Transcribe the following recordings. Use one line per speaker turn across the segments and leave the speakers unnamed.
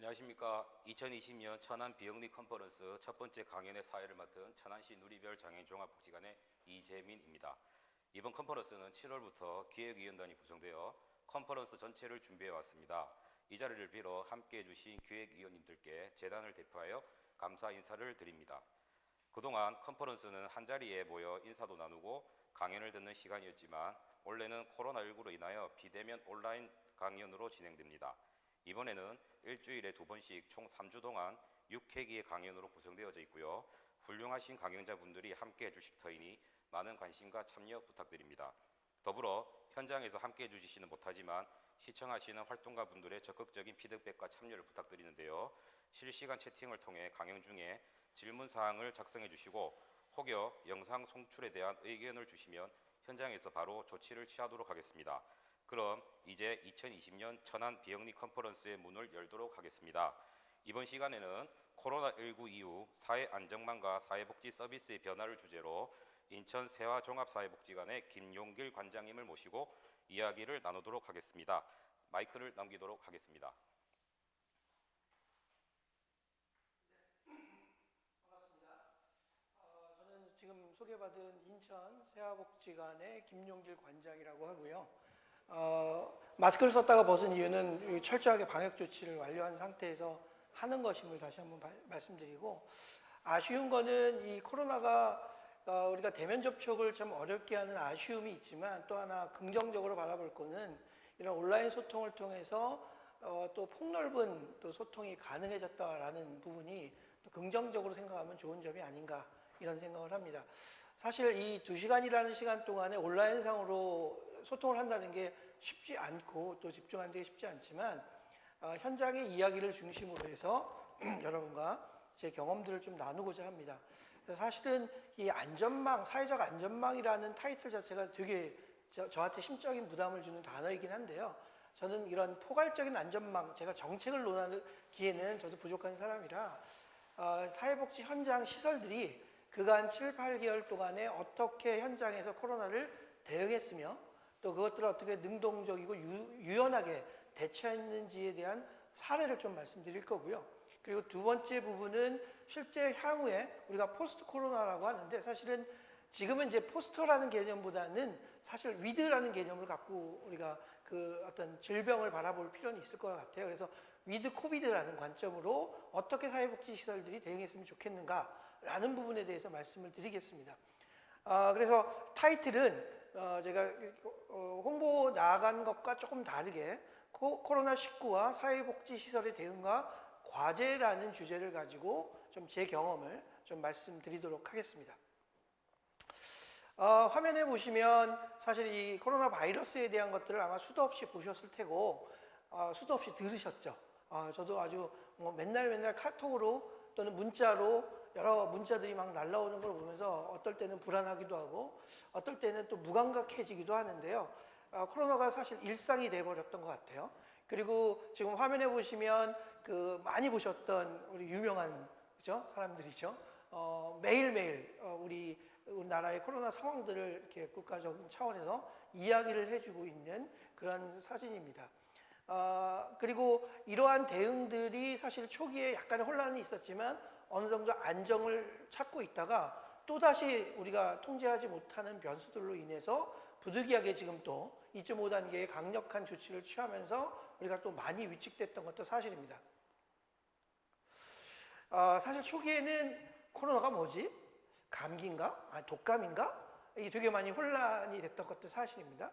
안녕하십니까. 2020년 천안 비영리 컨퍼런스 첫 번째 강연의 사회를 맡은 천안시 누리별 장애인 종합복지관의 이재민입니다. 이번 컨퍼런스는 7월부터 기획위원단이 구성되어 컨퍼런스 전체를 준비해 왔습니다. 이 자리를 빌어 함께해 주신 기획위원님들께 재단을 대표하여 감사 인사를 드립니다. 그동안 컨퍼런스는 한자리에 모여 인사도 나누고 강연을 듣는 시간이었지만 원래는 코로나19로 인하여 비대면 온라인 강연으로 진행됩니다. 이번에는 일주일에 2번씩 총 3주 동안 6회기의 강연으로 구성되어져 있고요. 훌륭하신 강연자분들이 함께해 주실 터이니 많은 관심과 참여 부탁드립니다. 더불어 현장에서 함께해 주시지는 못하지만 시청하시는 활동가분들의 적극적인 피드백과 참여를 부탁드리는데요. 실시간 채팅을 통해 강연 중에 질문사항을 작성해 주시고 혹여 영상 송출에 대한 의견을 주시면 현장에서 바로 조치를 취하도록 하겠습니다. 그럼 이제 2020년 천안 비영리 컨퍼런스의 문을 열도록 하겠습니다. 이번 시간에는 코로나19 이후 사회 안정망과 사회복지 서비스의 변화를 주제로 인천 세화종합사회복지관의 김용길 관장님을 모시고 이야기를 나누도록 하겠습니다. 마이크를 넘기도록 하겠습니다.
반갑습니다. 저는 지금 소개받은 인천 세화복지관의 김용길 관장이라고 하고요. 마스크를 썼다가 벗은 이유는 철저하게 방역 조치를 완료한 상태에서 하는 것임을 다시 한번 말씀드리고, 아쉬운 거는 이 코로나가 우리가 대면 접촉을 좀 어렵게 하는 아쉬움이 있지만, 또 하나 긍정적으로 바라볼 거는 이런 온라인 소통을 통해서 또 폭넓은 또 소통이 가능해졌다라는 부분이 또 긍정적으로 생각하면 좋은 점이 아닌가, 이런 생각을 합니다. 사실 이 2시간이라는 시간 동안에 온라인상으로 소통을 한다는 게 쉽지 않고 또 집중하는 게 쉽지 않지만, 현장의 이야기를 중심으로 해서 여러분과 제 경험들을 좀 나누고자 합니다. 사실은 이 안전망, 사회적 안전망이라는 타이틀 자체가 되게 저한테 심적인 부담을 주는 단어이긴 한데요. 저는 이런 포괄적인 안전망, 제가 정책을 논하기에는 저도 부족한 사람이라 사회복지 현장 시설들이 그간 7, 8개월 동안에 어떻게 현장에서 코로나를 대응했으며 또 그것들을 어떻게 능동적이고 유연하게 대처했는지에 대한 사례를 좀 말씀드릴 거고요. 그리고 두 번째 부분은 실제 향후에 우리가 포스트 코로나라고 하는데, 사실은 지금은 이제 포스터라는 개념보다는 사실 위드라는 개념을 갖고 우리가 그 어떤 질병을 바라볼 필요는 있을 것 같아요. 그래서 위드 코비드라는 관점으로 어떻게 사회복지 시설들이 대응했으면 좋겠는가라는 부분에 대해서 말씀을 드리겠습니다. 그래서 타이틀은 제가 홍보 나아간 것과 조금 다르게 코로나19와 사회복지시설의 대응과 과제라는 주제를 가지고 좀 제 경험을 좀 말씀드리도록 하겠습니다. 화면에 보시면 사실 이 코로나 바이러스에 대한 것들을 아마 수도 없이 보셨을 테고 수도 없이 들으셨죠. 저도 아주 뭐 맨날 카톡으로 또는 문자로 여러 문자들이 막 날라오는 걸 보면서 어떨 때는 불안하기도 하고 어떨 때는 또 무감각해지기도 하는데요. 코로나가 사실 일상이 돼버렸던 것 같아요. 그리고 지금 화면에 보시면 그 많이 보셨던 우리 유명한 그죠? 사람들이죠. 매일매일 우리 나라의 코로나 상황들을 이렇게 국가적인 차원에서 이야기를 해주고 있는 그런 사진입니다. 그리고 이러한 대응들이 사실 초기에 약간의 혼란이 있었지만 어느 정도 안정을 찾고 있다가 또다시 우리가 통제하지 못하는 변수들로 인해서 부득이하게 지금 또 2.5단계의 강력한 조치를 취하면서 우리가 또 많이 위축됐던 것도 사실입니다. 사실 초기에는 코로나가 뭐지? 감기인가? 독감인가? 이게 되게 많이 혼란이 됐던 것도 사실입니다.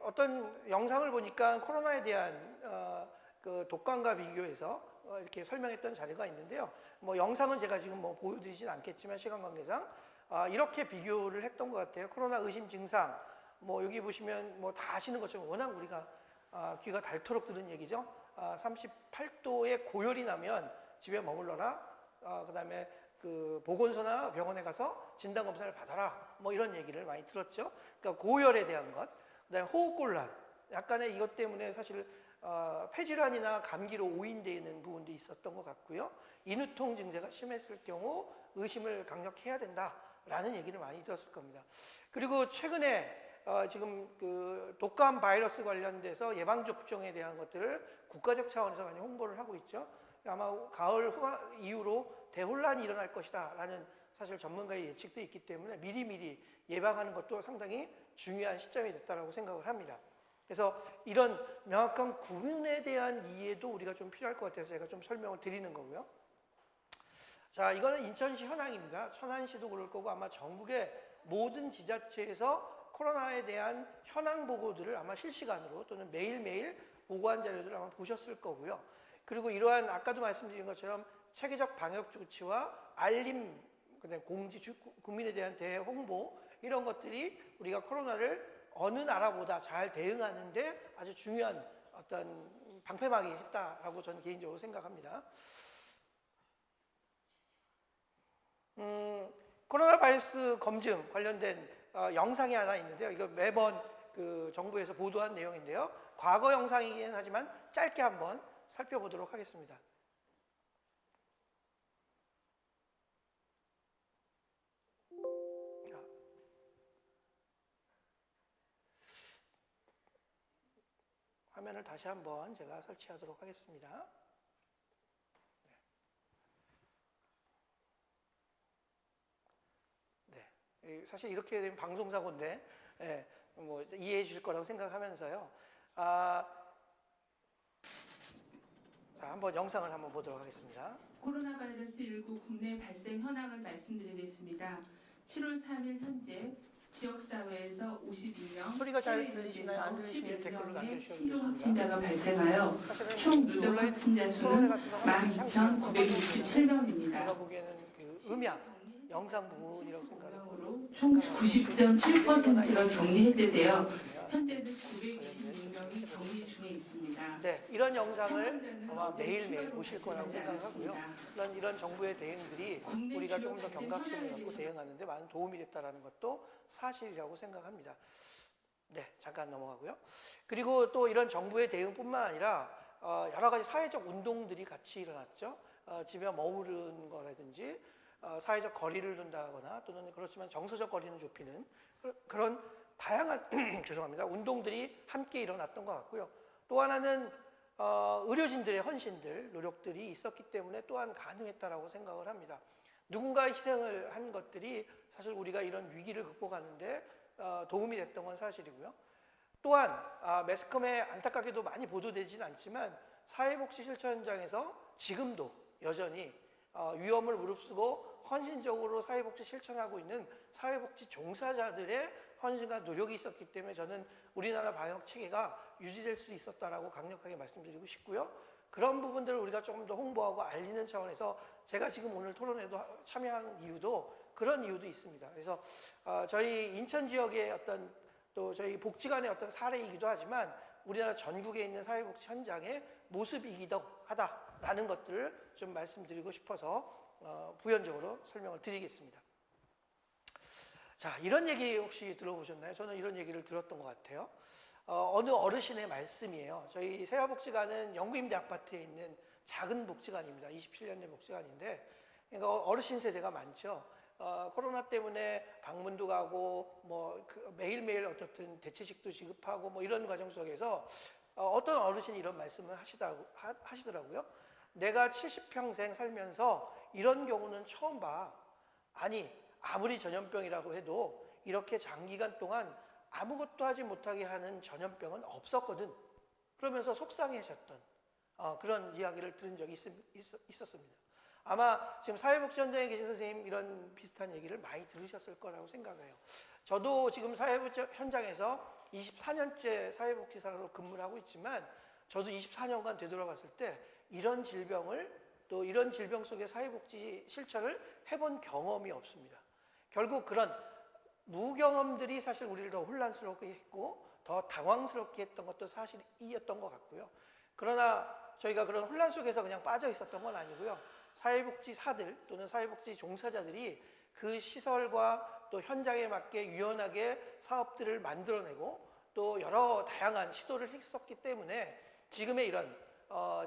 어떤 영상을 보니까 코로나에 대한 그 독감과 비교해서 이렇게 설명했던 자료가 있는데요. 뭐 영상은 제가 지금 뭐 보여드리진 않겠지만 시간 관계상 이렇게 비교를 했던 것 같아요. 코로나 의심 증상, 뭐 여기 보시면 뭐 다 아시는 것처럼 워낙 우리가 귀가 닳도록 들은 얘기죠. 38도의 고열이 나면 집에 머물러라. 그 다음에 그 보건소나 병원에 가서 진단검사를 받아라. 뭐 이런 얘기를 많이 들었죠. 그러니까 고열에 대한 것. 그 다음에 호흡곤란. 약간의 이것 때문에 사실 폐질환이나 감기로 오인되어 있는 부분도 있었던 것 같고요. 인후통 증세가 심했을 경우 의심을 강력해야 된다라는 얘기를 많이 들었을 겁니다. 그리고 최근에 지금 그 독감 바이러스 관련돼서 예방 접종에 대한 것들을 국가적 차원에서 많이 홍보를 하고 있죠. 아마 가을 이후로 대혼란이 일어날 것이다라는 사실 전문가의 예측도 있기 때문에 미리미리 예방하는 것도 상당히 중요한 시점이 됐다라고 생각을 합니다. 그래서 이런 명확한 구분에 대한 이해도 우리가 좀 필요할 것 같아서 제가 좀 설명을 드리는 거고요. 자, 이거는 인천시 현황입니다. 천안시도 그럴 거고 아마 전국의 모든 지자체에서 코로나에 대한 현황 보고들을 아마 실시간으로 또는 매일매일 보고한 자료들을 아마 보셨을 거고요. 그리고 이러한 아까도 말씀드린 것처럼 체계적 방역 조치와 알림, 그다음에 공지, 국민에 대한 대홍보 이런 것들이 우리가 코로나를 어느 나라보다 잘 대응하는데 아주 중요한 어떤 방패막이 했다라고 저는 개인적으로 생각합니다. 코로나 바이러스 검증 관련된 영상이 하나 있는데요. 이거 매번 그 정부에서 보도한 내용인데요. 과거 영상이긴 하지만 짧게 한번 살펴보도록 하겠습니다. 화면을 다시 한번 제가 설치하도록 하겠습니다. 네. 사실 이렇게 되면 방송사고인데 뭐 이해해 주실 거라고 생각하면서요. 자, 한번 영상을 한번 보도록 하겠습니다.
코로나 바이러스 19 국내 발생 현황을 말씀드리겠습니다. 7월 3일 현재 지역사회에서 52명,
소리가 잘 들리시나요? 안 들리시면 댓글로
11명의
남겨주시면
신규
되겠습니다.
확진자가 발생하여 총 누적 확진자 수는 12,967명입니다.
제가 보기에는 그 음향, 영상 부분이라고 생각합니다.
총 90.7%가 격리 해제되어 현재는 926명이 격리 중에 있습니다.
네, 이런 영상을 아마 매일매일 보실 거라고 생각하고요. 이런 정부의 대응들이 우리가 조금 더 경각심을 갖고 대응하는데 많은 도움이 됐다는 것도 사실이라고 생각합니다. 네, 잠깐 넘어가고요. 그리고 또 이런 정부의 대응뿐만 아니라 여러 가지 사회적 운동들이 같이 일어났죠. 집에 머무르는 거라든지 사회적 거리를 둔다거나 또는 그렇지만 정서적 거리는 좁히는 그런 다양한 죄송합니다. 운동들이 함께 일어났던 것 같고요. 또 하나는 의료진들의 헌신들, 노력들이 있었기 때문에 또한 가능했다라고 생각을 합니다. 누군가 희생을 한 것들이 사실 우리가 이런 위기를 극복하는데 도움이 됐던 건 사실이고요. 또한 매스컴에 안타깝게도 많이 보도되지는 않지만 사회복지 실천 현장에서 지금도 여전히 위험을 무릅쓰고 헌신적으로 사회복지 실천하고 있는 사회복지 종사자들의 헌신과 노력이 있었기 때문에 저는 우리나라 방역 체계가 유지될 수 있었다라고 강력하게 말씀드리고 싶고요. 그런 부분들을 우리가 조금 더 홍보하고 알리는 차원에서 제가 지금 오늘 토론회도 참여한 이유도 그런 이유도 있습니다. 그래서 저희 인천 지역의 어떤 또 저희 복지관의 어떤 사례이기도 하지만 우리나라 전국에 있는 사회복지 현장의 모습이기도 하다라는 것들을 좀 말씀드리고 싶어서 부연적으로 설명을 드리겠습니다. 자, 이런 얘기 혹시 들어보셨나요? 저는 이런 얘기를 들었던 것 같아요. 어느 어르신의 말씀이에요. 저희 세화복지관은 영구임대 아파트에 있는 작은 복지관입니다. 27년대 복지관인데 그러니까 어르신 세대가 많죠. 코로나 때문에 방문도 가고 매일매일 어쨌든 대체식도 지급하고 이런 과정 속에서 어떤 어르신이 이런 말씀을 하시더라고요. 내가 70평생 살면서 이런 경우는 처음 봐. 아니 아무리 전염병이라고 해도 이렇게 장기간 동안 아무것도 하지 못하게 하는 전염병은 없었거든. 그러면서 속상해하셨던 그런 이야기를 들은 적이 있었습니다. 아마 지금 사회복지 현장에 계신 선생님 이런 비슷한 얘기를 많이 들으셨을 거라고 생각해요. 저도 지금 사회복지 현장에서 24년째 사회복지사로 근무를 하고 있지만 저도 24년간 되돌아봤을 때 이런 질병을 또 이런 질병 속의 사회복지 실천을 해본 경험이 없습니다. 결국 그런 무경험들이 사실 우리를 더 혼란스럽게 했고 더 당황스럽게 했던 것도 사실이었던 것 같고요. 그러나 저희가 그런 혼란 속에서 그냥 빠져 있었던 건 아니고요. 사회복지사들 또는 사회복지 종사자들이 그 시설과 또 현장에 맞게 유연하게 사업들을 만들어내고 또 여러 다양한 시도를 했었기 때문에 지금의 이런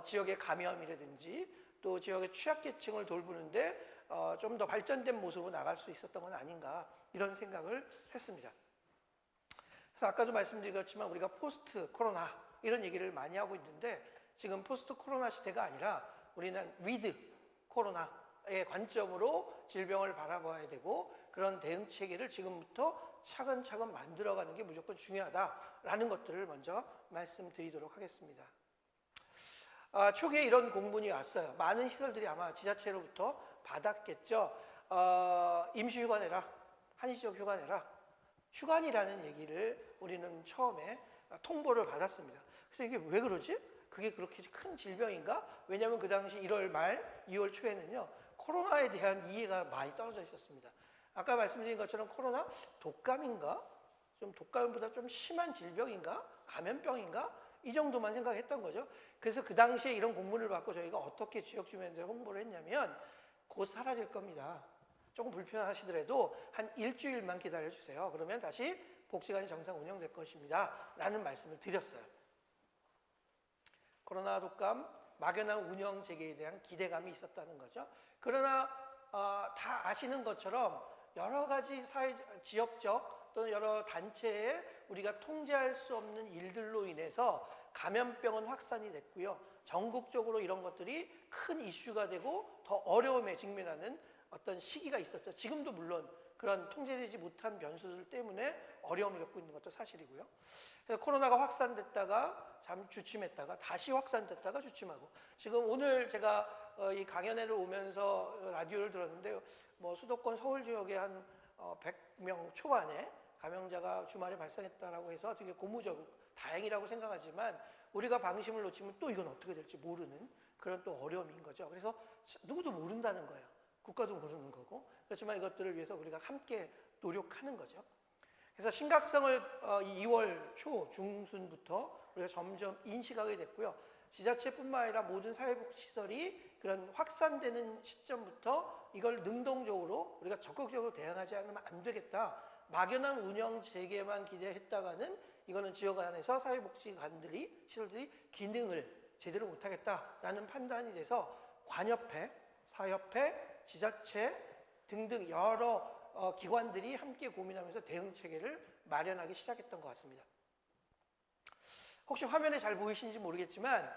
지역의 감염이라든지 또 지역의 취약계층을 돌보는데 좀 더 발전된 모습으로 나갈 수 있었던 건 아닌가 이런 생각을 했습니다. 그래서 아까도 말씀드렸지만 우리가 포스트 코로나 이런 얘기를 많이 하고 있는데 지금 포스트 코로나 시대가 아니라 우리는 위드 코로나의 관점으로 질병을 바라봐야 되고 그런 대응 체계를 지금부터 차근차근 만들어가는 게 무조건 중요하다라는 것들을 먼저 말씀드리도록 하겠습니다. 초기에 이런 공문이 왔어요. 많은 시설들이 아마 지자체로부터 받았겠죠. 임시휴가 내라, 한시적 휴가 내라. 휴관이라는 얘기를 우리는 처음에 통보를 받았습니다. 그래서 이게 왜 그러지? 그게 그렇게 큰 질병인가? 왜냐하면 그 당시 1월 말, 2월 초에는요 코로나에 대한 이해가 많이 떨어져 있었습니다. 아까 말씀드린 것처럼 코로나 독감인가? 좀 독감보다 좀 심한 질병인가? 감염병인가? 이 정도만 생각했던 거죠. 그래서 그 당시에 이런 공문을 받고 저희가 어떻게 지역 주민들 홍보를 했냐면 곧 사라질 겁니다. 조금 불편하시더라도 한 일주일만 기다려주세요. 그러면 다시 복지관이 정상 운영될 것입니다. 라는 말씀을 드렸어요. 코로나 독감 막연한 운영 재개에 대한 기대감이 있었다는 거죠. 그러나 다 아시는 것처럼 여러 가지 지역적 또는 여러 단체에 우리가 통제할 수 없는 일들로 인해서 감염병은 확산이 됐고요. 전국적으로 이런 것들이 큰 이슈가 되고 더 어려움에 직면하는 어떤 시기가 있었죠. 지금도 물론 그런 통제되지 못한 변수들 때문에 어려움을 겪고 있는 것도 사실이고요. 그래서 코로나가 확산됐다가 잠 주춤했다가 다시 확산됐다가 주춤하고 지금 오늘 제가 이 강연회를 오면서 라디오를 들었는데 뭐 수도권 서울 지역에 한 100명 초반에 감염자가 주말에 발생했다라고 해서 되게 고무적이고 다행이라고 생각하지만 우리가 방심을 놓치면 또 이건 어떻게 될지 모르는 그런 또 어려움인 거죠. 그래서 누구도 모른다는 거예요. 국가도 모르는 거고. 그렇지만 이것들을 위해서 우리가 함께 노력하는 거죠. 그래서 심각성을 2월 초 중순부터 우리가 점점 인식하게 됐고요. 지자체뿐만 아니라 모든 사회복지시설이 그런 확산되는 시점부터 이걸 능동적으로 우리가 적극적으로 대응하지 않으면 안 되겠다. 막연한 운영 재개만 기대했다가는 이거는 지역 안에서 사회복지관들이 시설들이 기능을 제대로 못하겠다라는 판단이 돼서 관협회, 사협회, 지자체 등등 여러 기관들이 함께 고민하면서 대응 체계를 마련하기 시작했던 것 같습니다. 혹시 화면에 잘 보이시는지 모르겠지만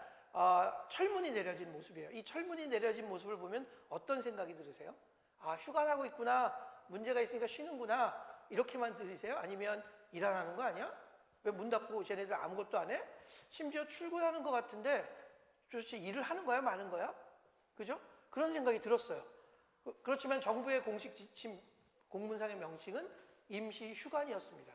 철문이 내려진 모습이에요. 이 철문이 내려진 모습을 보면 어떤 생각이 들으세요? 아, 휴관하고 있구나, 문제가 있으니까 쉬는구나 이렇게만 들으세요? 아니면 일 안 하는 거 아니야? 왜 문 닫고 쟤네들 아무것도 안 해? 심지어 출근하는 것 같은데 도대체 일을 하는 거야, 마는 거야? 그죠? 그런 생각이 들었어요. 그렇지만 정부의 공식 지침, 공문상의 명칭은 임시 휴관이었습니다.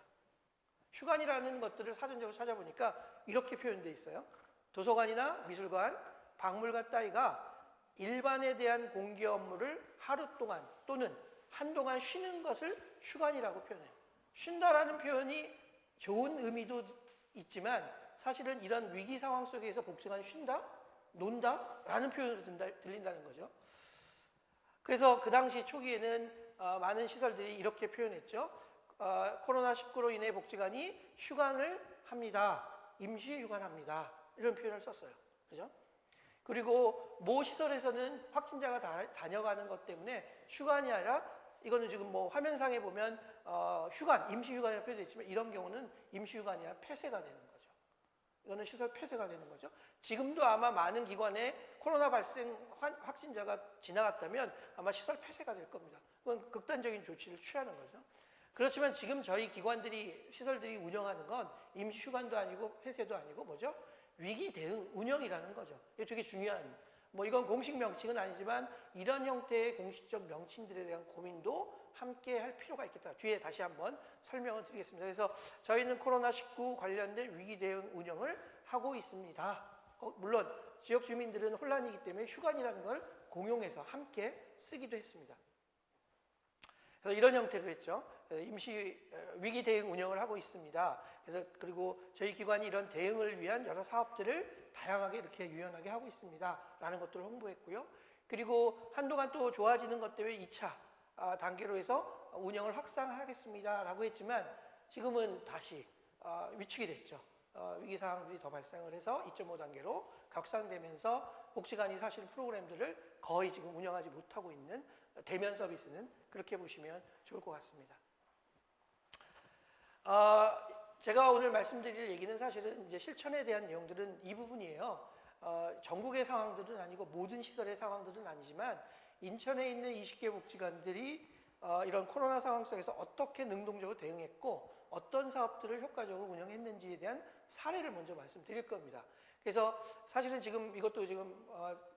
휴관이라는 것들을 사전적으로 찾아보니까 이렇게 표현되어 있어요. 도서관이나 미술관, 박물관 따위가 일반에 대한 공개 업무를 하루 동안 또는 한동안 쉬는 것을 휴관이라고 표현해요. 쉰다라는 표현이 좋은 의미도 있지만 사실은 이런 위기 상황 속에서 복지관이 쉰다? 논다? 라는 표현으로 들린다는 거죠. 그래서 그 당시 초기에는 많은 시설들이 이렇게 표현했죠. 코로나19로 인해 복지관이 휴관을 합니다. 임시 휴관합니다. 이런 표현을 썼어요. 그죠? 그리고 모 시설에서는 확진자가 다녀가는 것 때문에 휴관이 아니라 이거는 지금 뭐 화면상에 보면 휴관, 임시 휴관이라고 표현되어 있지만 이런 경우는 임시 휴관이 아니라 폐쇄가 되는 거죠. 이거는 시설 폐쇄가 되는 거죠. 지금도 아마 많은 기관에 코로나 발생 확진자가 지나갔다면 아마 시설 폐쇄가 될 겁니다. 그건 극단적인 조치를 취하는 거죠. 그렇지만 지금 저희 기관들이, 시설들이 운영하는 건 임시 휴관도 아니고 폐쇄도 아니고 뭐죠? 위기 대응 운영이라는 거죠. 이게 되게 중요한, 뭐 이건 공식 명칭은 아니지만 이런 형태의 공식적 명칭들에 대한 고민도 함께 할 필요가 있겠다. 뒤에 다시 한번 설명을 드리겠습니다. 그래서 저희는 코로나19 관련된 위기 대응 운영을 하고 있습니다. 물론 지역 주민들은 혼란이기 때문에 휴관이라는 걸 공용해서 함께 쓰기도 했습니다. 그래서 이런 형태로 했죠. 임시 위기 대응 운영을 하고 있습니다. 그래서 그리고 저희 기관이 이런 대응을 위한 여러 사업들을 다양하게 이렇게 유연하게 하고 있습니다라는 것들을 홍보했고요. 그리고 한동안 또 좋아지는 것 때문에 2차 단계로 해서 운영을 확산하겠습니다라고 했지만 지금은 다시 위축이 됐죠. 위기 상황들이 더 발생을 해서 2.5 단계로 격상되면서 복지관이 사실 프로그램들을 거의 지금 운영하지 못하고 있는 대면 서비스는 그렇게 보시면 좋을 것 같습니다. 제가 오늘 말씀드릴 얘기는 사실은 이제 실천에 대한 내용들은 이 부분이에요. 전국의 상황들은 아니고 모든 시설의 상황들은 아니지만 인천에 있는 20개 복지관들이 이런 코로나 상황 속에서 어떻게 능동적으로 대응했고 어떤 사업들을 효과적으로 운영했는지에 대한 사례를 먼저 말씀드릴 겁니다. 그래서 사실은 지금 이것도 지금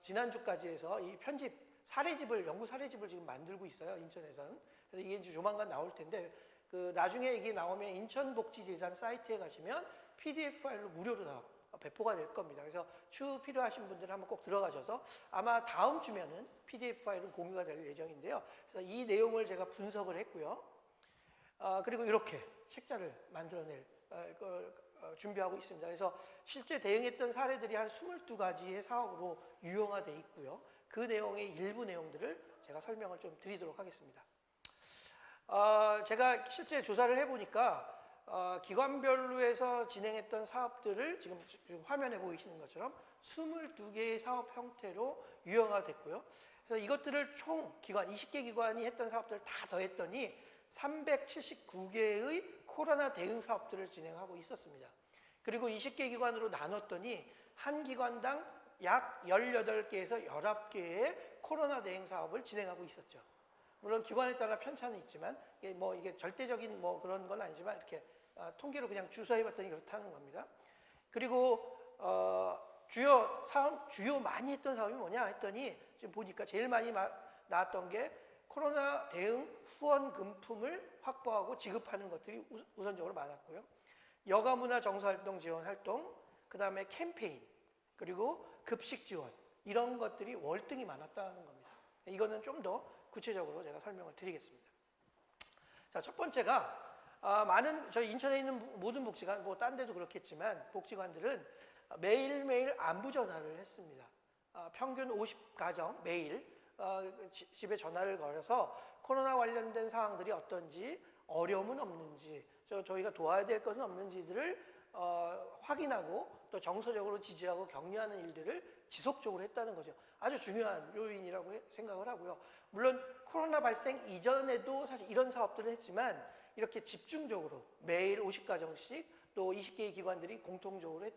지난주까지 해서 이 편집 사례집을 연구 사례집을 지금 만들고 있어요. 인천에서는. 그래서 이게 이제 조만간 나올 텐데 그 나중에 이게 나오면 인천복지재단 사이트에 가시면 PDF 파일로 무료로 다 배포가 될 겁니다. 그래서 추후 필요하신 분들은 한번 꼭 들어가셔서 아마 다음 주면은 PDF 파일은 공유가 될 예정인데요. 그래서 이 내용을 제가 분석을 했고요. 그리고 이렇게 책자를 만들어낼 걸 준비하고 있습니다. 그래서 실제 대응했던 사례들이 한 22가지의 사업으로 유형화되어 있고요. 그 내용의 일부 내용들을 제가 설명을 좀 드리도록 하겠습니다. 제가 실제 조사를 해보니까 기관별로 해서 진행했던 사업들을 지금 화면에 보이시는 것처럼 22개의 사업 형태로 유형화됐고요. 그래서 이것들을 총 기관, 20개 기관이 했던 사업들을 다 더했더니 379개의 코로나 대응 사업들을 진행하고 있었습니다. 그리고 20개 기관으로 나눴더니 한 기관당 약 18개에서 19개의 코로나 대응 사업을 진행하고 있었죠. 물론 기관에 따라 편차는 있지만 이게 절대적인 그런 건 아니지만 이렇게 통계로 그냥 주소해봤더니 그렇다는 겁니다. 그리고 주요 많이 했던 사업이 뭐냐 했더니 지금 보니까 제일 많이 나왔던 게 코로나 대응 후원금품을 확보하고 지급하는 것들이 우선적으로 많았고요. 여가문화 정서활동 지원 활동, 그 다음에 캠페인, 그리고 급식 지원 이런 것들이 월등히 많았다는 겁니다. 이거는 좀 더 구체적으로 제가 설명을 드리겠습니다. 자, 첫 번째가 많은 저희 인천에 있는 모든 복지관, 딴 데도 그렇겠지만 복지관들은 매일매일 안부 전화를 했습니다. 평균 50가정 매일 집에 전화를 걸어서 코로나 관련된 사항들이 어떤지, 어려움은 없는지, 저희가 도와야 될 것은 없는지들을 확인하고 또 정서적으로 지지하고 격려하는 일들을 지속적으로 했다는 거죠. 아주 중요한 요인이라고 생각을 하고요. 물론 코로나 발생 이전에도 사실 이런 사업들을 했지만 이렇게 집중적으로 매일 50가정씩 또 20개의 기관들이 공통적으로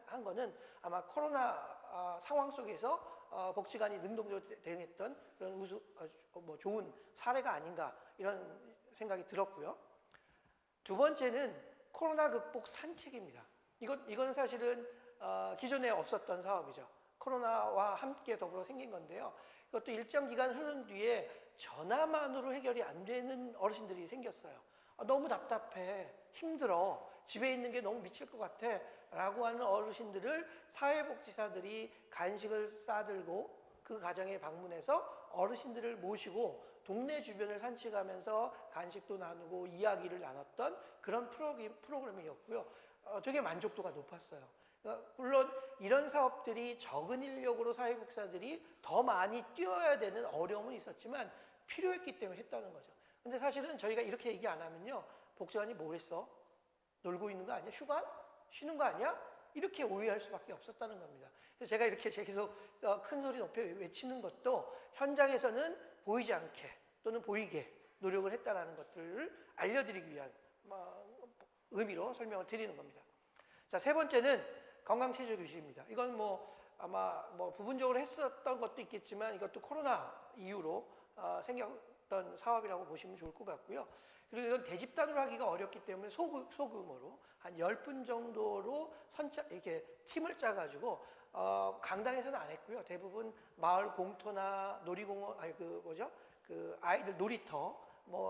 한 거는 아마 코로나 상황 속에서 복지관이 능동적으로 대응했던 그런 좋은 사례가 아닌가 이런 생각이 들었고요. 두 번째는 코로나 극복 산책입니다. 이건 사실은 기존에 없었던 사업이죠. 코로나와 함께 더불어 생긴 건데요. 이것도 일정 기간 흐른 뒤에 전화만으로 해결이 안 되는 어르신들이 생겼어요. 너무 답답해, 힘들어, 집에 있는 게 너무 미칠 것 같아 라고 하는 어르신들을 사회복지사들이 간식을 싸들고 그 가정에 방문해서 어르신들을 모시고 동네 주변을 산책하면서 간식도 나누고 이야기를 나눴던 그런 프로그램이었고요. 되게 만족도가 높았어요. 물론 이런 사업들이 적은 인력으로 사회복지사들이 더 많이 뛰어야 되는 어려움은 있었지만 필요했기 때문에 했다는 거죠. 근데 사실은 저희가 이렇게 얘기 안 하면요. 복지관이 뭘 했어? 놀고 있는 거 아니야? 휴관? 쉬는 거 아니야? 이렇게 오해할 수밖에 없었다는 겁니다. 그래서 제가 이렇게 계속 큰 소리 높여 외치는 것도 현장에서는 보이지 않게 또는 보이게 노력을 했다는 것들을 알려드리기 위한 의미로 설명을 드리는 겁니다. 자, 세 번째는 건강체조교실입니다. 이건 아마 부분적으로 했었던 것도 있겠지만 이것도 코로나 이후로 생겼던 사업이라고 보시면 좋을 것 같고요. 그리고 이건 대집단으로 하기가 어렵기 때문에 소규모로 한 10분 정도로 이렇게 팀을 짜가지고 강당에서는 안 했고요. 대부분 마을 공터나 놀이공원, 아이들 놀이터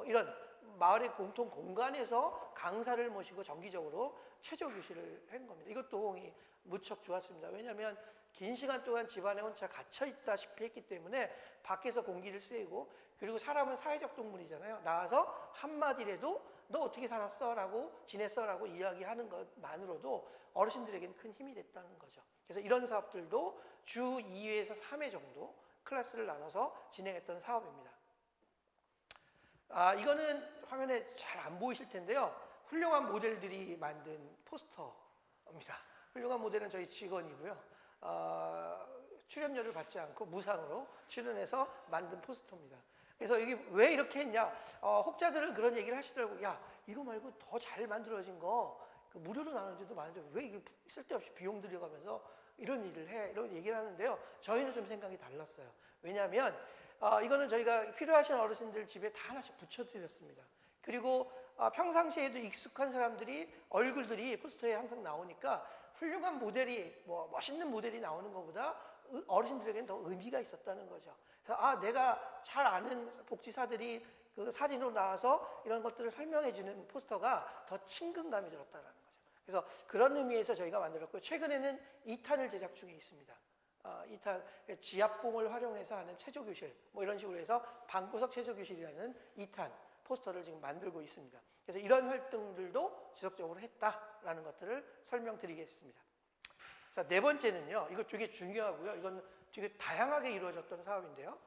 이런 마을의 공통 공간에서 강사를 모시고 정기적으로 체조 교실을 한 겁니다. 이것도 호응이 무척 좋았습니다. 왜냐하면 긴 시간 동안 집안에 혼자 gat혀 있다시피 했기 때문에 밖에서 공기를 쐬고 그리고 사람은 사회적 동물이잖아요. 나와서 한마디라도 너 어떻게 살았어? 라고 지냈어? 라고 이야기하는 것만으로도 어르신들에게는 큰 힘이 됐다는 거죠. 그래서 이런 사업들도 주 2회에서 3회 정도 클래스를 나눠서 진행했던 사업입니다. 이거는 화면에 잘 안 보이실 텐데요. 훌륭한 모델들이 만든 포스터입니다. 훌륭한 모델은 저희 직원이고요. 출연료를 받지 않고 무상으로 출연해서 만든 포스터입니다. 그래서 이게 왜 이렇게 했냐? 혹자들은 그런 얘기를 하시더라고요. 야, 이거 말고 더 잘 만들어진 거, 그 무료로 나누는 데도 많은데 왜 이게 쓸데없이 비용 들여가면서 이런 일을 해? 이런 얘기를 하는데요. 저희는 좀 생각이 달랐어요. 왜냐하면 이거는 저희가 필요하신 어르신들 집에 다 하나씩 붙여드렸습니다. 그리고 평상시에도 익숙한 사람들이 얼굴들이 포스터에 항상 나오니까 훌륭한 모델이 뭐 멋있는 모델이 나오는 것보다 어르신들에게는 더 의미가 있었다는 거죠. 그래서 내가 잘 아는 복지사들이 그 사진으로 나와서 이런 것들을 설명해 주는 포스터가 더 친근감이 들었다는 거죠. 그래서 그런 의미에서 저희가 만들었고요. 최근에는 2탄을 제작 중에 있습니다. 2탄 지압봉을 활용해서 하는 체조교실 뭐 이런 식으로 해서 방구석 체조교실이라는 2탄 포스터를 지금 만들고 있습니다. 그래서 이런 활동들도 지속적으로 했다라는 것들을 설명드리겠습니다. 자, 네 번째는요. 이거 되게 중요하고요. 이건 되게 다양하게 이루어졌던 사업인데요.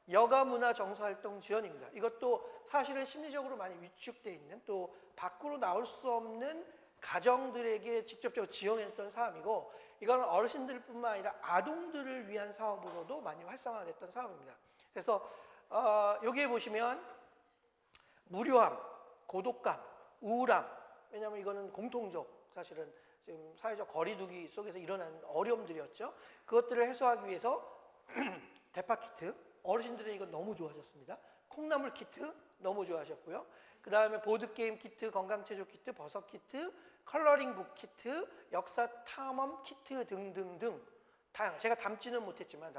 여가문화 정서활동 지원입니다. 이것도 사실은 심리적으로 많이 위축되어 있는 또 밖으로 나올 수 없는 가정들에게 직접적으로 지원했던 사업이고 이건 어르신들뿐만 아니라 아동들을 위한 사업으로도 많이 활성화됐던 사업입니다. 그래서 여기에 보시면 무료함, 고독감, 우울함 왜냐하면 이거는 공통적 사실은 지금 사회적 거리두기 속에서 일어난 어려움들이었죠. 그것들을 해소하기 위해서 대파 키트 어르신들은 이거 너무 좋아하셨습니다. 콩나물 키트 너무 좋아하셨고요. 그 다음에 보드게임 키트, 건강체조 키트, 버섯 키트, 컬러링북 키트, 역사 탐험 키트 등등등 제가 담지는 못했지만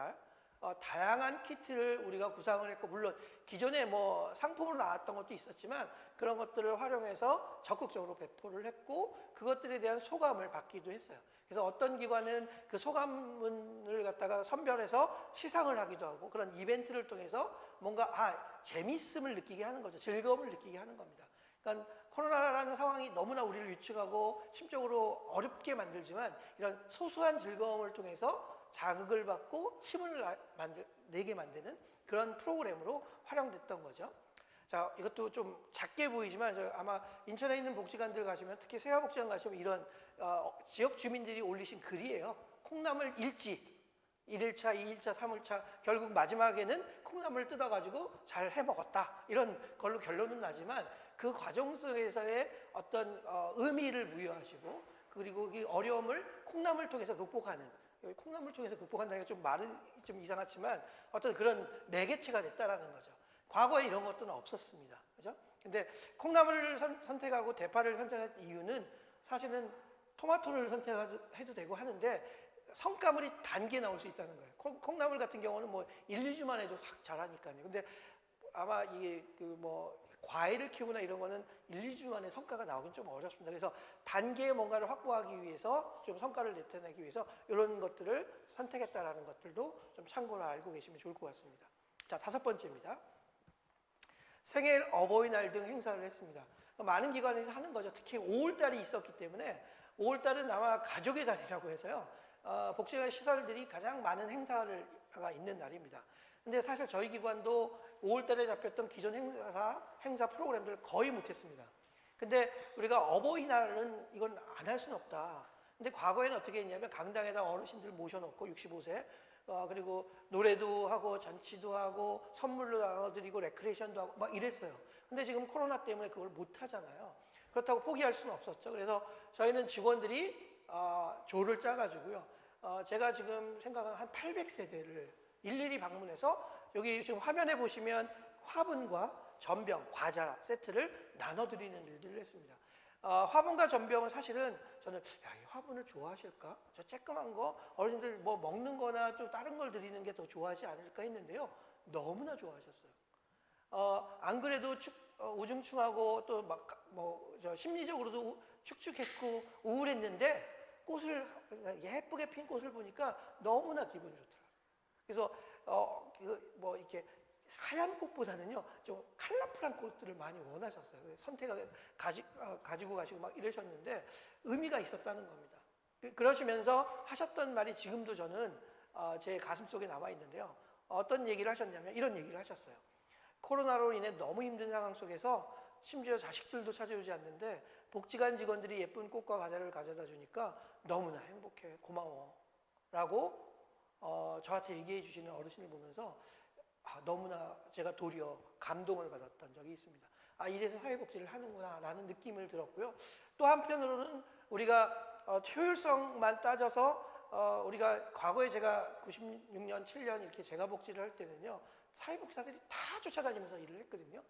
다양한 키트를 우리가 구상을 했고 물론 기존에 뭐 상품으로 나왔던 것도 있었지만 그런 것들을 활용해서 적극적으로 배포를 했고 그것들에 대한 소감을 받기도 했어요. 그래서 어떤 기관은 그 소감문을 갖다가 선별해서 시상을 하기도 하고 그런 이벤트를 통해서 뭔가 재미있음을 느끼게 하는 거죠. 즐거움을 느끼게 하는 겁니다. 그러니까 코로나라는 상황이 너무나 우리를 위축하고 심적으로 어렵게 만들지만 이런 소소한 즐거움을 통해서 자극을 받고 힘을 내게 만드는 그런 프로그램으로 활용됐던 거죠. 자, 이것도 좀 작게 보이지만 아마 인천에 있는 복지관들 가시면 특히 세화복지관 가시면 이런 지역 주민들이 올리신 글이에요. 콩나물 일지 1일차, 2일차, 3일차 결국 마지막에는 콩나물을 뜯어가지고 잘 해먹었다 이런 걸로 결론은 나지만 그 과정 속에서의 어떤 의미를 부여하시고 그리고 그 어려움을 콩나물 통해서 극복하는 콩나물 통해서 극복한다는 게 좀 말은 좀 이상하지만 어떤 그런 매개체가 됐다라는 거죠. 과거에 이런 것들은 없었습니다. 그죠? 근데 콩나물을 선택하고 대파를 선택한 이유는 사실은 토마토를 선택해도 되고 하는데 성과물이 단계 나올 수 있다는 거예요. 콩나물 같은 경우는 뭐 1, 2주만 해도 확 자라니까요. 근데 아마 이게 과일을 키우거나 이런 거는 1, 2주 만에 성과가 나오긴 좀 어렵습니다. 그래서 단계의 뭔가를 확보하기 위해서 좀 성과를 나타내기 위해서 이런 것들을 선택했다라는 것들도 좀 참고로 알고 계시면 좋을 것 같습니다. 자, 5번째입니다. 생일, 어버이날 등 행사를 했습니다. 많은 기관에서 하는 거죠. 특히 5월달이 있었기 때문에 5월달은 아마 가족의 달이라고 해서요. 복지관 시설들이 가장 많은 행사가 있는 날입니다. 근데 사실 저희 기관도 5월달에 잡혔던 기존 행사 프로그램들을 거의 못했습니다. 근데 우리가 어버이날은 이건 안 할 수는 없다. 근데 과거에는 어떻게 했냐면 강당에다 어르신들 모셔놓고 65세 그리고 노래도 하고 잔치도 하고 선물로 나눠드리고 레크레이션도 하고 막 이랬어요. 근데 지금 코로나 때문에 그걸 못 하잖아요. 그렇다고 포기할 수는 없었죠. 그래서 저희는 직원들이 조를 짜가지고요. 제가 지금 생각한 한 800세대를 일일이 방문해서 여기 지금 화면에 보시면 화분과 전병, 과자 세트를 나눠드리는 일들을 했습니다. 화분과 전병은 사실은 저는 이 화분을 좋아하실까? 저 쬐끄만 거 어르신들 뭐 먹는 거나 또 다른 걸 드리는 게 더 좋아하지 않을까 했는데요. 너무나 좋아하셨어요. 안 그래도 우중충하고 또 심리적으로도 축축했고 우울했는데 꽃을 예쁘게 핀 꽃을 보니까 너무나 기분이 좋더라고요. 그래서 이렇게 하얀 꽃보다는요 좀 컬러풀한 꽃들을 많이 원하셨어요. 선택을 가지고 가시고 막 이러셨는데 의미가 있었다는 겁니다. 그러시면서 하셨던 말이 지금도 저는 제 가슴속에 남아 있는데요. 어떤 얘기를 하셨냐면 이런 얘기를 하셨어요. 코로나로 인해 너무 힘든 상황 속에서 심지어 자식들도 찾아오지 않는데 복지관 직원들이 예쁜 꽃과 과자를 가져다 주니까 너무나 행복해, 고마워 라고 저한테 얘기해 주시는 어르신을 보면서 너무나 제가 도리어 감동을 받았던 적이 있습니다. 이래서 사회복지를 하는구나 라는 느낌을 들었고요. 또 한편으로는 우리가 효율성만 따져서 우리가 과거에 제가 96년, 7년 이렇게 재가복지를 할 때는요, 사회복지사들이 다 쫓아다니면서 일을 했거든요.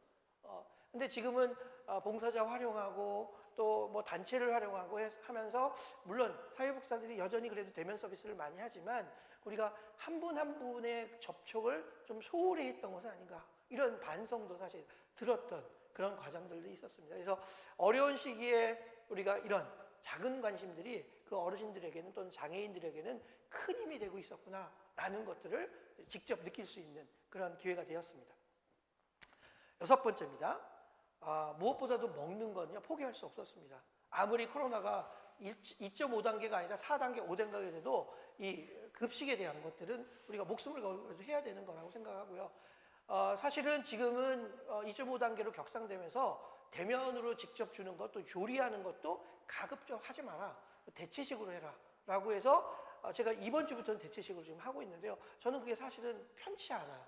근데 지금은 봉사자 활용하고 또 뭐 단체를 활용하고 하면서 물론 사회복지사들이 여전히 그래도 대면 서비스를 많이 하지만 우리가 한 분 한 분의 접촉을 좀 소홀히 했던 것은 아닌가, 이런 반성도 사실 들었던 그런 과정들도 있었습니다. 그래서 어려운 시기에 우리가 이런 작은 관심들이 그 어르신들에게는 또는 장애인들에게는 큰 힘이 되고 있었구나라는 것들을 직접 느낄 수 있는 그런 기회가 되었습니다. 6번째입니다. 무엇보다도 먹는 건요, 포기할 수 없었습니다. 아무리 코로나가 2.5단계가 아니라 4단계, 5단계가 돼도 이 급식에 대한 것들은 우리가 목숨을 걸고 해야 되는 거라고 생각하고요. 사실은 지금은 2.5단계로 격상되면서 대면으로 직접 주는 것도, 조리하는 것도 가급적 하지 마라, 대체식으로 해라 라고 해서 제가 이번 주부터는 대체식으로 지금 하고 있는데요, 저는 그게 사실은 편치 않아요.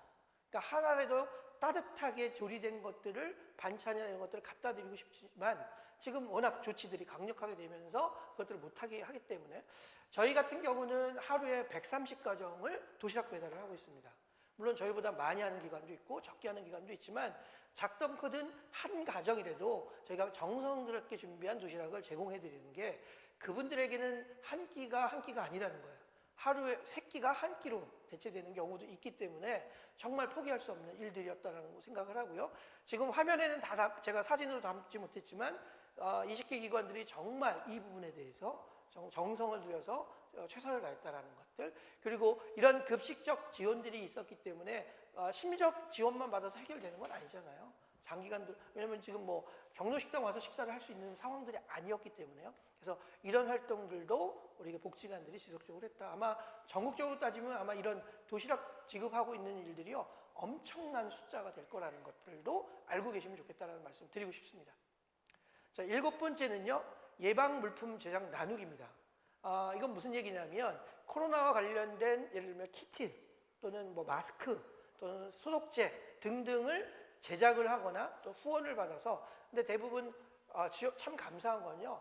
그러니까 하나라도 따뜻하게 조리된 것들을, 반찬이나 이런 것들을 갖다 드리고 싶지만 지금 워낙 조치들이 강력하게 되면서 그것들을 못하게 하기 때문에 저희 같은 경우는 하루에 130가정을 도시락 배달을 하고 있습니다. 물론 저희보다 많이 하는 기관도 있고 적게 하는 기관도 있지만 작든 크든 한 가정이라도 저희가 정성스럽게 준비한 도시락을 제공해 드리는 게 그분들에게는 한 끼가 아니라는 거예요. 하루에 3끼가 한 끼로 대체되는 경우도 있기 때문에 정말 포기할 수 없는 일들이었다는 생각을 하고요. 지금 화면에는 제가 사진으로 담지 못했지만 20개 기관들이 정말 이 부분에 대해서 정성을 들여서 최선을 다했다는 것들, 그리고 이런 급식적 지원들이 있었기 때문에 심리적 지원만 받아서 해결되는 건 아니잖아요. 장기간도, 왜냐면 지금 뭐 경로식당 와서 식사를 할 수 있는 상황들이 아니었기 때문에요. 그래서 이런 활동들도 우리 복지관들이 지속적으로 했다. 아마 전국적으로 따지면 아마 이런 도시락 지급하고 있는 일들이요, 엄청난 숫자가 될 거라는 것들도 알고 계시면 좋겠다는 말씀 드리고 싶습니다. 자, 7번째는요, 예방 물품 제작 나누기입니다. 이건 무슨 얘기냐면 코로나와 관련된 예를 들면 키트 또는 뭐 마스크 또는 소독제 등등을 제작을 하거나 또 후원을 받아서, 근데 대부분 지역, 참 감사한 건요,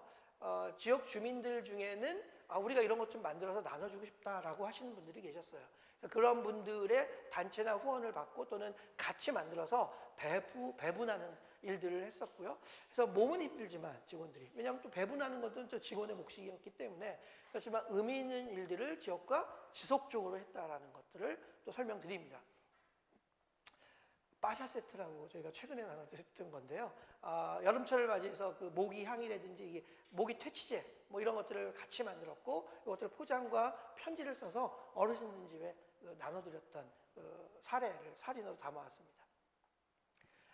지역 주민들 중에는 우리가 이런 것 좀 만들어서 나눠주고 싶다라고 하시는 분들이 계셨어요. 그런 분들의 단체나 후원을 받고 또는 같이 만들어서 배분하는 일들을 했었고요. 그래서 몸은 힘들지만 직원들이, 왜냐하면 또 배분하는 것은 또 직원의 몫이었기 때문에, 그렇지만 의미 있는 일들을 지역과 지속적으로 했다라는 것들을 또 설명드립니다. 빠샤 세트라고 저희가 최근에 나눠드렸던 건데요. 여름철을 맞이해서 그 모기 향이라든지 이게 모기 퇴치제 뭐 이런 것들을 같이 만들었고, 이것들 포장과 편지를 써서 어르신들 집에 나눠드렸던 사례를 사진으로 담아왔습니다.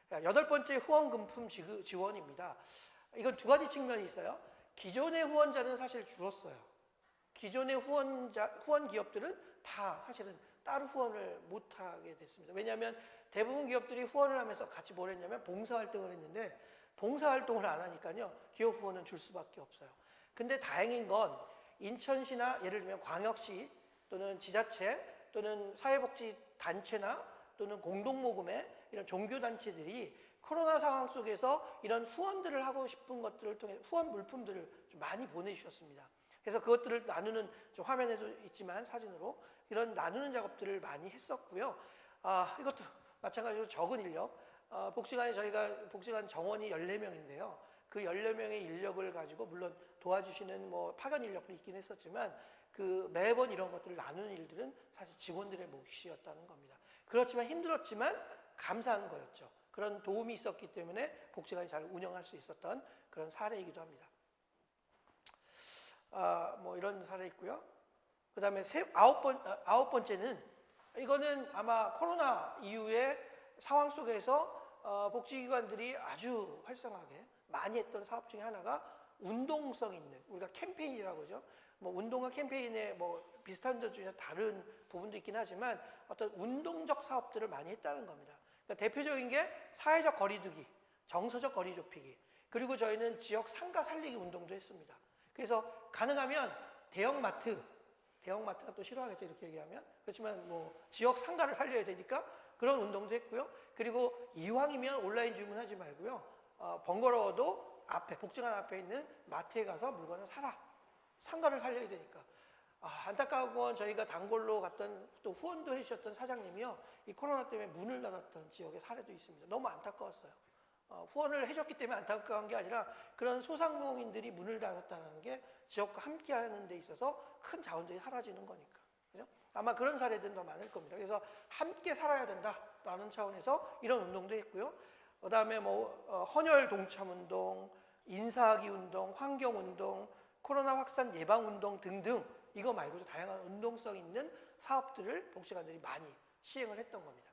8번째 후원금품 지원입니다. 이건 2가지 측면이 있어요. 기존의 후원자는 사실 줄었어요. 기존의 후원 기업들은 다 사실은 따로 후원을 못하게 됐습니다. 왜냐하면 대부분 기업들이 후원을 하면서 같이 뭘 했냐면 봉사활동을 했는데, 봉사활동을 안 하니까요, 기업 후원은 줄 수밖에 없어요. 근데 다행인 건 인천시나 예를 들면 광역시 또는 지자체 또는 사회복지단체나 또는 공동모금회, 이런 종교단체들이 코로나 상황 속에서 이런 후원들을 하고 싶은 것들을 통해 후원 물품들을 좀 많이 보내주셨습니다. 그래서 그것들을 나누는, 화면에도 있지만 사진으로 이런 나누는 작업들을 많이 했었고요. 이것도 마찬가지로 적은 인력, 복지관에 저희가 복지관 정원이 14명인데요. 그 14명의 인력을 가지고 물론 도와주시는 뭐 파견 인력도 있긴 했었지만 그 매번 이런 것들을 나누는 일들은 사실 직원들의 몫이었다는 겁니다. 그렇지만 힘들었지만 감사한 거였죠. 그런 도움이 있었기 때문에 복지관이 잘 운영할 수 있었던 그런 사례이기도 합니다. 뭐 이런 사례 있고요. 그 다음에 9번째는 이거는 아마 코로나 이후에 상황 속에서 복지기관들이 아주 활성하게 많이 했던 사업 중에 하나가 운동성 있는, 우리가 캠페인이라고 하죠. 뭐 운동과 캠페인에 뭐 비슷한 점 중에 다른 부분도 있긴 하지만 어떤 운동적 사업들을 많이 했다는 겁니다. 그러니까 대표적인 게 사회적 거리두기, 정서적 거리 좁히기, 그리고 저희는 지역 상가 살리기 운동도 했습니다. 그래서 가능하면 대형마트가 또 싫어하겠죠, 이렇게 얘기하면. 그렇지만 뭐 지역 상가를 살려야 되니까 그런 운동도 했고요. 그리고 이왕이면 온라인 주문하지 말고요, 번거로워도 앞에 복지관 앞에 있는 마트에 가서 물건을 사라. 상가를 살려야 되니까. 안타까운 건 저희가 단골로 갔던 또 후원도 해주셨던 사장님이요. 이 코로나 때문에 문을 닫았던 지역의 사례도 있습니다. 너무 안타까웠어요. 후원을 해줬기 때문에 안타까운 게 아니라 그런 소상공인들이 문을 닫았다는 게 지역과 함께하는 데 있어서 큰 자원들이 사라지는 거니까. 그죠? 아마 그런 사례들은 더 많을 겁니다. 그래서 함께 살아야 된다라는 차원에서 이런 운동도 했고요. 그다음에 헌혈 동참 운동, 인사하기 운동, 환경 운동, 코로나 확산 예방 운동 등등 이거 말고도 다양한 운동성 있는 사업들을 복지관들이 많이 시행을 했던 겁니다.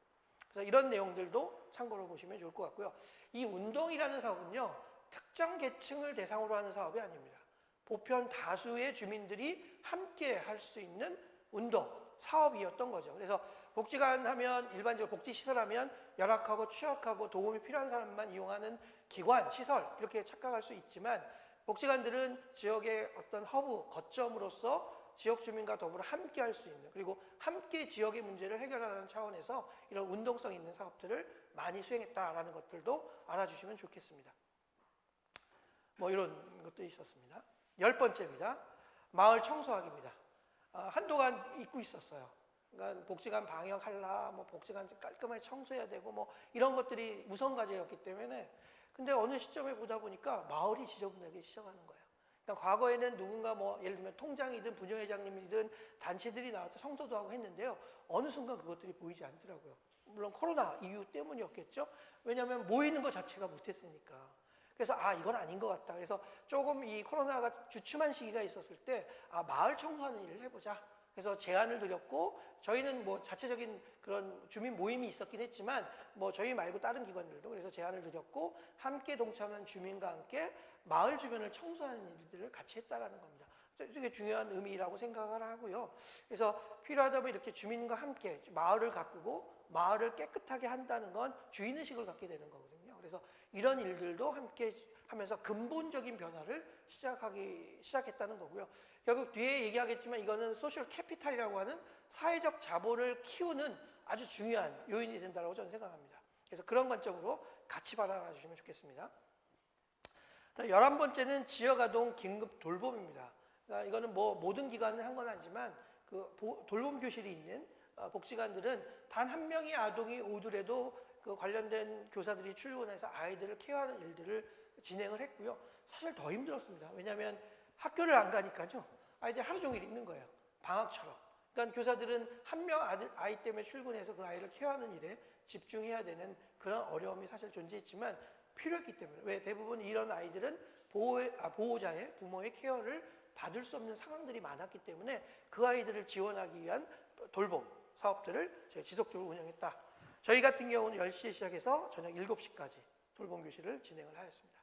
그래서 이런 내용들도 참고로 보시면 좋을 것 같고요. 이 운동이라는 사업은요, 특정 계층을 대상으로 하는 사업이 아닙니다. 보편 다수의 주민들이 함께 할 수 있는 운동, 사업이었던 거죠. 그래서 복지관 하면 일반적으로 복지시설 하면 열악하고 취약하고 도움이 필요한 사람만 이용하는 기관, 시설 이렇게 착각할 수 있지만 복지관들은 지역의 어떤 허브, 거점으로서 지역 주민과 더불어 함께 할 수 있는 그리고 함께 지역의 문제를 해결하는 차원에서 이런 운동성 있는 사업들을 많이 수행했다라는 것들도 알아주시면 좋겠습니다. 이런 것들이 있었습니다. 10번째입니다. 마을 청소하기입니다. 한동안 잊고 있었어요. 그러니까 복지관 방역하려, 복지관 깔끔하게 청소해야 되고 이런 것들이 우선 과제였기 때문에 근데 어느 시점에 보다 보니까 마을이 지저분하기 시작하는 거예요. 그러니까 과거에는 누군가 예를 들면 통장이든 부녀회장님이든 단체들이 나와서 청소도 하고 했는데요. 어느 순간 그것들이 보이지 않더라고요. 물론 코로나 이유 때문이었겠죠. 왜냐하면 모이는 것 자체가 못했으니까. 그래서 이건 아닌 것 같다. 그래서 조금 이 코로나가 주춤한 시기가 있었을 때 마을 청소하는 일을 해보자. 그래서 제안을 드렸고 저희는 자체적인 그런 주민 모임이 있었긴 했지만 저희 말고 다른 기관들도 그래서 제안을 드렸고 함께 동참한 주민과 함께 마을 주변을 청소하는 일들을 같이 했다라는 겁니다. 되게 중요한 의미라고 생각을 하고요. 그래서 필요하다면 이렇게 주민과 함께 마을을 가꾸고 마을을 깨끗하게 한다는 건 주인의식을 갖게 되는 거거든요. 그래서 이런 일들도 함께 하면서 근본적인 변화를 시작했다는 거고요. 결국 뒤에 얘기하겠지만 이거는 소셜 캐피탈이라고 하는 사회적 자본을 키우는 아주 중요한 요인이 된다고 저는 생각합니다. 그래서 그런 관점으로 같이 바라봐 주시면 좋겠습니다. 11번째는 지역아동 긴급 돌봄입니다. 그러니까 이거는 모든 기관을 한 건 아니지만 그 돌봄 교실이 있는 복지관들은 단 한 명의 아동이 오더라도 그 관련된 교사들이 출근해서 아이들을 케어하는 일들을 진행을 했고요. 사실 더 힘들었습니다. 왜냐하면 학교를 안 가니까요. 아이들 하루 종일 있는 거예요. 방학처럼. 그러니까 교사들은 한 명 아이 때문에 출근해서 그 아이를 케어하는 일에 집중해야 되는 그런 어려움이 사실 존재했지만 필요했기 때문에 왜 대부분 이런 아이들은 보호자의 부모의 케어를 받을 수 없는 상황들이 많았기 때문에 그 아이들을 지원하기 위한 돌봄 사업들을 저희 지속적으로 운영했다. 저희 같은 경우는 10시에 시작해서 저녁 7시까지 돌봄 교실을 진행을 하였습니다.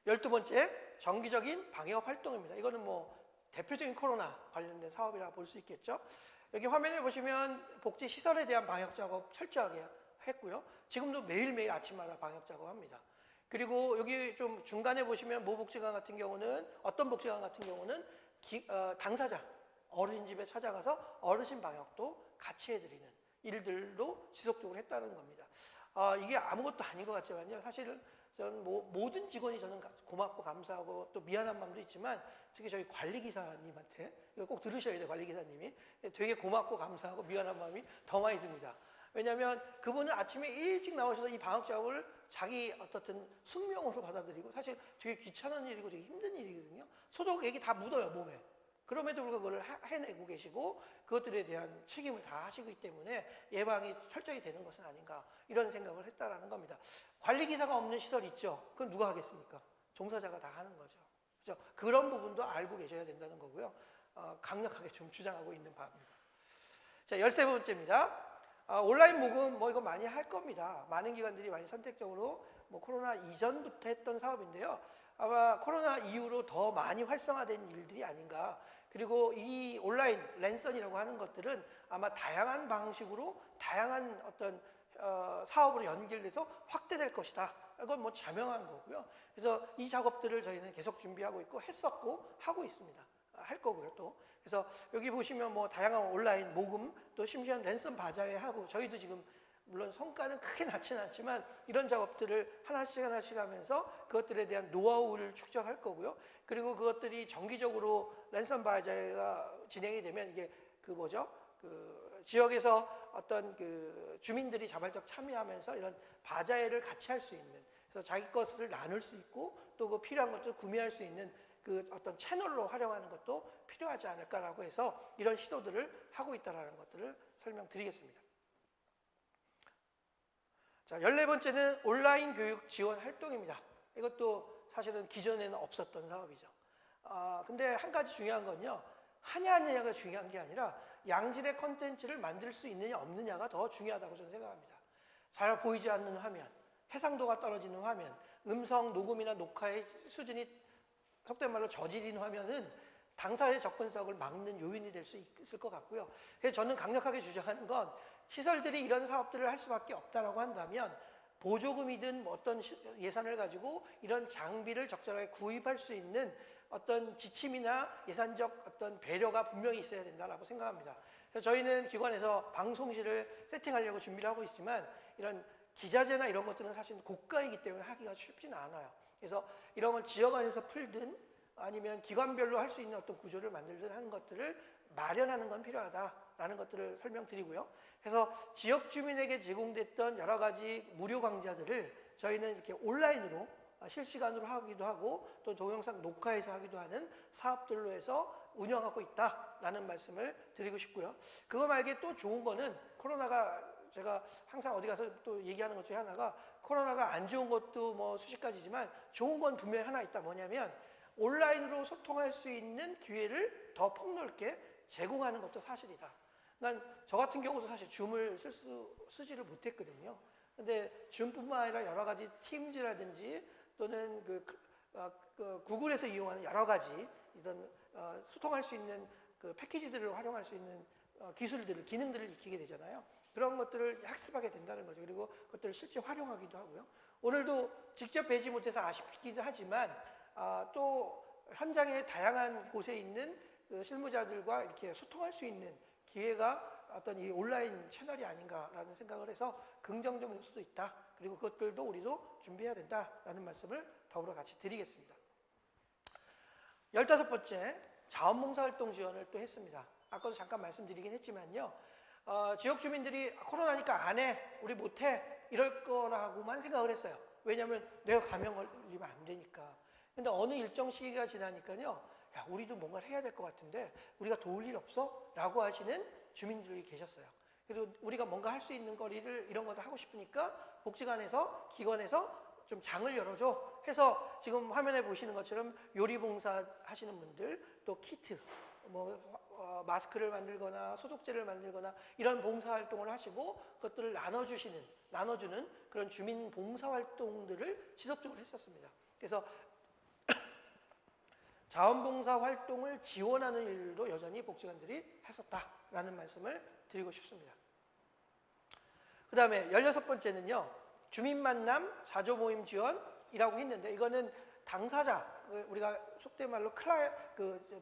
12번째, 정기적인 방역 활동입니다. 이거는 대표적인 코로나 관련된 사업이라 볼 수 있겠죠. 여기 화면에 보시면 복지시설에 대한 방역 작업 철저하게 했고요. 지금도 매일매일 아침마다 방역 작업합니다. 그리고 여기 좀 중간에 보시면 모 복지관 같은 경우는 어떤 복지관 같은 경우는 당사자 어르신 집에 찾아가서 어르신 방역도 같이 해드리는 일들도 지속적으로 했다는 겁니다. 이게 아무것도 아닌 것 같지만요. 사실은 저는 모든 직원이 저는 고맙고 감사하고 또 미안한 마음도 있지만 특히 저희 관리기사님한테 이거 꼭 들으셔야 돼요. 관리기사님이 되게 고맙고 감사하고 미안한 마음이 더 많이 듭니다. 왜냐하면 그분은 아침에 일찍 나오셔서 이 방역 작업을 자기 어떻든 숙명으로 받아들이고 사실 되게 귀찮은 일이고 되게 힘든 일이거든요. 소독액이 다 묻어요 몸에. 그럼에도 불구하고 그걸 해내고 계시고 그것들에 대한 책임을 다 하시기 때문에 예방이 철저히 되는 것은 아닌가 이런 생각을 했다라는 겁니다. 관리기사가 없는 시설 있죠. 그건 누가 하겠습니까? 종사자가 다 하는 거죠. 그렇죠? 그런 부분도 알고 계셔야 된다는 거고요. 강력하게 좀 주장하고 있는 바입니다. 자, 13번째입니다. 온라인 모금 이거 많이 할 겁니다. 많은 기관들이 많이 선택적으로 코로나 이전부터 했던 사업인데요. 아마 코로나 이후로 더 많이 활성화된 일들이 아닌가. 그리고 이 온라인 랜선이라고 하는 것들은 아마 다양한 방식으로 다양한 어떤 사업으로 연결돼서 확대될 것이다. 이건 자명한 거고요. 그래서 이 작업들을 저희는 계속 준비하고 있고 했었고 하고 있습니다. 할 거고요 또. 그래서 여기 보시면 다양한 온라인 모금 또 심지어 랜선 바자회 하고 저희도 지금 물론 성과는 크게 낮지는 않지만 이런 작업들을 하나씩 하나씩 하면서 그것들에 대한 노하우를 축적할 거고요. 그리고 그것들이 정기적으로 랜선 바자회가 진행이 되면 이게 그 지역에서 어떤 그 주민들이 자발적 참여하면서 이런 바자회를 같이 할 수 있는, 그래서 자기 것을 나눌 수 있고 또 그 필요한 것들을 구매할 수 있는 그 어떤 채널로 활용하는 것도 필요하지 않을까라고 해서 이런 시도들을 하고 있다는 것들을 설명드리겠습니다. 자, 14번째는 온라인 교육 지원 활동입니다. 이것도 사실은 기존에는 없었던 사업이죠. 근데 한 가지 중요한 건요, 하냐 안 하냐가 중요한 게 아니라 양질의 컨텐츠를 만들 수 있느냐 없느냐가 더 중요하다고 저는 생각합니다. 잘 보이지 않는 화면, 해상도가 떨어지는 화면, 음성 녹음이나 녹화의 수준이 속된 말로 저질인 화면은 당사자의 접근성을 막는 요인이 될 수 있을 것 같고요. 그래서 저는 강력하게 주장하는 건 시설들이 이런 사업들을 할 수밖에 없다라고 한다면 보조금이든 뭐 어떤 예산을 가지고 이런 장비를 적절하게 구입할 수 있는 어떤 지침이나 예산적 어떤 배려가 분명히 있어야 된다고 생각합니다. 그래서 저희는 기관에서 방송실을 세팅하려고 준비를 하고 있지만 이런 기자재나 이런 것들은 사실 고가이기 때문에 하기가 쉽지는 않아요. 그래서 이런 걸 지역 안에서 풀든 아니면 기관별로 할 수 있는 어떤 구조를 만들든 하는 것들을 마련하는 건 필요하다라는 것들을 설명드리고요. 그래서 지역 주민에게 제공됐던 여러 가지 무료 강좌들을 저희는 이렇게 온라인으로 실시간으로 하기도 하고 또 동영상 녹화해서 하기도 하는 사업들로 해서 운영하고 있다라는 말씀을 드리고 싶고요. 그거 말고 또 좋은 거는 코로나가, 제가 항상 어디 가서 또 얘기하는 것 중에 하나가 코로나가 안 좋은 것도 뭐 수십 가지지만 좋은 건 분명히 하나 있다. 뭐냐면 온라인으로 소통할 수 있는 기회를 더 폭넓게 제공하는 것도 사실이다. 그러니까 저 같은 경우도 사실 줌을 쓰지를 못했거든요. 근데 줌뿐만 아니라 여러 가지 팀즈라든지 또는 그 구글에서 이용하는 여러 가지 이런 소통할 수 있는 그 패키지들을 활용할 수 있는 기술들을, 기능들을 익히게 되잖아요. 그런 것들을 학습하게 된다는 거죠. 그리고 그것들을 실제 활용하기도 하고요. 오늘도 직접 뵈지 못해서 아쉽기도 하지만 또 현장의 다양한 곳에 있는 그 실무자들과 이렇게 소통할 수 있는 기회가 어떤 이 온라인 채널이 아닌가라는 생각을 해서 긍정적인 요소도 있다. 그리고 그것들도 우리도 준비해야 된다라는 말씀을 더불어 같이 드리겠습니다. 15번째, 자원봉사활동 지원을 또 했습니다. 아까도 잠깐 말씀드리긴 했지만요. 지역 주민들이 코로나니까 안 해, 우리 못 해, 이럴 거라고만 생각을 했어요. 왜냐하면 내가 감염 걸리면 안 되니까. 근데 어느 일정 시기가 지나니까요, 야, 우리도 뭔가를 해야 될 것 같은데 우리가 도울 일 없어? 라고 하시는 주민들이 계셨어요. 그리고 우리가 뭔가 할 수 있는 거리를 이런 것도 하고 싶으니까 복지관에서, 기관에서 좀 장을 열어줘 해서 지금 화면에 보시는 것처럼 요리봉사 하시는 분들, 또 키트, 마스크를 만들거나 소독제를 만들거나 이런 봉사활동을 하시고 그것들을 나눠주는 그런 주민 봉사활동들을 지속적으로 했었습니다. 그래서 자원봉사 활동을 지원하는 일도 여전히 복지관들이 했었다라는 말씀을 드리고 싶습니다. 그 다음에 16번째는요. 주민만남 자조모임 지원이라고 했는데 이거는 당사자, 우리가 속된 말로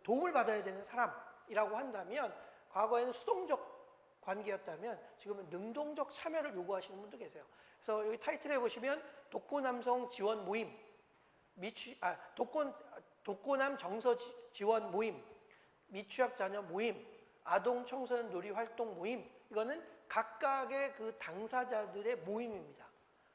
도움을 받아야 되는 사람이라고 한다면 과거에는 수동적 관계였다면 지금은 능동적 참여를 요구하시는 분도 계세요. 그래서 여기 타이틀에 보시면 독고남성 지원 모임, 독고남 정서 지원 모임, 미취학 자녀 모임, 아동 청소년 놀이 활동 모임, 이거는 각각의 그 당사자들의 모임입니다.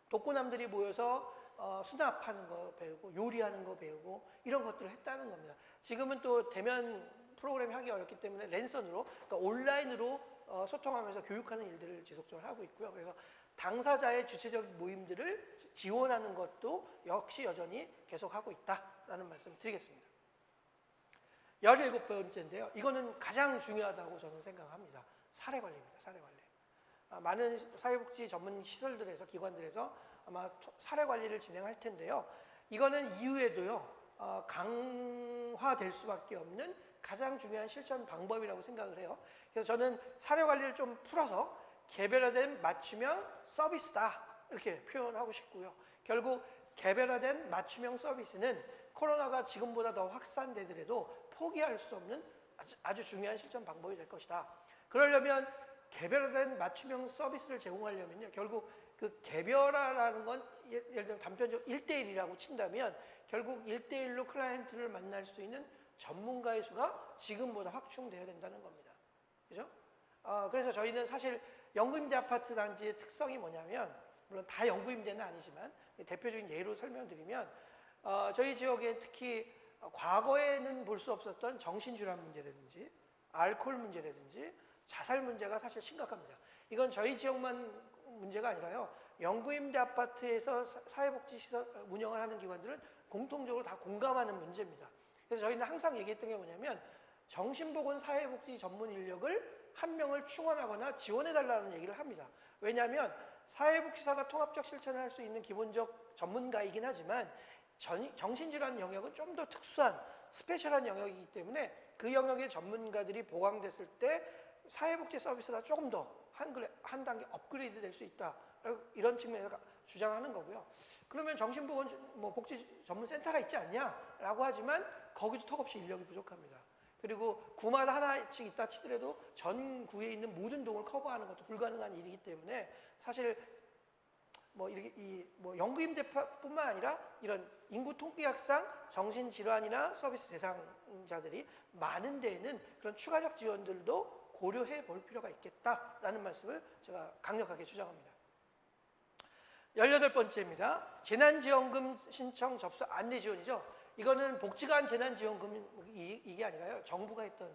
독고남들이 모여서 수납하는 거 배우고 요리하는 거 배우고 이런 것들을 했다는 겁니다. 지금은 또 대면 프로그램이 하기 어렵기 때문에 랜선으로, 그러니까 온라인으로 소통하면서 교육하는 일들을 지속적으로 하고 있고요. 그래서 당사자의 주체적인 모임들을 지원하는 것도 역시 여전히 계속하고 있다라는 말씀을 드리겠습니다. 17번째인데요. 이거는 가장 중요하다고 저는 생각합니다. 사례관리입니다. 사례관리. 많은 사회복지 전문 시설들에서, 기관들에서 아마 사례관리를 진행할 텐데요. 이거는 이후에도요. 강화될 수밖에 없는 가장 중요한 실천 방법이라고 생각을 해요. 그래서 저는 사례관리를 좀 풀어서 개별화된 맞춤형 서비스다 이렇게 표현하고 싶고요. 결국 개별화된 맞춤형 서비스는 코로나가 지금보다 더 확산되더라도 포기할 수 없는 아주 중요한 실천 방법이 될 것이다. 그러려면 개별화된 맞춤형 서비스를 제공하려면요, 결국 그 개별화라는 건 예를 들면 단편적으로 1대1이라고 친다면 결국 1대1로 클라이언트를 만날 수 있는 전문가의 수가 지금보다 확충돼야 된다는 겁니다. 그죠? 그래서 저희는 사실 연구임대 아파트 단지의 특성이 뭐냐면, 물론 다 연구임대는 아니지만 대표적인 예로 설명드리면, 저희 지역에 특히 과거에는 볼 수 없었던 정신질환 문제라든지 알코올 문제라든지 자살 문제가 사실 심각합니다. 이건 저희 지역만 문제가 아니라요, 연구임대 아파트에서 사회복지시설 운영을 하는 기관들은 공통적으로 다 공감하는 문제입니다. 그래서 저희는 항상 얘기했던 게 뭐냐면, 정신보건 사회복지 전문 인력을 한 명을 충원하거나 지원해달라는 얘기를 합니다. 왜냐하면 사회복지사가 통합적 실천을 할 수 있는 기본적 전문가이긴 하지만 정신질환 영역은 좀 더 특수한 스페셜한 영역이기 때문에 그 영역의 전문가들이 보강됐을 때 사회복지 서비스가 조금 더 한 단계 업그레이드 될 수 있다, 이런 측면에서 주장하는 거고요. 그러면 정신보건 복지 전문센터가 있지 않냐라고 하지만 거기도 턱없이 인력이 부족합니다. 그리고 구마다 하나씩 있다 치더라도 전 구에 있는 모든 동을 커버하는 것도 불가능한 일이기 때문에 사실 연구임대뿐만 아니라 이런 인구 통계학상 정신질환이나 서비스 대상자들이 많은 데에는 그런 추가적 지원들도 고려해 볼 필요가 있겠다라는 말씀을 제가 강력하게 주장합니다. 18번째입니다. 재난지원금 신청 접수 안내 지원이죠. 이거는 복지관 재난지원금 이게 아니라요, 정부가 했던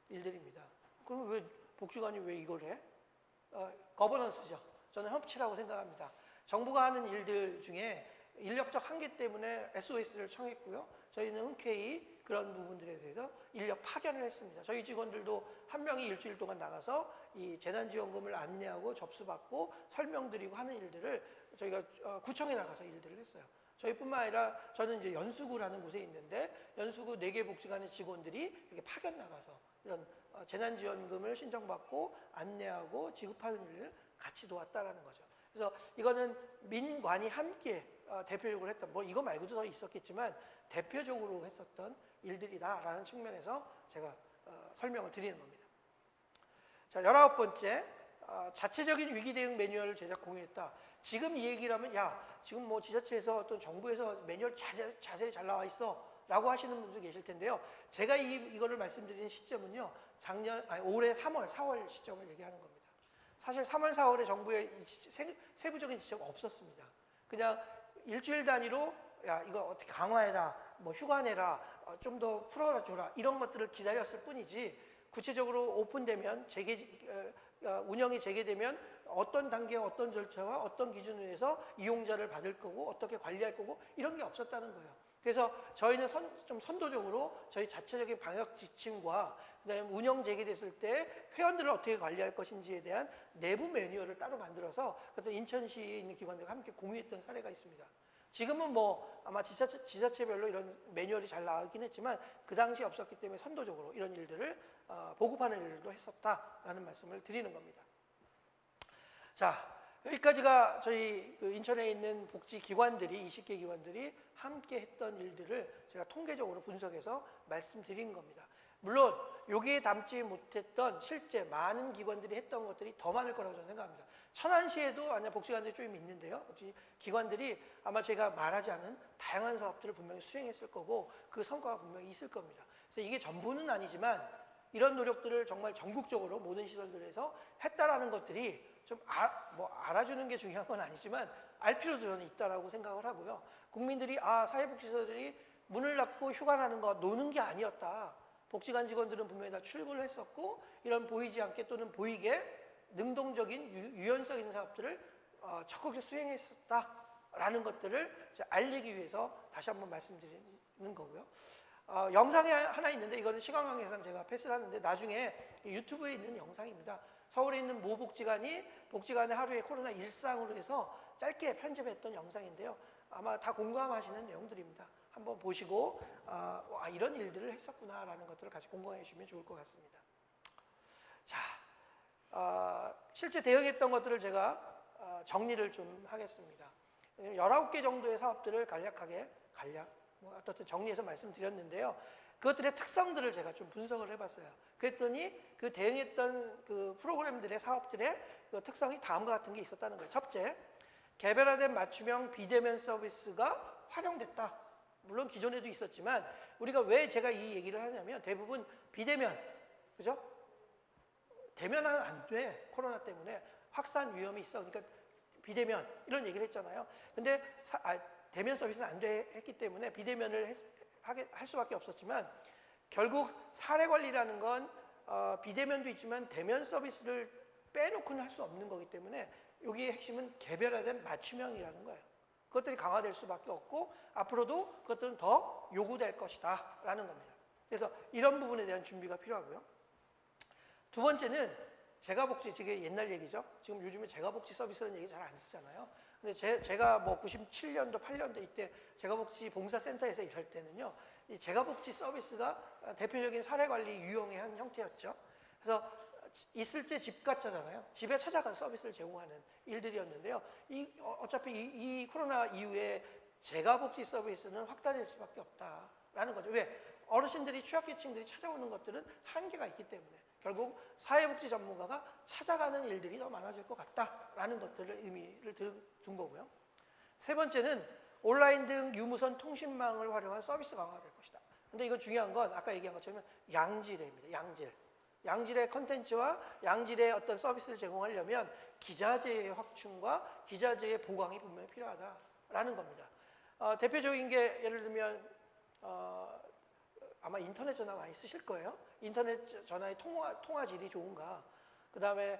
일들입니다. 그럼 왜 복지관이 왜 이걸 해? 거버넌스죠. 저는 협치라고 생각합니다. 정부가 하는 일들 중에 인력적 한계 때문에 SOS를 청했고요. 저희는 흔쾌히 그런 부분들에 대해서 인력 파견을 했습니다. 저희 직원들도 한 명이 일주일 동안 나가서 이 재난지원금을 안내하고 접수받고 설명드리고 하는 일들을 저희가 구청에 나가서 일들을 했어요. 저희뿐만 아니라 저는 이제 연수구라는 곳에 있는데 연수구 4개 복지관의 직원들이 이렇게 파견 나가서 이런 재난지원금을 신청받고 안내하고 지급하는 일을 같이 도왔다라는 거죠. 그래서 이거는 민관이 함께 대표적으로 했던, 이거 말고도 더 있었겠지만 대표적으로 했었던 일들이다라는 측면에서 제가 설명을 드리는 겁니다. 자, 19번째, 자체적인 위기 대응 매뉴얼을 제작 공유했다. 지금 이 얘기를 하면 지금 지자체에서 어떤 정부에서 매뉴얼 자세히 잘 나와 있어 라고 하시는 분도 계실 텐데요. 제가 이거를 말씀드리는 시점은요, 올해 3월, 4월 시점을 얘기하는 겁니다. 사실 3월, 4월에 정부의 세부적인 지적이 없었습니다. 그냥 일주일 단위로 이거 어떻게 강화해라, 휴가 내라, 좀 더 풀어줘라, 이런 것들을 기다렸을 뿐이지 구체적으로 오픈되면 운영이 재개되면 어떤 단계, 어떤 절차와 어떤 기준으로 해서 이용자를 받을 거고 어떻게 관리할 거고 이런 게 없었다는 거예요. 그래서 저희는 좀 선도적으로 저희 자체적인 방역 지침과 그다음에 운영 재개됐을 때 회원들을 어떻게 관리할 것인지에 대한 내부 매뉴얼을 따로 만들어서 그때 인천시에 있는 기관들과 함께 공유했던 사례가 있습니다. 지금은 아마 지자체별로 이런 매뉴얼이 잘 나오긴 했지만 그 당시 없었기 때문에 선도적으로 이런 일들을 보급하는 일도 했었다라는 말씀을 드리는 겁니다. 자, 여기까지가 저희 인천에 있는 복지기관들이 20개 기관들이 함께 했던 일들을 제가 통계적으로 분석해서 말씀드린 겁니다. 물론 여기에 담지 못했던 실제 많은 기관들이 했던 것들이 더 많을 거라고 저는 생각합니다. 천안시에도 복지관들이 좀 있는데요. 기관들이 아마 제가 말하지 않은 다양한 사업들을 분명히 수행했을 거고 그 성과가 분명히 있을 겁니다. 그래서 이게 전부는 아니지만 이런 노력들을 정말 전국적으로 모든 시설들에서 했다라는 것들이 좀 알아주는 게 중요한 건 아니지만 알 필요도 저는 있다라고 생각을 하고요. 국민들이 사회복지시설들이 문을 닫고 휴가 나는 거 노는 게 아니었다. 복지관 직원들은 분명히 다 출근을 했었고 이런 보이지 않게 또는 보이게 능동적인 유연성 있는 사업들을 적극적으로 수행했었다라는 것들을 알리기 위해서 다시 한번 말씀드리는 거고요. 영상이 하나 있는데 이거는 시간 관계상 제가 패스를 하는데 나중에 유튜브에 있는 영상입니다. 서울에 있는 모 복지관이 복지관의 하루의 코로나 일상으로 해서 짧게 편집했던 영상인데요. 아마 다 공감하시는 내용들입니다. 한번 보시고 이런 일들을 했었구나라는 것들을 같이 공감해 주시면 좋을 것 같습니다. 자, 실제 대응했던 것들을 제가 정리를 좀 하겠습니다. 19개 정도의 사업들을 간략하게 어떻든 정리해서 말씀드렸는데요. 그것들의 특성들을 제가 좀 분석을 해봤어요. 그랬더니 그 대응했던 그 프로그램들의 사업들의 그 특성이 다음과 같은 게 있었다는 거예요. 첫째, 개별화된 맞춤형 비대면 서비스가 활용됐다. 물론 기존에도 있었지만 우리가 왜 제가 이 얘기를 하냐면 대부분 비대면, 그죠? 대면은 안 돼. 코로나 때문에 확산 위험이 있어. 그러니까 비대면 이런 얘기를 했잖아요. 근데 대면 서비스는 안 돼 했기 때문에 비대면을 할 수밖에 없었지만 결국 사례 관리라는 건 비대면도 있지만 대면 서비스를 빼놓고는 할 수 없는 거기 때문에 여기의 핵심은 개별화된 맞춤형이라는 거예요. 그것들이 강화될 수밖에 없고 앞으로도 그것들은 더 요구될 것이다 라는 겁니다. 그래서 이런 부분에 대한 준비가 필요하고요. 두 번째는 재가복지, 이게 옛날 얘기죠. 지금 요즘에 재가복지 서비스라는 얘기 잘 안 쓰잖아요. 근데 제가 뭐 97년도, 8년도 이때 재가복지 봉사센터에서 일할 때는요, 이 재가복지 서비스가 대표적인 사례관리 유형의 한 형태였죠. 그래서 있을 때 집 가짜잖아요. 집에 찾아가 서비스를 제공하는 일들이었는데요. 어차피 이 코로나 이후에 재가복지 서비스는 확대될 수밖에 없다라는 거죠. 왜? 어르신들이 취약계층들이 찾아오는 것들은 한계가 있기 때문에 결국 사회복지 전문가가 찾아가는 일들이 더 많아질 것 같다라는 것들을 의미를 둔 거고요. 세 번째는 온라인 등 유무선 통신망을 활용한 서비스 강화가 될 것이다. 근데 이건 중요한 건 아까 얘기한 것처럼 양질입니다. 양질의 컨텐츠와 양질의 어떤 서비스를 제공하려면 기자재의 확충과 기자재의 보강이 분명히 필요하다라는 겁니다. 대표적인 게 예를 들면 아마 인터넷 전화 많이 쓰실 거예요. 인터넷 전화의 통화질이 좋은가, 그 다음에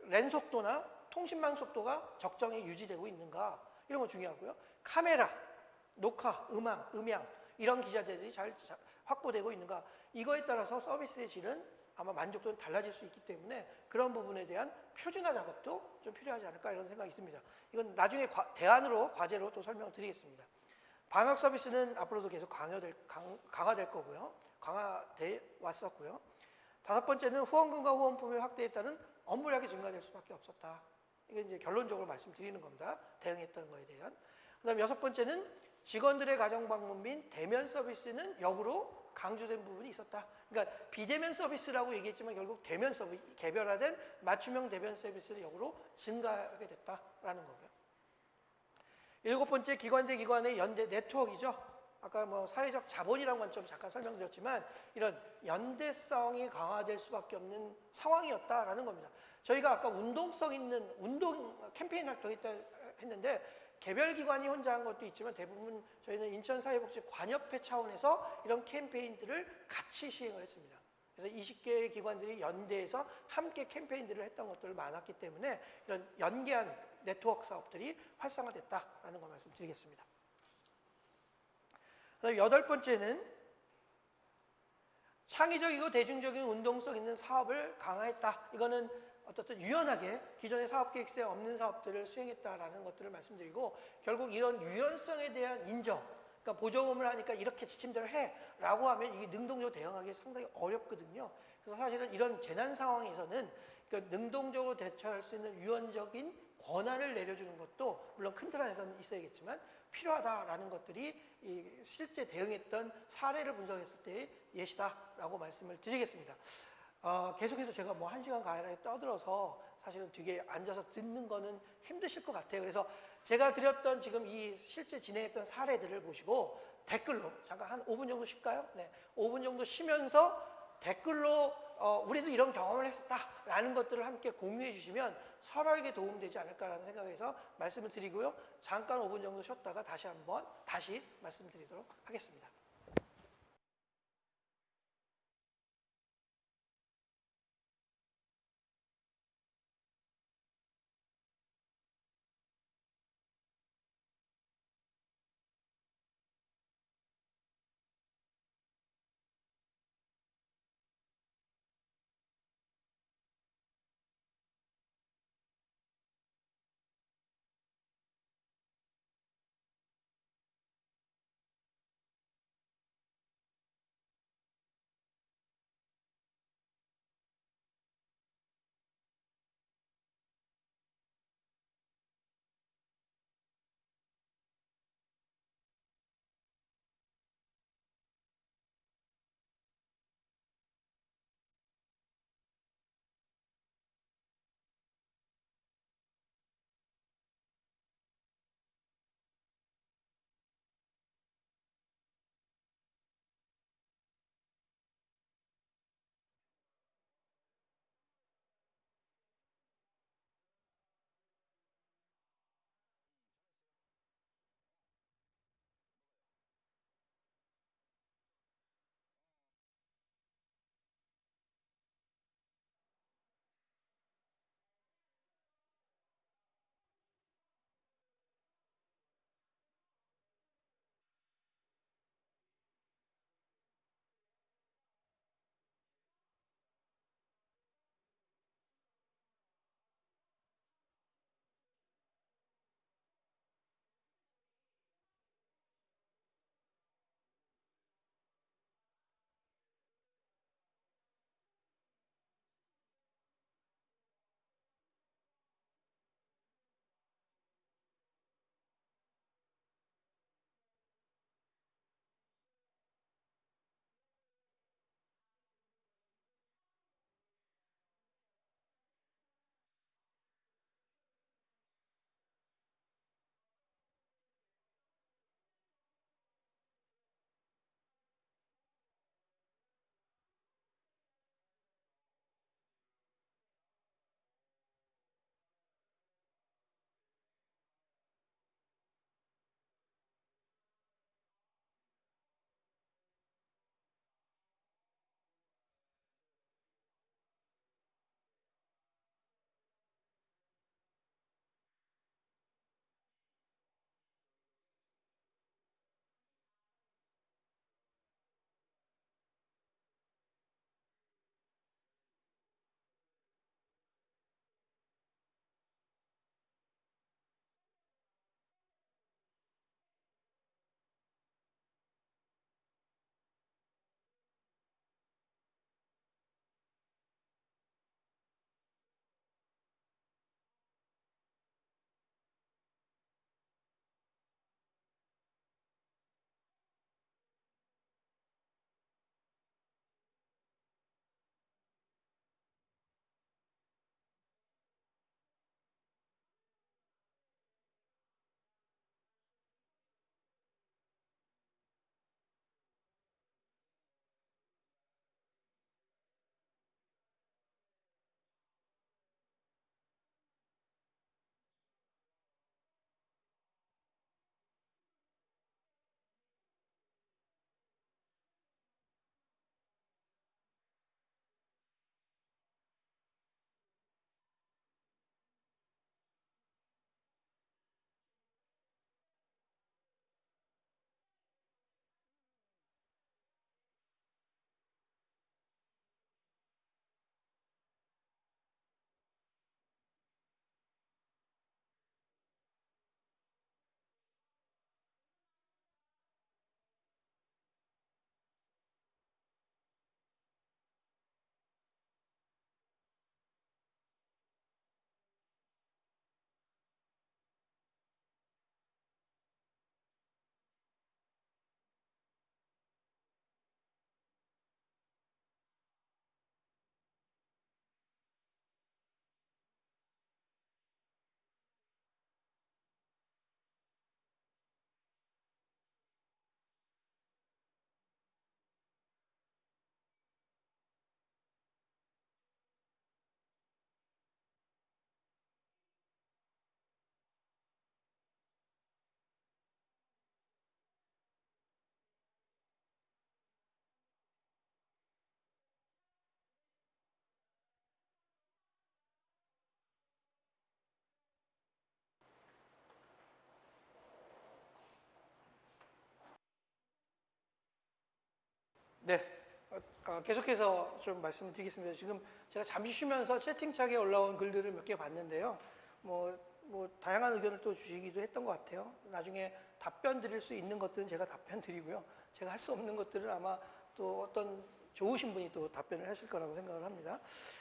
랜 속도나 통신망 속도가 적정히 유지되고 있는가, 이런 거 중요하고요. 카메라, 녹화, 음향 이런 기자재들이 잘 확보되고 있는가, 이거에 따라서 서비스의 질은 아마 만족도는 달라질 수 있기 때문에 그런 부분에 대한 표준화 작업도 좀 필요하지 않을까 이런 생각이 있습니다. 이건 나중에 대안으로, 과제로 또 설명을 드리겠습니다. 방역 서비스는 앞으로도 계속 강화될 거고요. 강화돼 왔었고요. 다섯 번째는 후원금과 후원품의 확대에 따른 업무량이 증가될 수밖에 없었다. 이게 이제 결론적으로 말씀드리는 겁니다. 대응했던 거에 대한. 그다음 여섯 번째는 직원들의 가정 방문 및 대면 서비스는 역으로 강조된 부분이 있었다. 그러니까 비대면 서비스라고 얘기했지만 결국 대면 서비스, 개별화된 맞춤형 대면 서비스는 역으로 증가하게 됐다라는 거고요. 일곱 번째, 기관 대 기관의 연대 네트워크이죠. 아까 뭐 사회적 자본이라는 관점 잠깐 설명드렸지만 이런 연대성이 강화될 수밖에 없는 상황이었다라는 겁니다. 저희가 아까 운동성 있는 운동 캠페인 활동했다 했는데 개별 기관이 혼자 한 것도 있지만 대부분 저희는 인천사회복지 관협회 차원에서 이런 캠페인들을 같이 시행을 했습니다. 그래서 20개의 기관들이 연대해서 함께 캠페인들을 했던 것들 많았기 때문에 이런 연계한 네트워크 사업들이 활성화됐다라는 거 말씀드리겠습니다. 그다음 여덟 번째는 창의적이고 대중적인 운동성 있는 사업을 강화했다. 이거는 어떻든 유연하게 기존의 사업계획서에 없는 사업들을 수행했다라는 것들을 말씀드리고 결국 이런 유연성에 대한 인정, 그러니까 보조금을 하니까 이렇게 지침대로 해라고 하면 이게 능동적으로 대응하기 상당히 어렵거든요. 그래서 사실은 이런 재난 상황에서는 그러니까 능동적으로 대처할 수 있는 유연적인 권한을 내려주는 것도 물론 큰 틀 안에서는 있어야겠지만 필요하다라는 것들이 이 실제 대응했던 사례를 분석했을 때의 예시다라고 말씀을 드리겠습니다. 계속해서 제가 뭐 1시간 가까이 떠들어서 사실은 뒤에 앉아서 듣는 거는 힘드실 것 같아요. 그래서 제가 드렸던 지금 이 실제 진행했던 사례들을 보시고 댓글로 잠깐 한 5분 정도 쉴까요? 네, 5분 정도 쉬면서 댓글로 우리도 이런 경험을 했었다라는 것들을 함께 공유해 주시면 서로에게 도움되지 않을까라는 생각에서 말씀을 드리고요. 잠깐 5분 정도 쉬었다가 다시 말씀드리도록 하겠습니다. 네, 계속해서 좀 말씀드리겠습니다. 지금 제가 잠시 쉬면서 채팅창에 올라온 글들을 몇 개 봤는데요. 뭐 다양한 의견을 또 주시기도 했던 것 같아요. 나중에 답변 드릴 수 있는 것들은 제가 답변 드리고요. 제가 할 수 없는 것들은 아마 또 어떤 좋으신 분이 또 답변을 하실 거라고 생각을 합니다.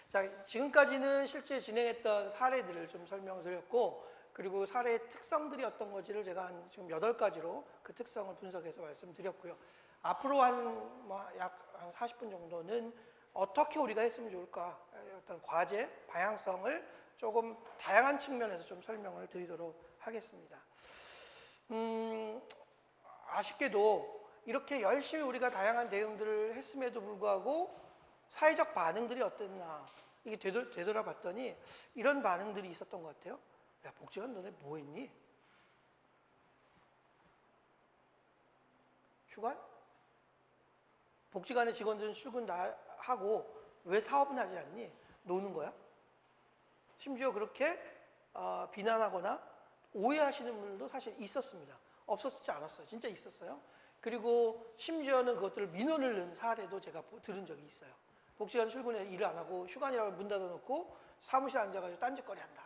자, 지금까지는 실제 진행했던 사례들을 좀 설명을 드렸고, 그리고 사례의 특성들이 어떤 건지를 제가 한 지금 8가지로 그 특성을 분석해서 말씀드렸고요. 앞으로 약 한 40분 정도는 어떻게 우리가 했으면 좋을까, 어떤 과제, 방향성을 조금 다양한 측면에서 좀 설명을 드리도록 하겠습니다. 아쉽게도 이렇게 열심히 우리가 다양한 대응들을 했음에도 불구하고 사회적 반응들이 어땠나, 이게 되돌아봤더니 이런 반응들이 있었던 것 같아요. 야, 복지관 너네 뭐 했니? 휴관? 복지관의 직원들은 출근 다 하고 왜 사업은 하지 않니? 노는 거야? 심지어 그렇게 비난하거나 오해하시는 분들도 사실 있었습니다. 없었지 않았어요. 진짜 있었어요. 그리고 심지어는 그것들을 민원을 넣은 사례도 제가 들은 적이 있어요. 복지관 출근에 일을 안 하고 휴관이라고 문 닫아놓고 사무실에 앉아가지고 딴짓거리 한다.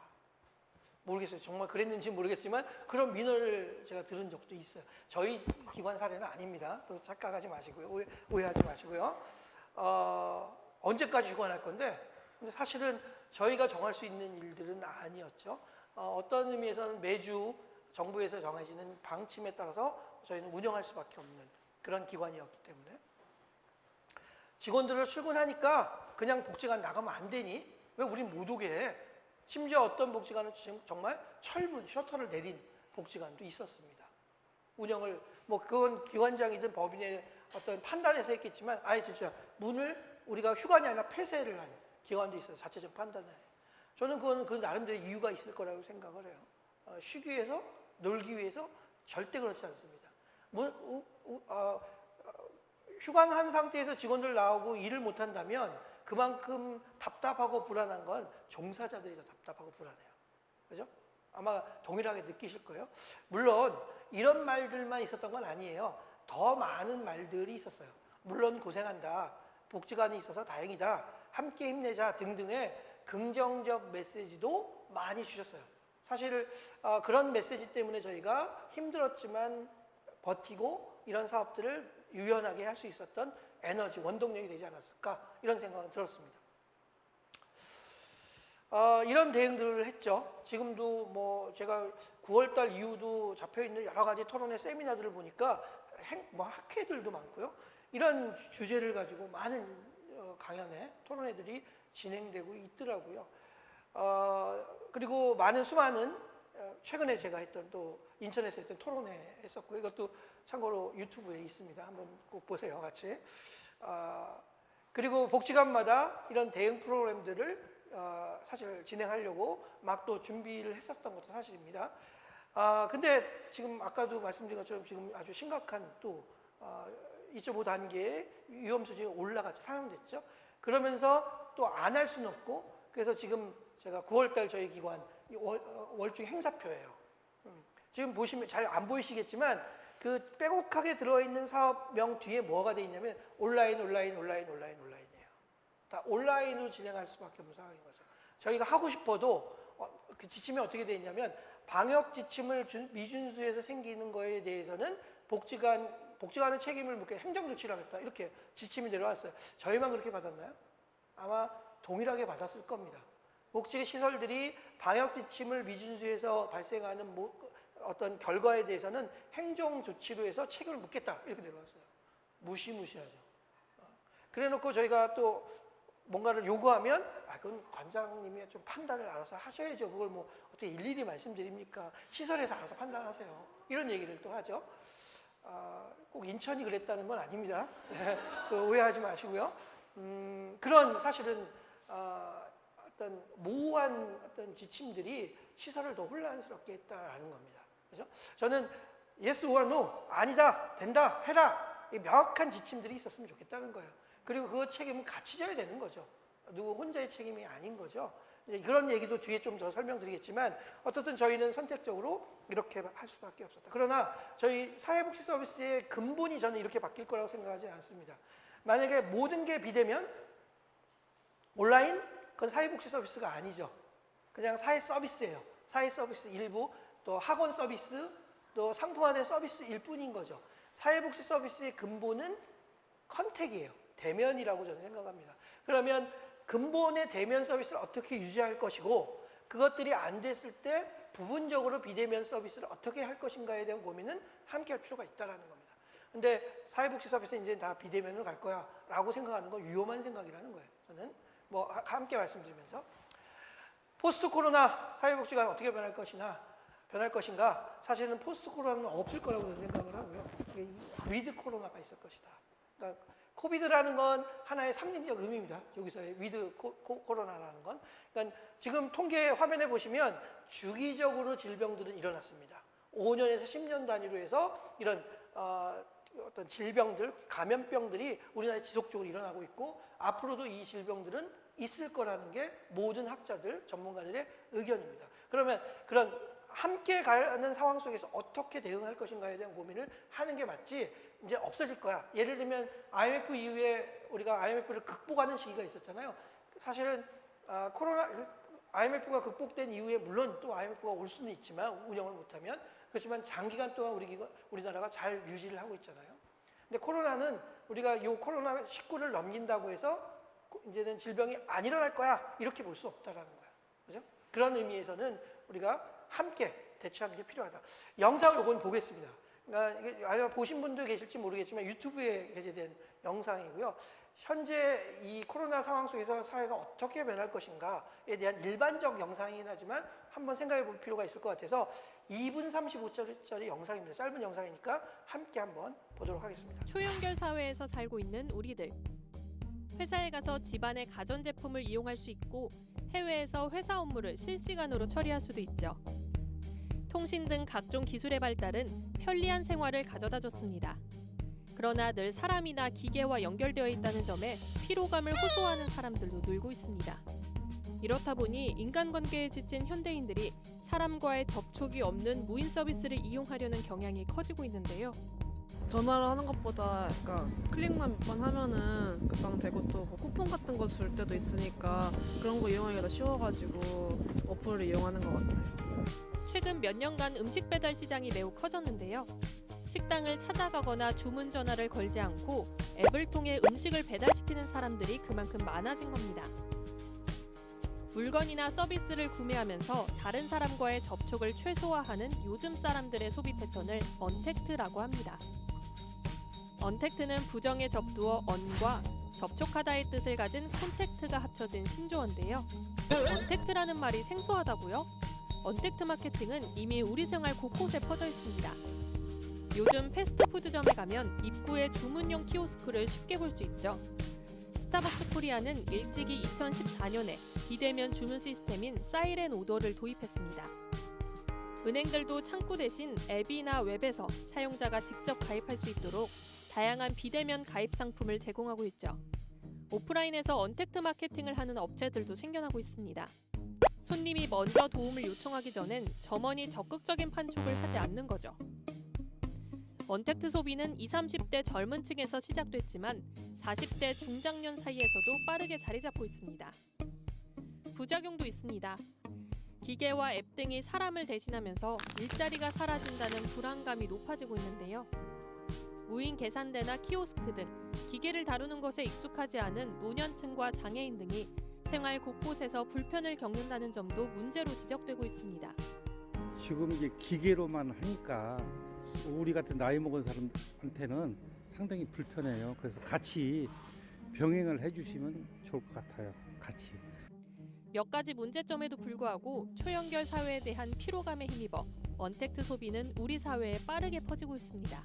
모르겠어요. 정말 그랬는지 모르겠지만 그런 민원을 제가 들은 적도 있어요. 저희 기관 사례는 아닙니다. 또 착각하지 마시고요. 오해하지 마시고요. 언제까지 휴관할 건데, 근데 사실은 저희가 정할 수 있는 일들은 아니었죠. 어떤 의미에서는 매주 정부에서 정해지는 방침에 따라서 저희는 운영할 수밖에 없는 그런 기관이었기 때문에, 직원들을 출근하니까 그냥 복지관 나가면 안 되니? 왜 우린 못 오게 해? 심지어 어떤 복지관은 정말 철문, 셔터를 내린 복지관도 있었습니다. 운영을, 그건 기관장이든 법인의 어떤 판단에서 했겠지만, 아예 진짜 문을 우리가 휴관이 아니라 폐쇄를 한 기관도 있어요. 자체적 판단에. 저는 그거는 그 나름대로 이유가 있을 거라고 생각을 해요. 쉬기 위해서, 놀기 위해서 절대 그렇지 않습니다. 휴관한 상태에서 직원들 나오고 일을 못 한다면 그만큼 답답하고 불안한 건 종사자들이 더 답답하고 불안해요. 그죠? 아마 동일하게 느끼실 거예요. 물론 이런 말들만 있었던 건 아니에요. 더 많은 말들이 있었어요. 물론 고생한다, 복지관이 있어서 다행이다, 함께 힘내자 등등의 긍정적 메시지도 많이 주셨어요. 사실 그런 메시지 때문에 저희가 힘들었지만 버티고 이런 사업들을 유연하게 할 수 있었던 에너지, 원동력이 되지 않았을까, 이런 생각은 들었습니다. 이런 대응들을 했죠. 지금도 제가 9월달 이후도 잡혀있는 여러 가지 토론회 세미나들을 보니까 학회들도 많고요. 이런 주제를 가지고 많은 강연회, 토론회들이 진행되고 있더라고요. 그리고 수많은 최근에 제가 했던 또 인천에서 했던 토론회 했었고요. 이것도 참고로 유튜브에 있습니다. 한번 꼭 보세요, 같이. 그리고 복지관마다 이런 대응 프로그램들을 사실 진행하려고 막 또 준비를 했었던 것도 사실입니다. 근데 지금 아까도 말씀드린 것처럼 지금 아주 심각한 또 2.5단계의 위험 수준이 올라갔죠. 상향됐죠. 그러면서 또 안 할 수는 없고, 그래서 지금 제가 9월달 저희 기관 월중 행사표예요. 지금 보시면 잘 안 보이시겠지만 그 빼곡하게 들어있는 사업명 뒤에 뭐가 돼 있냐면 온라인이에요. 다 온라인으로 진행할 수밖에 없는 상황인 거죠. 저희가 하고 싶어도 그 지침이 어떻게 돼 있냐면, 방역 지침을 미준수해서 생기는 거에 대해서는 복지관의 책임을 묻게 행정 조치를 하겠다, 이렇게 지침이 내려왔어요. 저희만 그렇게 받았나요? 아마 동일하게 받았을 겁니다. 복지 시설들이 방역 지침을 미준수해서 발생하는 어떤 결과에 대해서는 행정 조치로 해서 책임을 묻겠다, 이렇게 내려왔어요. 무시무시하죠. 그래놓고 저희가 또 뭔가를 요구하면 그건 관장님이 좀 판단을 알아서 하셔야죠. 그걸 어떻게 일일이 말씀드립니까? 시설에서 알아서 판단하세요. 이런 얘기를 또 하죠. 꼭 인천이 그랬다는 건 아닙니다. 오해하지 마시고요. 그런 사실은 어떤 모호한 어떤 지침들이 시설을 더 혼란스럽게 했다라는 겁니다. 그죠? 저는 yes or no, 아니다, 된다, 해라, 이 명확한 지침들이 있었으면 좋겠다는 거예요. 그리고 그 책임은 같이 져야 되는 거죠. 누구 혼자의 책임이 아닌 거죠. 그런 얘기도 뒤에 좀 더 설명드리겠지만, 어쨌든 저희는 선택적으로 이렇게 할 수밖에 없었다. 그러나 저희 사회복지 서비스의 근본이 저는 이렇게 바뀔 거라고 생각하지 않습니다. 만약에 모든 게 비대면, 온라인, 그건 사회복지 서비스가 아니죠. 그냥 사회 서비스예요. 사회 서비스 일부, 또 학원 서비스, 또 상품화된 서비스일 뿐인 거죠. 사회복지 서비스의 근본은 컨택이에요. 대면이라고 저는 생각합니다. 그러면 근본의 대면 서비스를 어떻게 유지할 것이고, 그것들이 안 됐을 때 부분적으로 비대면 서비스를 어떻게 할 것인가에 대한 고민은 함께 할 필요가 있다는 겁니다. 근데 사회복지 서비스는 이제 다 비대면으로 갈 거야 라고 생각하는 건 위험한 생각이라는 거예요. 저는 뭐 함께 말씀드리면서 포스트 코로나 사회복지가 어떻게 변할 것인가, 사실은 포스트 코로나는 없을 거라고 저는 생각을 하고요. 위드 코로나가 있을 것이다. 그러니까 코비드라는 건 하나의 상징적 의미입니다. 여기서의 위드 코로나라는 건. 그러니까 지금 통계 화면에 보시면 주기적으로 질병들은 일어났습니다. 5년에서 10년 단위로 해서 이런 어떤 질병들, 감염병들이 우리나라에 지속적으로 일어나고 있고, 앞으로도 이 질병들은 있을 거라는 게 모든 학자들, 전문가들의 의견입니다. 그러면 그런 함께 가는 상황 속에서 어떻게 대응할 것인가에 대한 고민을 하는 게 맞지, 이제 없어질 거야. 예를 들면 IMF 이후에 우리가 IMF를 극복하는 시기가 있었잖아요. 사실은 IMF가 극복된 이후에 물론 또 IMF가 올 수는 있지만 운영을 못하면, 그렇지만 장기간 동안 우리나라가 잘 유지를 하고 있잖아요. 근데 코로나는 우리가 이 코로나19를 넘긴다고 해서 이제는 질병이 안 일어날 거야 이렇게 볼 수 없다라는 거야. 그죠? 그런 의미에서는 우리가 함께 대처하는 게 필요하다. 영상을 이건 보겠습니다. 그러니까 이게 아마 보신 분도 계실지 모르겠지만 유튜브에 게재된 영상이고요. 현재 이 코로나 상황 속에서 사회가 어떻게 변할 것인가에 대한 일반적 영상이긴 하지만 한번 생각해 볼 필요가 있을 것 같아서 2분 35초짜리 영상입니다. 짧은 영상이니까 함께 한번 보도록 하겠습니다.
초연결 사회에서 살고 있는 우리들. 회사에 가서 집안의 가전제품을 이용할 수 있고 해외에서 회사 업무를 실시간으로 처리할 수도 있죠. 통신 등 각종 기술의 발달은 편리한 생활을 가져다줬습니다. 그러나 늘 사람이나 기계와 연결되어 있다는 점에 피로감을 호소하는 사람들도 늘고 있습니다. 이렇다 보니 인간관계에 지친 현대인들이 사람과의 접촉이 없는 무인 서비스를 이용하려는 경향이 커지고 있는데요.
전화로 하는 것보다 약간 클릭만 몇 번 하면은 금방 되고 또 뭐 쿠폰 같은 거 줄 때도 있으니까 그런 거 이용하기가 더 쉬워가지고 어플을 이용하는 것 같아요.
최근 몇 년간 음식 배달 시장이 매우 커졌는데요. 식당을 찾아가거나 주문 전화를 걸지 않고 앱을 통해 음식을 배달시키는 사람들이 그만큼 많아진 겁니다. 물건이나 서비스를 구매하면서 다른 사람과의 접촉을 최소화하는 요즘 사람들의 소비 패턴을 언택트라고 합니다. 언택트는 부정의 접두어 언과 접촉하다의 뜻을 가진 콘택트가 합쳐진 신조어인데요. 언택트라는 말이 생소하다고요? 언택트 마케팅은 이미 우리 생활 곳곳에 퍼져 있습니다. 요즘 패스트푸드점에 가면 입구에 주문용 키오스크를 쉽게 볼 수 있죠. 스타벅스 코리아는 일찍이 2014년에 비대면 주문 시스템인 사이렌 오더를 도입했습니다. 은행들도 창구 대신 앱이나 웹에서 사용자가 직접 가입할 수 있도록 다양한 비대면 가입 상품을 제공하고 있죠. 오프라인에서 언택트 마케팅을 하는 업체들도 생겨나고 있습니다. 손님이 먼저 도움을 요청하기 전엔 점원이 적극적인 판촉을 하지 않는 거죠. 언택트 소비는 20, 30대 젊은 층에서 시작됐지만 40대 중장년 사이에서도 빠르게 자리 잡고 있습니다. 부작용도 있습니다. 기계와 앱 등이 사람을 대신하면서 일자리가 사라진다는 불안감이 높아지고 있는데요. 무인 계산대나 키오스크 등 기계를 다루는 것에 익숙하지 않은 노년층과 장애인 등이 생활 곳곳에서 불편을 겪는다는 점도 문제로 지적되고 있습니다.
지금 이제 기계로만 하니까 우리 같은 나이 먹은 사람한테는 상당히 불편해요. 그래서 같이 병행을 해주시면 좋을 것 같아요. 같이.
몇 가지 문제점에도 불구하고 초연결 사회에 대한 피로감에 힘입어 언택트 소비는 우리 사회에 빠르게 퍼지고 있습니다.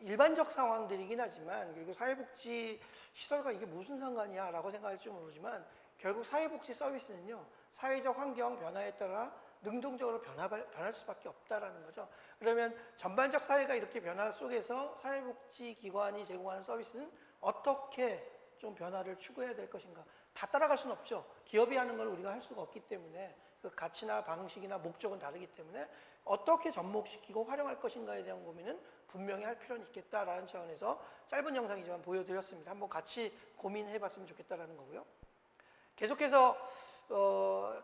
일반적 상황들이긴 하지만, 그리고 사회복지 시설과 이게 무슨 상관이야 라고 생각할지 모르지만, 결국 사회복지 서비스는요, 사회적 환경 변화에 따라 능동적으로 변할 수밖에 없다라는 거죠. 그러면 전반적 사회가 이렇게 변화 속에서 사회복지 기관이 제공하는 서비스는 어떻게 좀 변화를 추구해야 될 것인가. 다 따라갈 수는 없죠. 기업이 하는 걸 우리가 할 수가 없기 때문에 그 가치나 방식이나 목적은 다르기 때문에 어떻게 접목시키고 활용할 것인가에 대한 고민은 분명히 할 필요는 있겠다라는 차원에서 짧은 영상이지만 보여드렸습니다. 한번 같이 고민해봤으면 좋겠다라는 거고요. 계속해서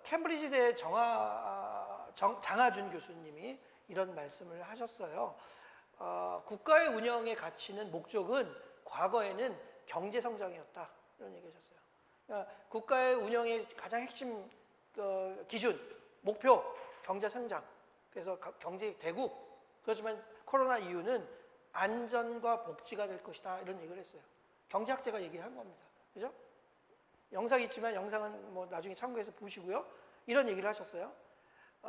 캠브리지대 장하준 교수님이 이런 말씀을 하셨어요. 국가의 운영의 가치는 목적은 과거에는 경제 성장이었다 이런 얘기하셨어요. 그러니까 국가의 운영의 가장 핵심 기준, 목표, 경제 성장. 그래서 경제 대국. 그렇지만 코로나 이후는 안전과 복지가 될 것이다 이런 얘기를 했어요. 경제학자가 얘기한 겁니다. 그죠? 영상이 있지만 영상은 뭐 나중에 참고해서 보시고요. 이런 얘기를 하셨어요.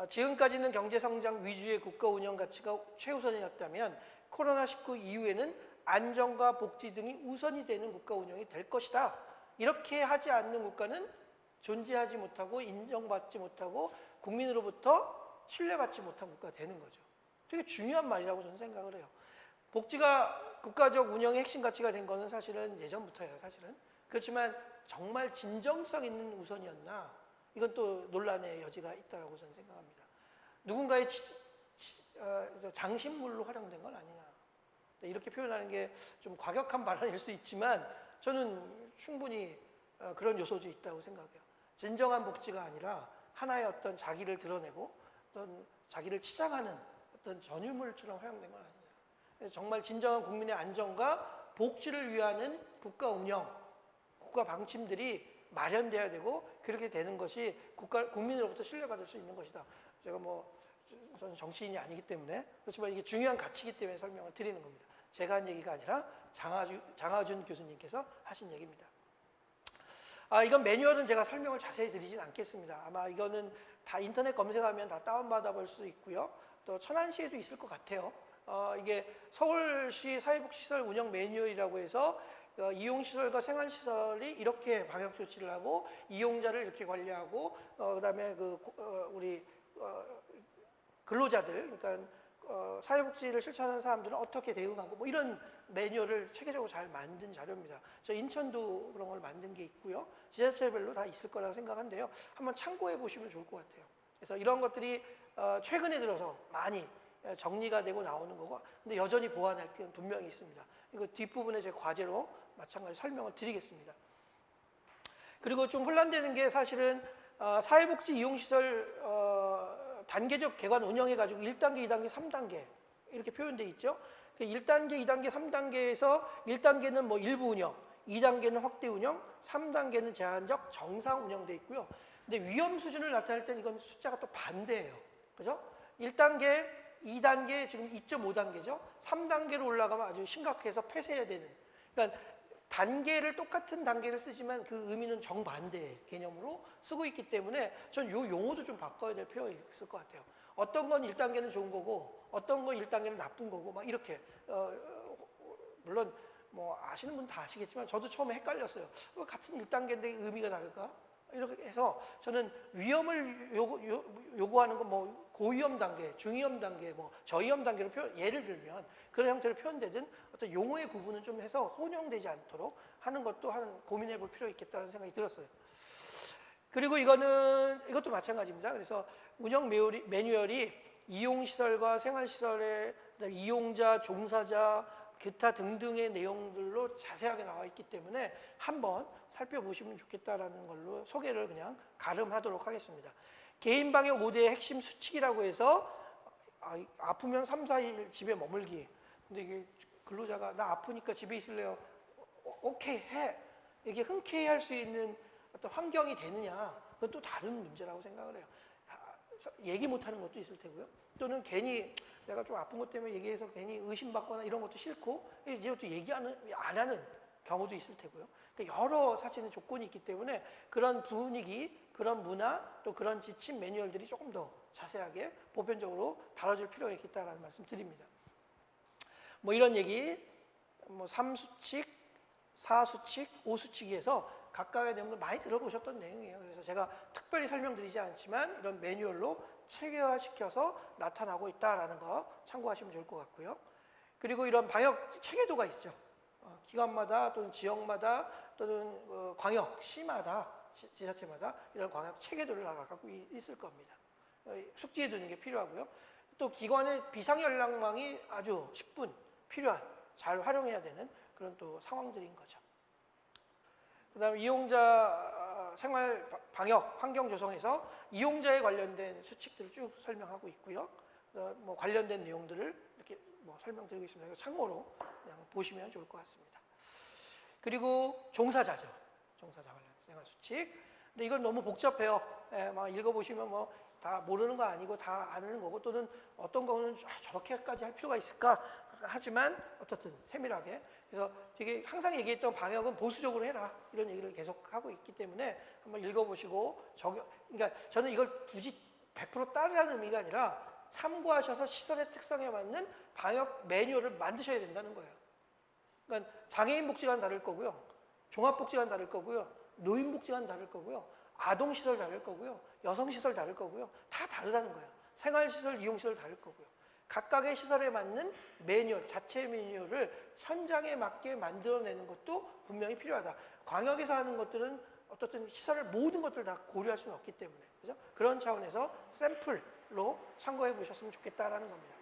지금까지는 경제 성장 위주의 국가 운영 가치가 최우선이었다면 코로나19 이후에는 안전과 복지 등이 우선이 되는 국가 운영이 될 것이다. 이렇게 하지 않는 국가는 존재하지 못하고 인정받지 못하고 국민으로부터 신뢰받지 못한 국가가 되는 거죠. 되게 중요한 말이라고 저는 생각을 해요. 복지가 국가적 운영의 핵심 가치가 된 거는 사실은 예전부터예요. 사실은. 그렇지만 정말 진정성 있는 우선이었나? 이건 또 논란의 여지가 있다고 저는 생각합니다. 누군가의 장신물로 활용된 건 아니냐. 이렇게 표현하는 게 좀 과격한 발언일 수 있지만 저는 충분히 그런 요소도 있다고 생각해요. 진정한 복지가 아니라 하나의 어떤 자기를 드러내고 어떤 자기를 치장하는 어떤 전유물처럼 활용된 건 아니냐. 그래서 정말 진정한 국민의 안정과 복지를 위하는 국가 운영, 국가 방침들이 마련돼야 되고 그렇게 되는 것이 국민으로부터 신뢰받을 수 있는 것이다. 제가 저는 정치인이 아니기 때문에 그렇지만 이게 중요한 가치이기 때문에 설명을 드리는 겁니다. 제가 한 얘기가 아니라 장하준 교수님께서 하신 얘기입니다. 이건 매뉴얼은 제가 설명을 자세히 드리진 않겠습니다. 아마 이거는 다 인터넷 검색하면 다 다운받아 볼 수 있고요. 또 천안시에도 있을 것 같아요. 이게 서울시 사회복지시설 운영 매뉴얼이라고 해서 이용시설과 생활시설이 이렇게 방역조치를 하고 이용자를 이렇게 관리하고 그다음에 우리 근로자들 그러니까 사회복지를 실천하는 사람들은 어떻게 대응하고 뭐 이런 매뉴얼을 체계적으로 잘 만든 자료입니다. 저 인천도 그런 걸 만든 게 있고요. 지자체별로 다 있을 거라고 생각한데요. 한번 참고해 보시면 좋을 것 같아요. 그래서 이런 것들이 최근에 들어서 많이 정리가 되고 나오는 거고 근데 여전히 보완할 필요는 분명히 있습니다. 이거 뒷부분에 제 과제로 마찬가지 설명을 드리겠습니다. 그리고 좀 혼란되는 게 사실은 사회복지 이용시설 단계적 개관 운영해가지고 1단계, 2단계, 3단계 이렇게 표현되어 있죠. 1단계, 2단계, 3단계에서 1단계는 뭐 일부 운영, 2단계는 확대 운영, 3단계는 제한적 정상 운영되어 있고요. 근데 위험 수준을 나타낼 때는 이건 숫자가 또 반대예요. 그죠? 1단계, 2단계, 지금 2.5단계죠. 3단계로 올라가면 아주 심각해서 폐쇄해야 되는. 그러니까 단계를 똑같은 단계를 쓰지만 그 의미는 정반대의 개념으로 쓰고 있기 때문에 전 이 용어도 좀 바꿔야 될 필요가 있을 것 같아요. 어떤 건 1단계는 좋은 거고 어떤 건 1단계는 나쁜 거고 막 이렇게 물론 뭐 아시는 분 다 아시겠지만 저도 처음에 헷갈렸어요. 왜 같은 1단계인데 의미가 다를까? 이렇게 해서 저는 위험을 요구하는 건 뭐 고위험 단계, 중위험 단계, 뭐 저위험 단계로 예를 들면 그런 형태로 표현되든 어떤 용어의 구분은 좀 해서 혼용되지 않도록 하는 것도 고민해 볼 필요가 있겠다는 생각이 들었어요. 그리고 이것도 마찬가지입니다. 그래서 운영 매뉴얼이 이용시설과 생활시설의 이용자, 종사자, 기타 등등의 내용들로 자세하게 나와 있기 때문에 한번 살펴보시면 좋겠다라는 걸로 소개를 그냥 가름하도록 하겠습니다. 개인방역 5대의 핵심 수칙이라고 해서 아프면 3, 4일 집에 머물기. 근데 이게 근로자가 나 아프니까 집에 있을래요. 오케이 해. 이게 흔쾌히 할 수 있는 어떤 환경이 되느냐. 그건 또 다른 문제라고 생각을 해요. 얘기 못하는 것도 있을 테고요. 또는 괜히 내가 좀 아픈 것 때문에 얘기해서 괜히 의심받거나 이런 것도 싫고 이것도 얘기 안 하는 경우도 있을 테고요. 그러니까 여러 사실은 조건이 있기 때문에 그런 분위기, 그런 문화, 또 그런 지침 매뉴얼들이 조금 더 자세하게 보편적으로 다뤄질 필요가 있겠다라는 말씀 드립니다. 뭐 이런 얘기, 뭐 3수칙, 4수칙, 5수칙에서 각각의 내용을 많이 들어보셨던 내용이에요. 그래서 제가 특별히 설명드리지 않지만 이런 매뉴얼로 체계화시켜서 나타나고 있다라는 거 참고하시면 좋을 것 같고요. 그리고 이런 방역 체계도가 있죠. 기관마다 또는 지역마다 또는 광역, 시마다 지자체마다 이런 광역 체계도를 다 갖고 있을 겁니다. 숙지해 두는 게 필요하고요. 또 기관의 비상연락망이 아주 10분 필요한, 잘 활용해야 되는 그런 또 상황들인 거죠. 그다음에 이용자 생활 방역 환경 조성에서 이용자에 관련된 수칙들을 쭉 설명하고 있고요. 뭐 관련된 내용들을 이렇게 뭐 설명드리고 있습니다. 참고로 그냥 보시면 좋을 것 같습니다. 그리고 종사자죠. 종사자 관련 생활 수칙. 근데 이건 너무 복잡해요. 막 읽어보시면 뭐 다 모르는 거 아니고 다 아는 거고, 또는 어떤 거는 저렇게까지 할 필요가 있을까 하지만 어떻든 세밀하게. 그래서 되게 항상 얘기했던 방역은 보수적으로 해라, 이런 얘기를 계속 하고 있기 때문에 한번 읽어보시고 그러니까 저는 이걸 굳이 100% 따르라는 의미가 아니라 참고하셔서 시설의 특성에 맞는 방역 매뉴얼을 만드셔야 된다는 거예요. 그러니까 장애인 복지관 다를 거고요, 종합복지관 다를 거고요, 노인복지관 다를 거고요, 아동시설 다를 거고요, 여성시설 다를 거고요, 다 다르다는 거예요. 생활시설, 이용시설 다를 거고요. 각각의 시설에 맞는 매뉴얼, 자체 매뉴얼을 현장에 맞게 만들어내는 것도 분명히 필요하다. 광역에서 하는 것들은 어떻든 시설을 모든 것들을 다 고려할 수는 없기 때문에, 그죠? 그런 차원에서 샘플로 참고해 보셨으면 좋겠다라는 겁니다.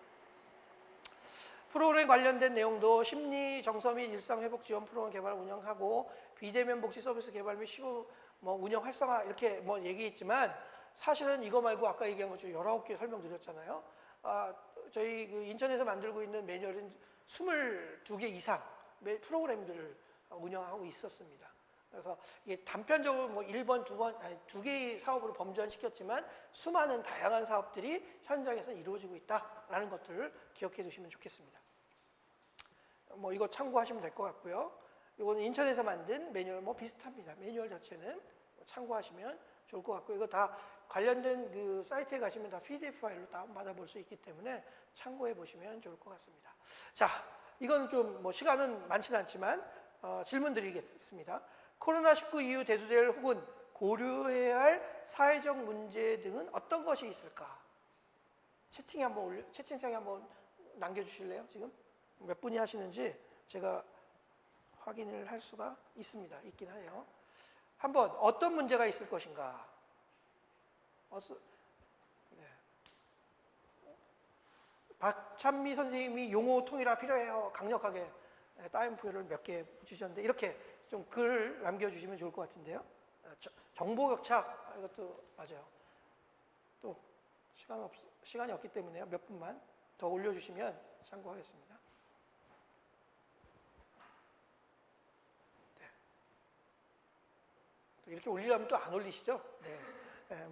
프로그램 관련된 내용도 심리 정서 및 일상 회복 지원 프로그램 개발 운영하고 비대면 복지 서비스 개발 및 시구 운영 활성화 이렇게 얘기했지만, 사실은 이거 말고 아까 얘기한 것처럼 19개 설명드렸잖아요. 저희 그 인천에서 만들고 있는 매뉴얼은 22개 이상 프로그램들을 운영하고 있었습니다. 그래서 이게 단편적으로 1번, 2번, 아니 2개의 사업으로 범주화시켰지만 수많은 다양한 사업들이 현장에서 이루어지고 있다라는 것들을 기억해 두시면 좋겠습니다. 이거 참고하시면 될 것 같고요. 이거는 인천에서 만든 매뉴얼 비슷합니다. 매뉴얼 자체는 참고하시면 좋을 것 같고, 이거 다 관련된 그 사이트에 가시면 다 PDF 파일로 다운받아 볼 수 있기 때문에 참고해 보시면 좋을 것 같습니다. 자, 이건 좀 시간은 많지는 않지만 질문 드리겠습니다. 코로나19 이후 대두될 혹은 고려해야 할 사회적 문제 등은 어떤 것이 있을까? 채팅창에 한번 남겨주실래요? 지금 몇 분이 하시는지 제가 확인을 할 수가 있긴 하네요. 한번 어떤 문제가 있을 것인가? 네. 박찬미 선생님이 용어 통일화 필요해요, 강력하게 따옴표를 몇 개 붙이셨는데, 이렇게 좀 글을 남겨주시면 좋을 것 같은데요. 정보 격차, 이것도 맞아요. 또 시간이 없기 때문에 몇 분만 더 올려주시면 참고하겠습니다. 네. 이렇게 올리려면 또 안 올리시죠? 네.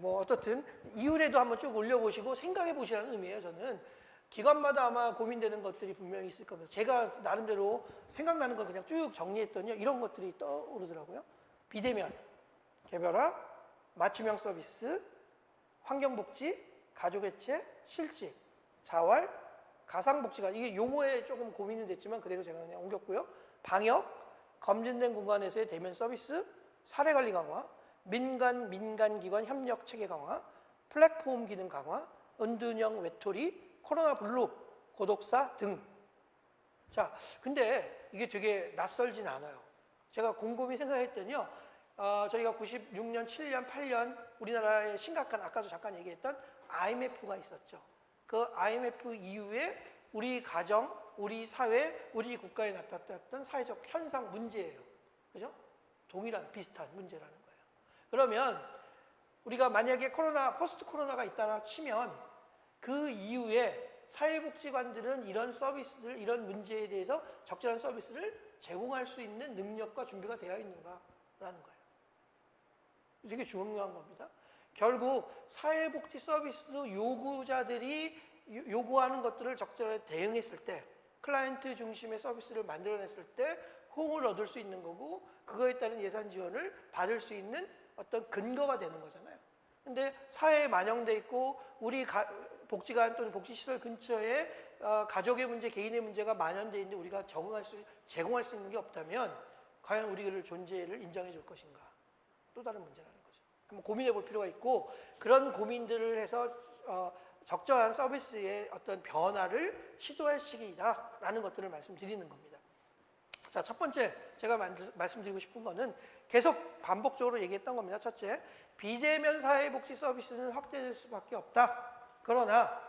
어떻든 이후에도 한번 쭉 올려보시고 생각해 보시라는 의미예요. 저는 기관마다 아마 고민되는 것들이 분명히 있을 겁니다. 제가 나름대로 생각나는 걸 그냥 쭉 정리했더니 이런 것들이 떠오르더라고요. 비대면, 개별화, 맞춤형 서비스, 환경복지, 가족애체, 실직, 자활, 가상복지관. 이게 용어에 조금 고민이 됐지만 그대로 제가 그냥 옮겼고요. 방역, 검증된 공간에서의 대면 서비스, 사례관리 강화, 민간기관 협력 체계 강화, 플랫폼 기능 강화, 은둔형 외톨이, 코로나 블루, 고독사 등. 자, 근데 이게 되게 낯설진 않아요. 제가 곰곰이 생각했더니요, 저희가 96년, 7년, 8년 우리나라에 심각한, 아까도 잠깐 얘기했던 IMF가 있었죠. 그 IMF 이후에 우리 가정, 우리 사회, 우리 국가에 나타났던 사회적 현상 문제예요. 그죠? 동일한, 비슷한 문제라는 거예요. 그러면 우리가 만약에 포스트 코로나가 있다나 치면 그 이후에 사회복지관들은 이런 서비스들, 이런 문제에 대해서 적절한 서비스를 제공할 수 있는 능력과 준비가 되어 있는가라는 거예요. 되게 중요한 겁니다. 결국 사회복지 서비스도 요구자들이 요구하는 것들을 적절하게 대응했을 때, 클라이언트 중심의 서비스를 만들어냈을 때 호응을 얻을 수 있는 거고, 그거에 따른 예산 지원을 받을 수 있는 어떤 근거가 되는 거잖아요. 근데 사회에 만영돼 있고 우리 복지관 또는 복지시설 근처에 가족의 문제, 개인의 문제가 만연돼 있는데 우리가 제공할 수 있는 게 없다면 과연 우리를 존재를 인정해 줄 것인가? 또 다른 문제라는 거죠. 한번 고민해 볼 필요가 있고, 그런 고민들을 해서 적절한 서비스의 어떤 변화를 시도할 시기이다라는 것들을 말씀드리는 겁니다. 자, 첫 번째 제가 말씀드리고 싶은 거는 계속 반복적으로 얘기했던 겁니다. 첫째, 비대면 사회복지 서비스는 확대될 수밖에 없다. 그러나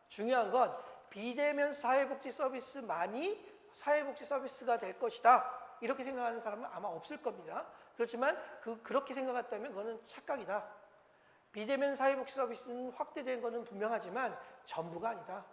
중요한 건 비대면 사회복지 서비스만이 사회복지 서비스가 될 것이다. 이렇게 생각하는 사람은 아마 없을 겁니다. 그렇지만 그렇게 생각했다면 그거는 착각이다. 비대면 사회복지 서비스는 확대된 것은 분명하지만 전부가 아니다.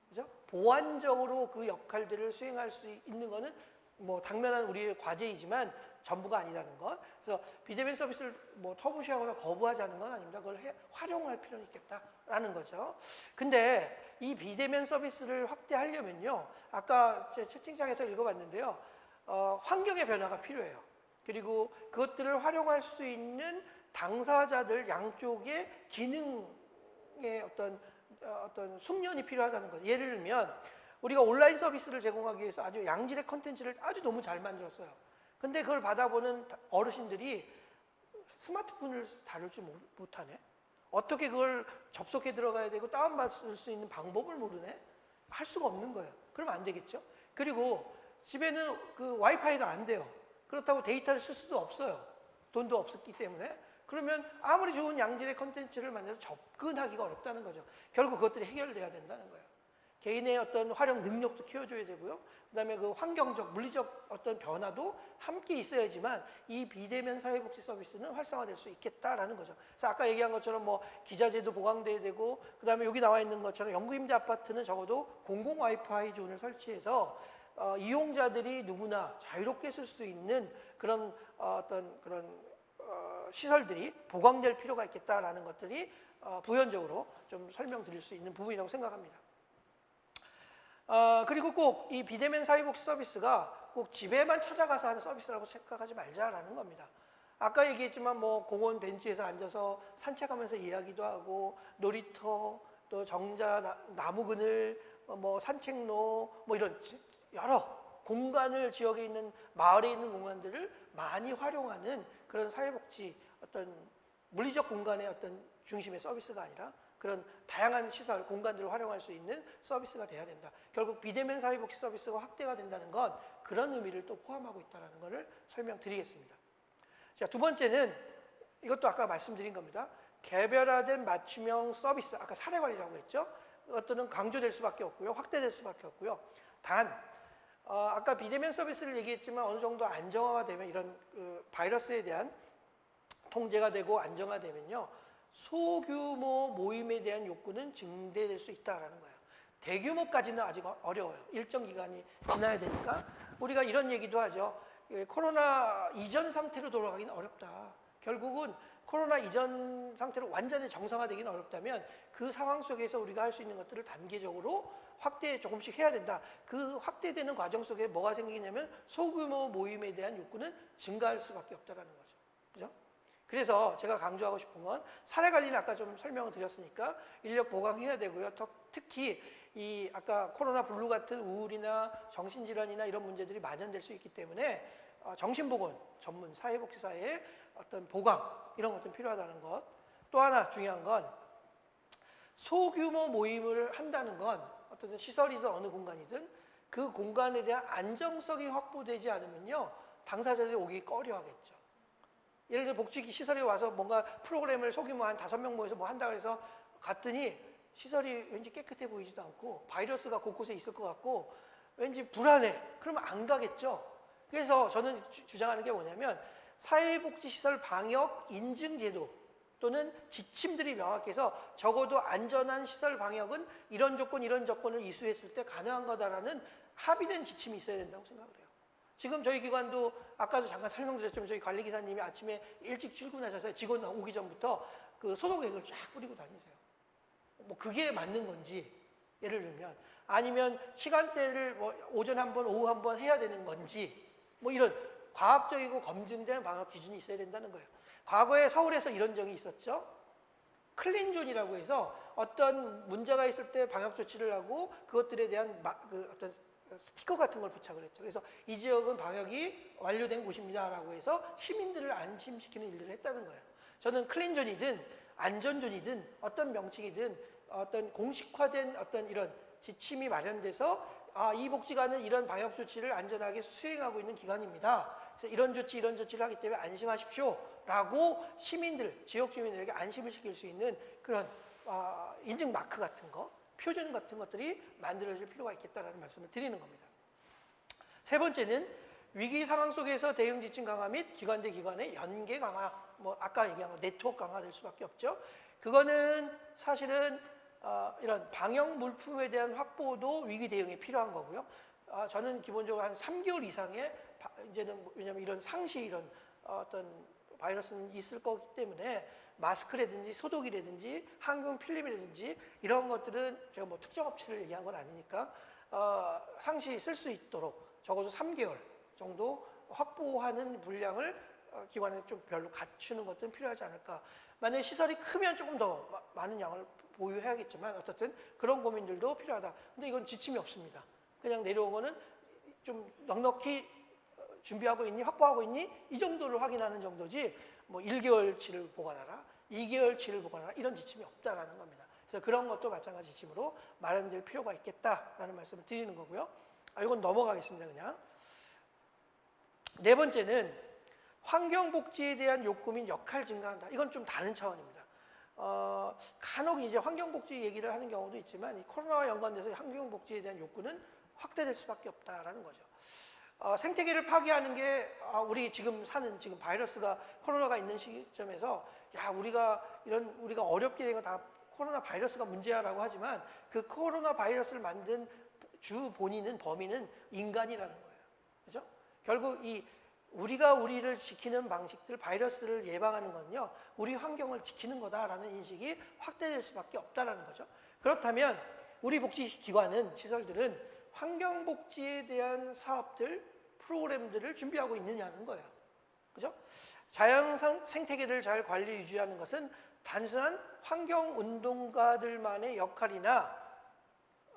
그죠? 보완적으로 그 역할들을 수행할 수 있는 것은 뭐 당면한 우리의 과제이지만 전부가 아니라는 것. 그래서 비대면 서비스를 뭐 터부시하거나 거부하자는 건 아닙니다. 그걸 활용할 필요는 있겠다라는 거죠. 근데 이 비대면 서비스를 확대하려면요, 아까 제 채팅창에서 읽어봤는데요, 환경의 변화가 필요해요. 그리고 그것들을 활용할 수 있는 당사자들 양쪽의 기능의 어떤 숙련이 필요하다는 거죠. 예를 들면 우리가 온라인 서비스를 제공하기 위해서 아주 양질의 컨텐츠를 아주 너무 잘 만들었어요. 근데 그걸 받아보는 어르신들이 스마트폰을 다룰 줄 못하네. 어떻게 그걸 접속해 들어가야 되고 다운받을 수 있는 방법을 모르네. 할 수가 없는 거예요. 그러면 안 되겠죠. 그리고 집에는 그 와이파이가 안 돼요. 그렇다고 데이터를 쓸 수도 없어요. 돈도 없었기 때문에. 그러면 아무리 좋은 양질의 컨텐츠를 만들어서 접근하기가 어렵다는 거죠. 결국 그것들이 해결돼야 된다는 거예요. 개인의 어떤 활용 능력도 키워줘야 되고요. 그다음에 그 환경적, 물리적 어떤 변화도 함께 있어야지만 이 비대면 사회복지 서비스는 활성화될 수 있겠다라는 거죠. 그래서 아까 얘기한 것처럼 뭐 기자재도 보강돼야 되고, 그다음에 여기 나와 있는 것처럼 연구임대 아파트는 적어도 공공 와이파이 존을 설치해서 이용자들이 누구나 자유롭게 쓸 수 있는 그런 시설들이 보강될 필요가 있겠다라는 것들이 부연적으로 좀 설명드릴 수 있는 부분이라고 생각합니다. 그리고 꼭 이 비대면 사회복지 서비스가 꼭 집에만 찾아가서 하는 서비스라고 생각하지 말자라는 겁니다. 아까 얘기했지만 뭐 공원 벤치에서 앉아서 산책하면서 이야기도 하고, 놀이터, 또 정자, 나무 그늘, 뭐 산책로, 뭐 이런 여러 공간을, 지역에 있는 마을에 있는 공간들을 많이 활용하는 그런 사회복지 어떤 물리적 공간의 어떤 중심의 서비스가 아니라 그런 다양한 시설, 공간들을 활용할 수 있는 서비스가 돼야 된다. 결국 비대면 사회복지 서비스가 확대가 된다는 건 그런 의미를 또 포함하고 있다는 것을 설명드리겠습니다. 자, 두 번째는 이것도 아까 말씀드린 겁니다. 개별화된 맞춤형 서비스, 아까 사례관리라고 했죠. 그것들은 강조될 수밖에 없고요. 확대될 수밖에 없고요. 단, 아까 비대면 서비스를 얘기했지만 어느 정도 안정화가 되면 이런 바이러스에 대한 통제가 되고 안정화되면요, 소규모 모임에 대한 욕구는 증대될 수 있다는 거예요. 대규모까지는 아직 어려워요. 일정 기간이 지나야 되니까. 우리가 이런 얘기도 하죠. 코로나 이전 상태로 돌아가기는 어렵다. 결국은 코로나 이전 상태로 완전히 정상화되기는 어렵다면 그 상황 속에서 우리가 할 수 있는 것들을 단계적으로 확대 조금씩 해야 된다. 그 확대되는 과정 속에 뭐가 생기냐면 소규모 모임에 대한 욕구는 증가할 수밖에 없다는 거죠. 그죠? 그래서 제가 강조하고 싶은 건 사례 관리는 아까 좀 설명을 드렸으니까 인력 보강해야 되고요. 특히 이 아까 코로나 블루 같은 우울이나 정신질환이나 이런 문제들이 만연될 수 있기 때문에 정신보건 전문 사회복지사의 어떤 보강 이런 것도 필요하다는 것. 또 하나 중요한 건 소규모 모임을 한다는 건 어떤 시설이든 어느 공간이든 그 공간에 대한 안정성이 확보되지 않으면요, 당사자들이 오기 꺼려하겠죠. 예를 들어 복지기 시설에 와서 뭔가 프로그램을 소규모 한 5명 모여서 뭐 한다고 해서 갔더니 시설이 왠지 깨끗해 보이지도 않고 바이러스가 곳곳에 있을 것 같고 왠지 불안해. 그러면 안 가겠죠. 그래서 저는 주장하는 게 뭐냐면 사회복지시설 방역 인증제도 또는 지침들이 명확해서 적어도 안전한 시설 방역은 이런 조건 이런 조건을 이수했을 때 가능한 거다라는 합의된 지침이 있어야 된다고 생각을 해요. 지금 저희 기관도 아까도 잠깐 설명드렸지만 저희 관리기사님이 아침에 일찍 출근하셔서 직원 오기 전부터 그 소독액을 쫙 뿌리고 다니세요. 뭐 그게 맞는 건지, 예를 들면 아니면 시간대를 뭐 오전 한 번, 오후 한 번 해야 되는 건지, 뭐 이런 과학적이고 검증된 방역 기준이 있어야 된다는 거예요. 과거에 서울에서 이런 적이 있었죠. 클린존이라고 해서 어떤 문제가 있을 때 방역 조치를 하고 그것들에 대한 어떤 스티커 같은 걸 부착을 했죠. 그래서 이 지역은 방역이 완료된 곳입니다라고 해서 시민들을 안심시키는 일들을 했다는 거예요. 저는 클린존이든 안전존이든 어떤 명칭이든 어떤 공식화된 어떤 이런 지침이 마련돼서 이 복지관은 이런 방역 조치를 안전하게 수행하고 있는 기관입니다. 그래서 이런 조치를 하기 때문에 안심하십시오라고 시민들, 지역 주민들에게 안심을 시킬 수 있는 그런 인증 마크 같은 거, 표준 같은 것들이 만들어질 필요가 있겠다라는 말씀을 드리는 겁니다. 세 번째는 위기 상황 속에서 대응 지침 강화 및 기관 대 기관의 연계 강화, 뭐 아까 얘기한 네트워크 강화될 수밖에 없죠. 그거는 사실은 이런 방역 물품에 대한 확보도 위기 대응에 필요한 거고요. 저는 기본적으로 한 3개월 이상의 이제는 왜냐하면 이런 상시 이런 어떤 바이러스는 있을 거기 때문에 마스크라든지 소독이라든지 항균 필름이라든지 이런 것들은 제가 뭐 특정 업체를 얘기한 건 아니니까 상시 쓸 수 있도록 적어도 3개월 정도 확보하는 물량을 기관에 좀 별로 갖추는 것들은 필요하지 않을까. 만약에 시설이 크면 조금 더 많은 양을 보유해야겠지만 어쨌든 그런 고민들도 필요하다. 근데 이건 지침이 없습니다. 그냥 내려온 거는 좀 넉넉히 준비하고 있니, 확보하고 있니, 이 정도를 확인하는 정도지 뭐 1개월치를 보관하라, 2개월치를 보관하라 이런 지침이 없다라는 겁니다. 그래서 그런 것도 마찬가지 지침으로 마련될 필요가 있겠다라는 말씀을 드리는 거고요. 이건 넘어가겠습니다. 그냥. 네 번째는 환경복지에 대한 욕구 및 역할 증가한다. 이건 좀 다른 차원입니다. 간혹 이제 환경복지 얘기를 하는 경우도 있지만 이 코로나와 연관돼서 환경복지에 대한 욕구는 확대될 수밖에 없다라는 거죠. 생태계를 파괴하는 게 우리 지금 사는 지금 바이러스가 코로나가 있는 시점에서 우리가 어렵게 된 거 다 코로나 바이러스가 문제야라고 하지만 그 코로나 바이러스를 만든 주 범인은 인간이라는 거예요. 그죠? 결국 우리가 우리를 지키는 방식들, 바이러스를 예방하는 건요, 우리 환경을 지키는 거다라는 인식이 확대될 수밖에 없다라는 거죠. 그렇다면 우리 복지기관은, 시설들은 환경복지에 대한 사업들, 프로그램들을 준비하고 있느냐는 거예요. 그죠? 자연 생태계를 잘 관리 유지하는 것은 단순한 환경운동가들만의 역할이나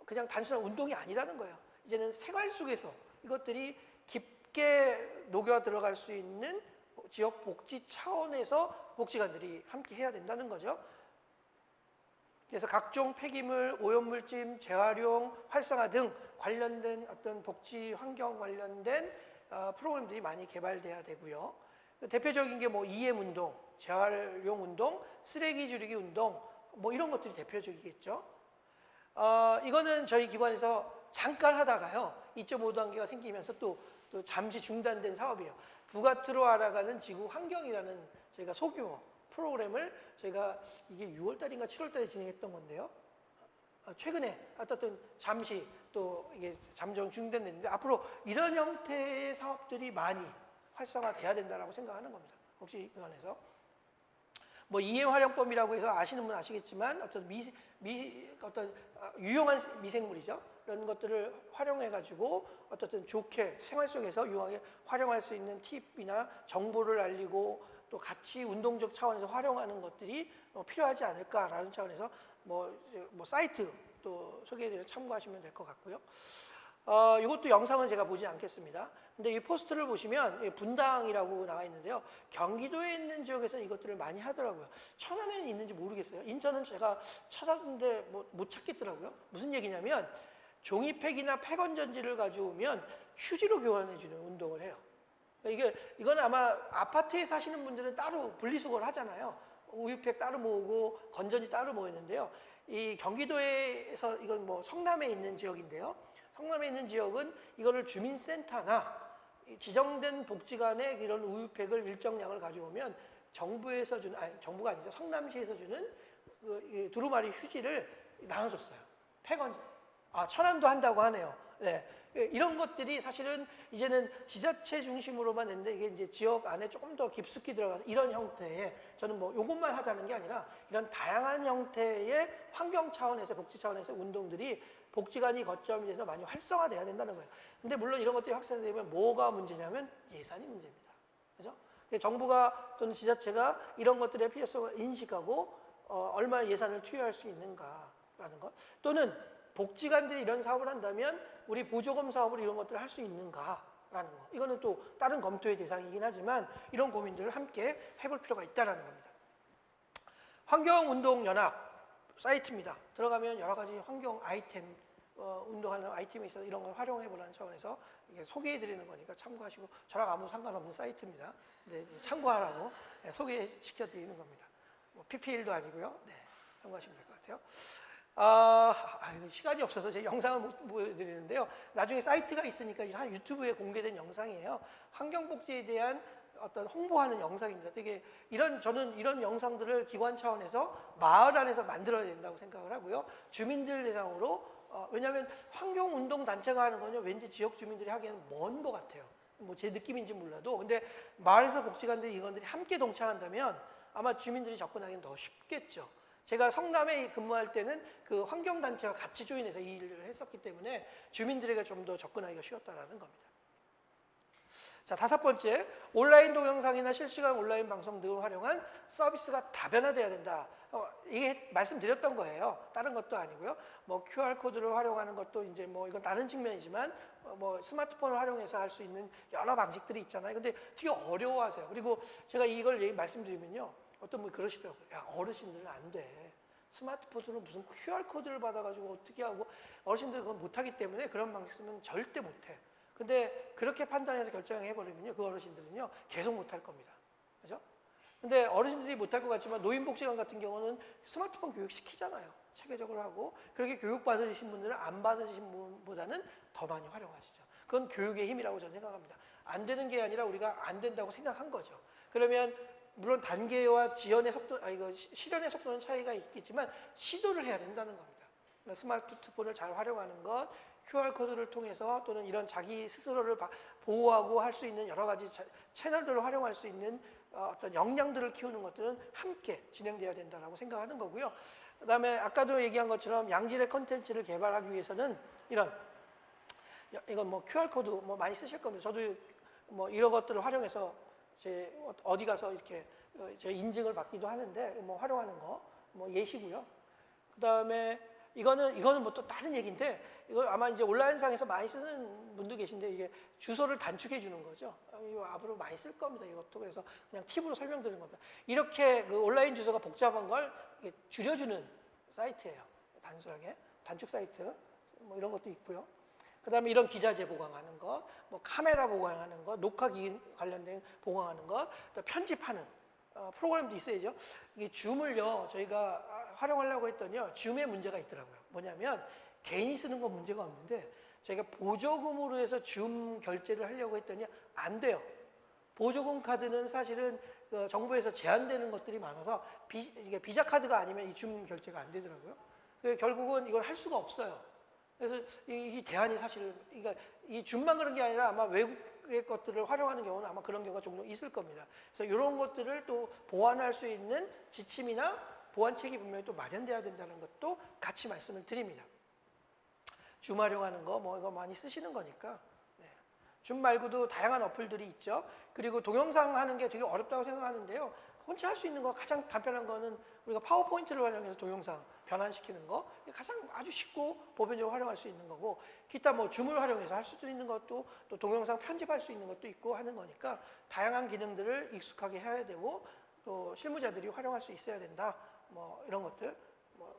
그냥 단순한 운동이 아니라는 거예요. 이제는 생활 속에서 이것들이 깊게 녹여 들어갈 수 있는 지역 복지 차원에서 복지관들이 함께 해야 된다는 거죠. 그래서 각종 폐기물, 오염물질 재활용, 활성화 등 관련된 어떤 복지 환경 관련된 프로그램들이 많이 개발돼야 되고요. 대표적인 게 뭐 EM 운동, 재활용 운동, 쓰레기 줄이기 운동, 뭐 이런 것들이 대표적이겠죠. 이거는 저희 기관에서 잠깐 하다가요, 2.5 단계가 생기면서 또 잠시 중단된 사업이에요. 부가트로 알아가는 지구 환경이라는 저희가 소규모 프로그램을 저희가 이게 6월달인가 7월달에 진행했던 건데요. 최근에 어쨌든 잠시 또 이게 잠정 중단됐는데 앞으로 이런 형태의 사업들이 많이 활성화돼야 된다라고 생각하는 겁니다. 혹시 기관에서 뭐 EM 활용법이라고 해서 아시는 분 아시겠지만 어떤 어떤 유용한 미생물이죠. 이런 것들을 활용해 가지고 어떻든 좋게 생활 속에서 유용하게 활용할 수 있는 팁이나 정보를 알리고 또 같이 운동적 차원에서 활용하는 것들이 필요하지 않을까라는 차원에서 뭐 사이트 또 소개해드려 참고하시면 될 것 같고요. 이것도 영상은 제가 보지 않겠습니다. 근데 이 포스트를 보시면 분당이라고 나와 있는데요. 경기도에 있는 지역에서는 이것들을 많이 하더라고요. 천안에는 있는지 모르겠어요. 인천은 제가 찾았는데 못 찾겠더라고요. 무슨 얘기냐면 종이팩이나 폐건전지를 가져오면 휴지로 교환해주는 운동을 해요. 이건 아마 아파트에 사시는 분들은 따로 분리수거를 하잖아요. 우유팩 따로 모으고 건전지 따로 모이는데요. 이 경기도에서 이건 뭐 성남에 있는 지역인데요. 성남에 있는 지역은 이거를 주민센터나 지정된 복지관에 이런 우유팩을 일정량을 가져오면 정부에서 주는, 정부가 아니죠. 성남시에서 주는 그 두루마리 휴지를 나눠줬어요. 폐건전. 천안도 한다고 하네요. 네. 이런 것들이 사실은 이제는 지자체 중심으로만 했는데 이게 이제 지역 안에 조금 더 깊숙이 들어가서 이런 형태의 저는 뭐 요것만 하자는 게 아니라 이런 다양한 형태의 환경 차원에서 복지 차원에서 운동들이 복지관이 거점이 돼서 많이 활성화돼야 된다는 거예요. 근데 물론 이런 것들이 확산되면 뭐가 문제냐면 예산이 문제입니다. 그죠? 정부가 또는 지자체가 이런 것들의 필요성을 인식하고 얼마나 예산을 투여할 수 있는가라는 것 또는 복지관들이 이런 사업을 한다면 우리 보조금 사업을 이런 것들을 할 수 있는가라는 거. 이거는 또 다른 검토의 대상이긴 하지만 이런 고민들을 함께 해볼 필요가 있다는 겁니다. 환경운동연합 사이트입니다. 들어가면 여러 가지 환경 아이템 운동하는 IT에 있어서 이런 걸 활용해 보라는 차원에서 이게 소개해 드리는 거니까 참고하시고, 저랑 아무 상관없는 사이트입니다. 근데 이제 참고하라고 소개시켜 드리는 겁니다. 뭐 PPL도 아니고요. 네, 참고하시면 될 것 같아요. 시간이 없어서 제 영상을 못 보여드리는데요. 나중에 사이트가 있으니까 한 유튜브에 공개된 영상이에요. 환경복지에 대한 어떤 홍보하는 영상입니다. 되게 저는 이런 영상들을 기관 차원에서 마을 안에서 만들어야 된다고 생각을 하고요. 주민들 대상으로, 왜냐하면 환경운동단체가 하는 거는 왠지 지역 주민들이 하기에는 먼 것 같아요. 뭐 제 느낌인지 몰라도. 근데 마을에서 복지관들이 이건들이 함께 동참한다면 아마 주민들이 접근하기는 더 쉽겠죠. 제가 성남에 근무할 때는 그 환경단체와 같이 조인해서 이 일을 했었기 때문에 주민들에게 좀 더 접근하기가 쉬웠다라는 겁니다. 자, 5번째, 온라인 동영상이나 실시간 온라인 방송 등을 활용한 서비스가 다변화돼야 된다. 이게 말씀드렸던 거예요. 다른 것도 아니고요. 뭐 QR코드를 활용하는 것도 이제 뭐 이건 다른 측면이지만 뭐 스마트폰을 활용해서 할 수 있는 여러 방식들이 있잖아요. 근데 되게 어려워하세요. 그리고 제가 이걸 말씀드리면요. 어떤 분이 그러시더라고요. 야, 어르신들은 안 돼. 스마트폰으로 무슨 QR코드를 받아가지고 어떻게 하고, 어르신들은 그건 못하기 때문에 그런 방식 쓰면 절대 못해. 근데 그렇게 판단해서 결정해버리면요, 그 어르신들은요 계속 못할 겁니다. 그죠? 근데 어르신들이 못할 것 같지만 노인복지관 같은 경우는 스마트폰 교육 시키잖아요. 체계적으로 하고, 그렇게 교육 받으신 분들은 안 받으신 분보다는 더 많이 활용하시죠. 그건 교육의 힘이라고 저는 생각합니다. 안 되는 게 아니라 우리가 안 된다고 생각한 거죠. 그러면 물론 단계와 지연의 속도, 실현의 속도는 차이가 있겠지만 시도를 해야 된다는 겁니다. 그러니까 스마트폰을 잘 활용하는 것, QR코드를 통해서 또는 이런 자기 스스로를 보호하고 할 수 있는 여러 가지 채널들을 활용할 수 있는 어떤 역량들을 키우는 것들은 함께 진행돼야 된다고 생각하는 거고요. 그 다음에 아까도 얘기한 것처럼 양질의 콘텐츠를 개발하기 위해서는 이건 뭐 QR코드 뭐 많이 쓰실 겁니다. 저도 뭐 이런 것들을 활용해서 제 어디 가서 이렇게 제 인증을 받기도 하는데 뭐 활용하는 거 뭐 예시고요. 그 다음에 이거는 뭐 또 다른 얘기인데, 이거 아마 이제 온라인상에서 많이 쓰는 분도 계신데, 이게 주소를 단축해 주는 거죠. 이거 앞으로 많이 쓸 겁니다. 이것도. 그래서 그냥 팁으로 설명드리는 겁니다. 이렇게 그 온라인 주소가 복잡한 걸 줄여주는 사이트예요. 단순하게 단축 사이트 뭐 이런 것도 있고요. 그 다음에 이런 기자재 보강하는 거, 뭐 카메라 보강하는 거, 녹화기 관련된 보강하는 거, 또 편집하는 프로그램도 있어야죠. 이게 줌을요, 저희가 활용하려고 했더니요, 줌에 문제가 있더라고요. 뭐냐면 개인이 쓰는 건 문제가 없는데 저희가 보조금으로 해서 줌 결제를 하려고 했더니 안 돼요. 보조금 카드는 사실은 정부에서 제한되는 것들이 많아서 이게 비자 카드가 아니면 이 줌 결제가 안 되더라고요. 그래서 결국은 이걸 할 수가 없어요. 그래서 이 대안이 사실, 그러니까 이 줌만 그런 게 아니라 아마 외국의 것들을 활용하는 경우는 아마 그런 경우가 종종 있을 겁니다. 그래서 이런 것들을 또 보완할 수 있는 지침이나 보완책이 분명히 또 마련돼야 된다는 것도 같이 말씀을 드립니다. 줌 활용하는 거, 뭐 이거 많이 쓰시는 거니까. 네. 줌 말고도 다양한 어플들이 있죠. 그리고 동영상 하는 게 되게 어렵다고 생각하는데요. 혼자 할 수 있는 거 가장 간편한 거는 우리가 파워포인트를 활용해서 동영상 변환시키는 거, 가장 아주 쉽고 보편적으로 활용할 수 있는 거고, 기타 뭐 줌을 활용해서 할 수도 있는 것도, 또 동영상 편집할 수 있는 것도 있고 하는 거니까 다양한 기능들을 익숙하게 해야 되고, 또 실무자들이 활용할 수 있어야 된다. 뭐 이런 것들, 뭐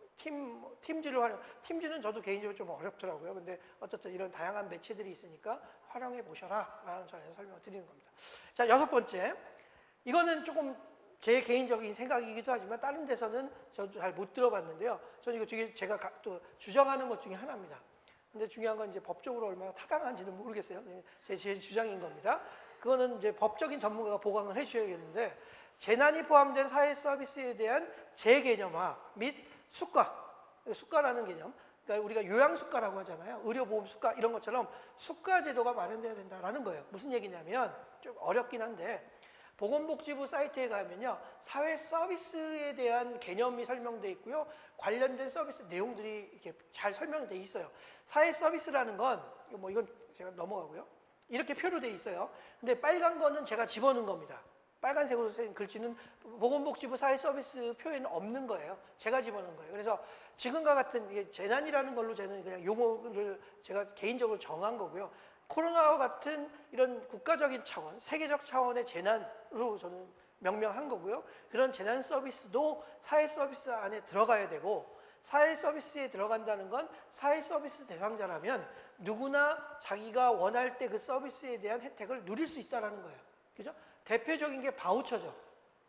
팀즈는 저도 개인적으로 좀 어렵더라고요. 근데 어쨌든 이런 다양한 매체들이 있으니까 활용해 보셔라 라는 전에서 설명을 드리는 겁니다. 자, 6번째, 이거는 조금 제 개인적인 생각이기도 하지만 다른 데서는 저도 잘 못 들어봤는데요. 저는 이거 되게 제가 또 주장하는 것 중에 하나입니다. 근데 중요한 건 이제 법적으로 얼마나 타당한지는 모르겠어요. 제 주장인 겁니다. 그거는 이제 법적인 전문가가 보강을 해주셔야겠는데, 재난이 포함된 사회 서비스에 대한 재개념화 및 수가라는 개념, 그러니까 우리가 요양수가라고 하잖아요. 의료보험 수가 이런 것처럼 수가 제도가 마련돼야 된다라는 거예요. 무슨 얘기냐면 좀 어렵긴 한데, 보건복지부 사이트에 가면요, 사회 서비스에 대한 개념이 설명되어 있고요, 관련된 서비스 내용들이 이렇게 잘 설명되어 있어요. 사회 서비스라는 건 뭐 이건 제가 넘어가고요, 이렇게 표로 되어 있어요. 근데 빨간 거는 제가 집어넣은 겁니다. 빨간색으로 쓴 글씨는 보건복지부 사회 서비스 표에는 없는 거예요. 제가 집어넣은 거예요. 그래서 지금과 같은 이게 재난이라는 걸로 저는 그냥 용어를 제가 개인적으로 정한 거고요. 코로나와 같은 이런 국가적인 차원, 세계적 차원의 재난으로 저는 명명한 거고요. 그런 재난 서비스도 사회 서비스 안에 들어가야 되고, 사회 서비스에 들어간다는 건 사회 서비스 대상자라면 누구나 자기가 원할 때 그 서비스에 대한 혜택을 누릴 수 있다는 거예요. 그죠? 대표적인 게 바우처죠.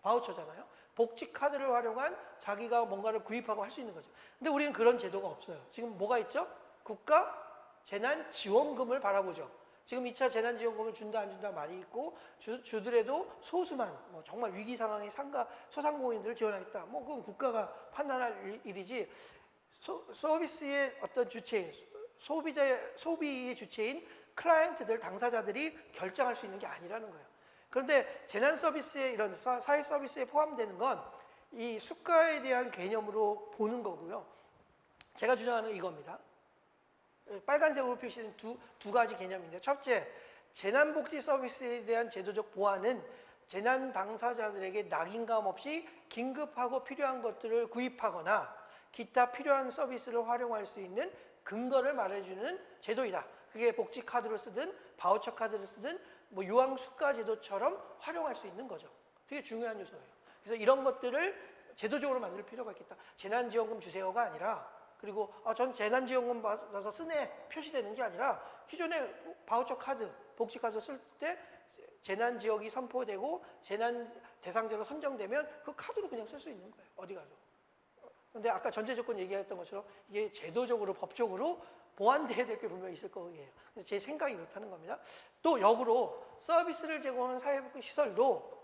바우처잖아요. 복지 카드를 활용한 자기가 뭔가를 구입하고 할 수 있는 거죠. 근데 우리는 그런 제도가 없어요. 지금 뭐가 있죠? 국가 재난지원금을 바라보죠. 지금 2차 재난지원금을 준다 안 준다 말이 있고 주더라도 소수만 뭐 정말 위기 상황의 소상공인들을 지원하겠다. 뭐 그건 국가가 판단할 일이지 서비스의 어떤 주체인 소비의 주체인 클라이언트들 당사자들이 결정할 수 있는 게 아니라는 거예요. 그런데 재난 서비스에 이런 사회 서비스에 포함되는 건 이 수가에 대한 개념으로 보는 거고요. 제가 주장하는 이겁니다. 빨간색으로 표시된 두 가지 개념인데, 첫째, 재난복지 서비스에 대한 제도적 보완은 재난 당사자들에게 낙인감 없이 긴급하고 필요한 것들을 구입하거나 기타 필요한 서비스를 활용할 수 있는 근거를 말해주는 제도이다. 그게 복지 카드로 쓰든 바우처 카드를 쓰든 뭐 유황 수가 제도처럼 활용할 수 있는 거죠. 되게 중요한 요소예요. 그래서 이런 것들을 제도적으로 만들 필요가 있겠다. 재난지원금 주세요가 아니라, 그리고 전 재난지원금 받아서 쓰네 표시되는 게 아니라 기존에 바우처 카드, 복지 카드 쓸 때 재난지역이 선포되고 재난 대상자로 선정되면 그 카드로 그냥 쓸 수 있는 거예요. 어디 가도. 근데 아까 전제 조건 얘기했던 것처럼 이게 제도적으로 법적으로 보완돼야 될 게 분명히 있을 거예요. 그래서 제 생각이 그렇다는 겁니다. 또 역으로 서비스를 제공하는 사회복지 시설도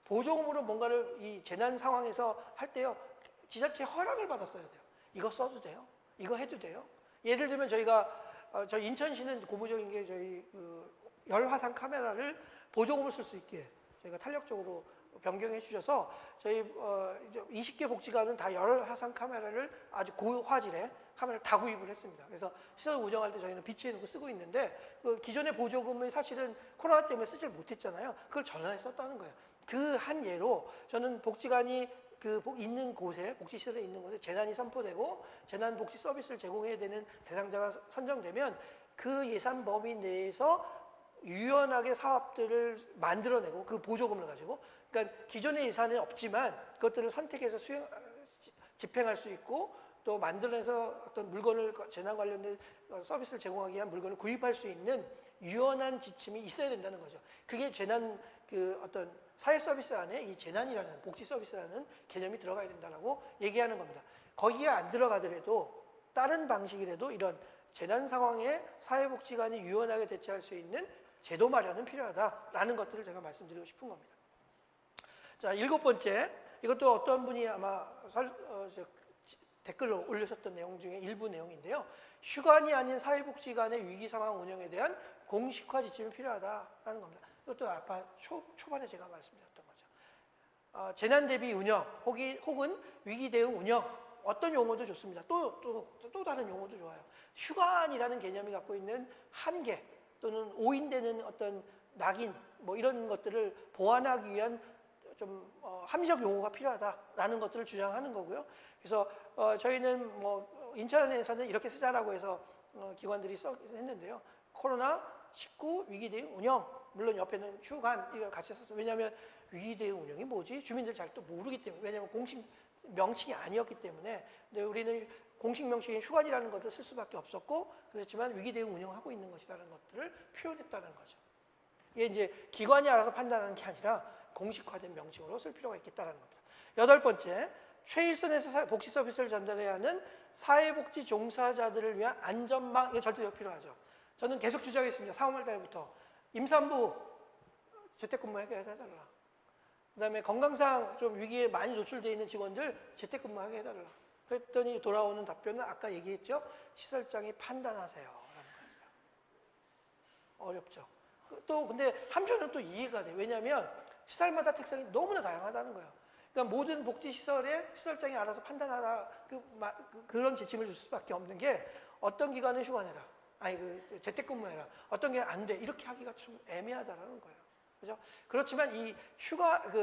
보조금으로 뭔가를 이 재난 상황에서 할 때요, 지자체 허락을 받았어야 돼요. 이거 써도 돼요? 이거 해도 돼요? 예를 들면 저희 인천시는 고무적인 게 저희 열화상 카메라를 보조금을 쓸 수 있게 저희가 탄력적으로 변경해 주셔서 저희 20개 복지관은 다 열화상 카메라를 아주 고화질의 카메라를 다 구입을 했습니다. 그래서 시설 운영할 때 저희는 비치해 놓고 쓰고 있는데 그 기존의 보조금은 사실은 코로나 때문에 쓰질 못했잖아요. 그걸 전환해 썼다는 거예요. 그 한 예로 저는 복지관이 있는 곳에, 복지시설에 있는 곳에 재난이 선포되고 재난복지 서비스를 제공해야 되는 대상자가 선정되면 그 예산 범위 내에서 유연하게 사업들을 만들어내고 그 보조금을 가지고, 그러니까 기존의 예산은 없지만 그것들을 선택해서 집행할 수 있고 또 만들어내서 어떤 물건을 재난 관련된 서비스를 제공하기 위한 물건을 구입할 수 있는 유연한 지침이 있어야 된다는 거죠. 그게 재난 어떤 사회 서비스 안에 이 재난이라는 복지 서비스라는 개념이 들어가야 된다고 얘기하는 겁니다. 거기에 안 들어가더라도 다른 방식이라도 이런 재난 상황에 사회복지관이 유연하게 대처할 수 있는 제도 마련은 필요하다라는 것들을 제가 말씀드리고 싶은 겁니다. 자, 7번째, 이것도 어떤 분이 아마 댓글로 올리셨던 내용 중에 일부 내용인데요. 휴관이 아닌 사회복지관의 위기 상황 운영에 대한 공식화 지침이 필요하다라는 겁니다. 이것도 아까 초반에 제가 말씀드렸던 거죠. 재난 대비 운영 혹은 위기 대응 운영, 어떤 용어도 좋습니다. 또 다른 용어도 좋아요. 휴관이라는 개념이 갖고 있는 한계 또는 오인되는 어떤 낙인 뭐 이런 것들을 보완하기 위한 좀 합리적 용어가 필요하다라는 것들을 주장하는 거고요. 그래서 저희는 뭐 인천에서는 이렇게 쓰자라고 해서 기관들이 했는데요. 코로나19 위기 대응 운영, 물론 옆에는 휴관 이거 같이 썼어요. 왜냐하면 위기 대응 운영이 뭐지? 주민들 잘 또 모르기 때문에. 왜냐하면 공식 명칭이 아니었기 때문에. 근데 우리는 공식 명칭인 휴관이라는 것을 쓸 수밖에 없었고, 그렇지만 위기 대응 운영하고 있는 것이라는 것들을 표현했다는 거죠. 이게 이제 기관이 알아서 판단하는 게 아니라 공식화된 명칭으로 쓸 필요가 있겠다는 겁니다. 8번째, 최일선에서 복지 서비스를 전달해야 하는 사회복지 종사자들을 위한 안전망, 이거 절대적 필요하죠. 저는 계속 주장했습니다. 4월 달부터 임산부 재택근무하게 해달라. 그다음에 건강상 좀 위기에 많이 노출되어 있는 직원들 재택근무하게 해달라. 그랬더니 돌아오는 답변은 아까 얘기했죠. 시설장이 판단하세요. 라는 거였어요. 어렵죠. 또 근데 한편은 또 이해가 돼요. 왜냐하면 시설마다 특성이 너무나 다양하다는 거예요. 그러니까 모든 복지시설에 시설장이 알아서 판단하라 그런 지침을 줄 수밖에 없는 게, 어떤 기관은 휴관해라, 재택근무해라, 어떤 게 안 돼, 이렇게 하기가 참 애매하다라는 거예요. 그죠? 그렇지만 이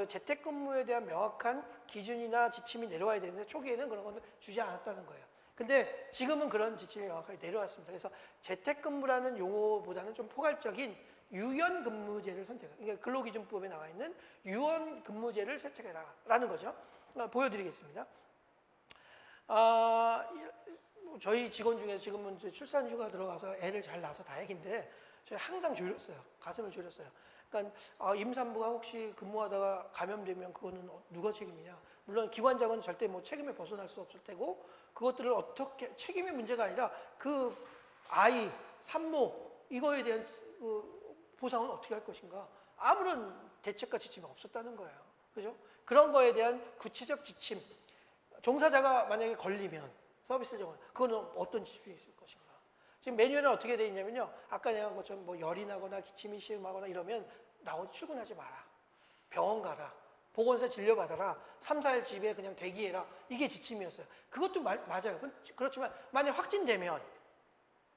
재택근무에 대한 명확한 기준이나 지침이 내려와야 되는데 초기에는 그런 건 주지 않았다는 거예요. 근데 지금은 그런 지침이 명확하게 내려왔습니다. 그래서 재택근무라는 용어보다는 좀 포괄적인 유연근무제를 선택해라. 그러니까 근로기준법에 나와 있는 유연근무제를 선택해라라는 거죠. 보여드리겠습니다. 저희 직원 중에 지금은 이제 출산휴가 들어가서 애를 잘 낳아서 다행인데 저희 항상 졸였어요. 가슴을 졸였어요. 그러니까 임산부가 혹시 근무하다가 감염되면 그거는 누가 책임이냐? 물론 기관장은 절대 뭐 책임에 벗어날 수 없을 테고 그것들을 어떻게 책임의 문제가 아니라 그 아이, 산모 이거에 대한 보상은 어떻게 할 것인가? 아무런 대책과 지침이 없었다는 거예요. 그죠? 그런 거에 대한 구체적 지침. 종사자가 만약에 걸리면 서비스 정원 그거는 어떤 지침이 있을 것인가? 지금 매뉴얼은 어떻게 되어 있냐면요. 아까 얘기한 것처럼 뭐 열이 나거나 기침이 심하거나 이러면 출근하지 마라. 병원 가라. 보건소 진료받아라. 3, 4일 집에 그냥 대기해라. 이게 지침이었어요. 그것도 맞아요. 그렇지만 만약 확진되면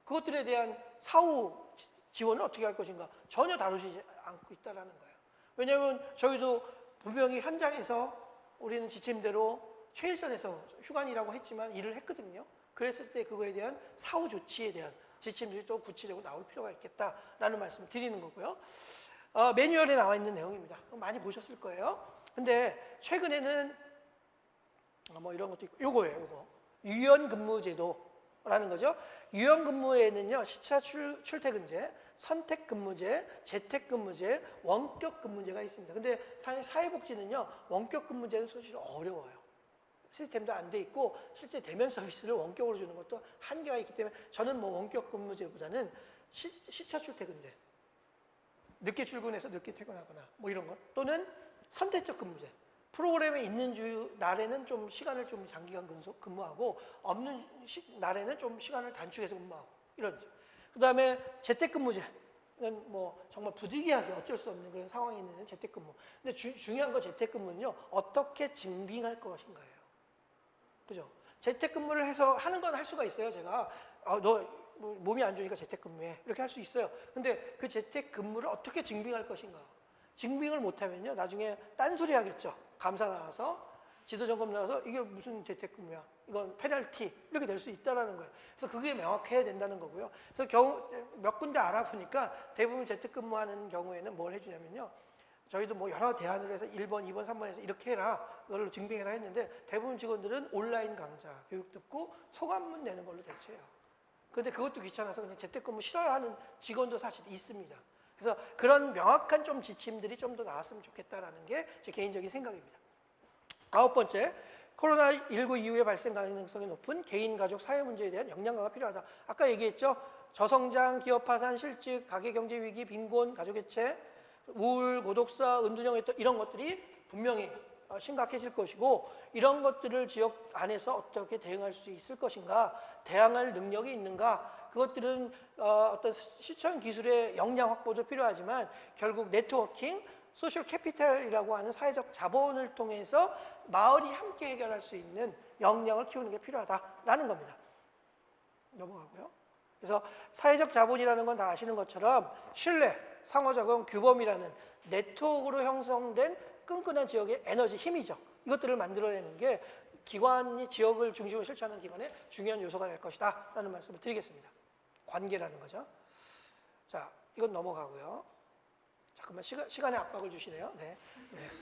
그것들에 대한 사후 지원을 어떻게 할 것인가 전혀 다루지 않고 있다는 거예요. 왜냐하면 저희도 분명히 현장에서 우리는 지침대로 최일선에서 휴관이라고 했지만 일을 했거든요. 그랬을 때 그거에 대한 사후 조치에 대한 지침들이 또 구체적으로 나올 필요가 있겠다라는 말씀을 드리는 거고요. 매뉴얼에 나와 있는 내용입니다. 많이 보셨을 거예요. 근데 최근에는 뭐 이런 것도 있고 요거예요. 요거 유연근무제도라는 거죠. 유연근무에는요 시차 출퇴근제, 선택근무제, 재택근무제, 원격근무제가 있습니다. 근데 사실 사회복지는요 원격근무제는 사실 어려워요. 시스템도 안 돼 있고 실제 대면 서비스를 원격으로 주는 것도 한계가 있기 때문에 저는 뭐 원격 근무제보다는 시차 출퇴근제, 늦게 출근해서 늦게 퇴근하거나 뭐 이런 것 또는 선택적 근무제, 프로그램에 있는 날에는 좀 시간을 좀 장기간 근무하고 없는 날에는 좀 시간을 단축해서 근무하고 이런. 그다음에 재택근무제. 이건 뭐 정말 부득이하게 어쩔 수 없는 그런 상황이 있는 재택근무. 근데 중요한 건 재택근무는요 어떻게 증빙할 것인가예요. 그죠? 재택근무를 해서 하는 건 할 수가 있어요. 제가 너 몸이 안 좋으니까 재택근무해 이렇게 할 수 있어요. 근데 그 재택근무를 어떻게 증빙할 것인가? 증빙을 못하면요 나중에 딴소리 하겠죠. 감사 나와서 지도점검 나와서 이게 무슨 재택근무야? 이건 페널티 이렇게 될 수 있다라는 거예요. 그래서 그게 명확해야 된다는 거고요. 그래서 몇 군데 알아보니까 대부분 재택근무하는 경우에는 뭘 해주냐면요. 저희도 뭐 여러 대안을 해서 1번, 2번, 3번에서 이렇게 해라, 그걸로 증빙해라 했는데 대부분 직원들은 온라인 강좌, 교육 듣고 소감문 내는 걸로 대체해요. 그런데 그것도 귀찮아서 그냥 재택근무 싫어야 하는 직원도 사실 있습니다. 그래서 그런 명확한 좀 지침들이 좀 더 나왔으면 좋겠다라는 게 제 개인적인 생각입니다. 9번째, 코로나19 이후에 발생 가능성이 높은 개인, 가족, 사회 문제에 대한 역량화가 필요하다. 아까 얘기했죠. 저성장, 기업 파산, 실직, 가계 경제 위기, 빈곤, 가족 해체, 우울, 고독사, 은둔형 이런 것들이 분명히 심각해질 것이고 이런 것들을 지역 안에서 어떻게 대응할 수 있을 것인가, 대항할 능력이 있는가, 그것들은 어떤 실천 기술의 역량 확보도 필요하지만 결국 네트워킹, 소셜 캐피탈이라고 하는 사회적 자본을 통해서 마을이 함께 해결할 수 있는 역량을 키우는 게 필요하다라는 겁니다. 넘어가고요. 그래서 사회적 자본이라는 건 다 아시는 것처럼 신뢰, 상호작용, 규범이라는 네트워크로 형성된 끈끈한 지역의 에너지, 힘이죠. 이것들을 만들어내는 게 기관이 지역을 중심으로 실천하는 기관의 중요한 요소가 될 것이다 라는 말씀을 드리겠습니다. 관계라는 거죠. 자, 이건 넘어가고요. 잠깐만 시간에 압박을 주시네요. 네,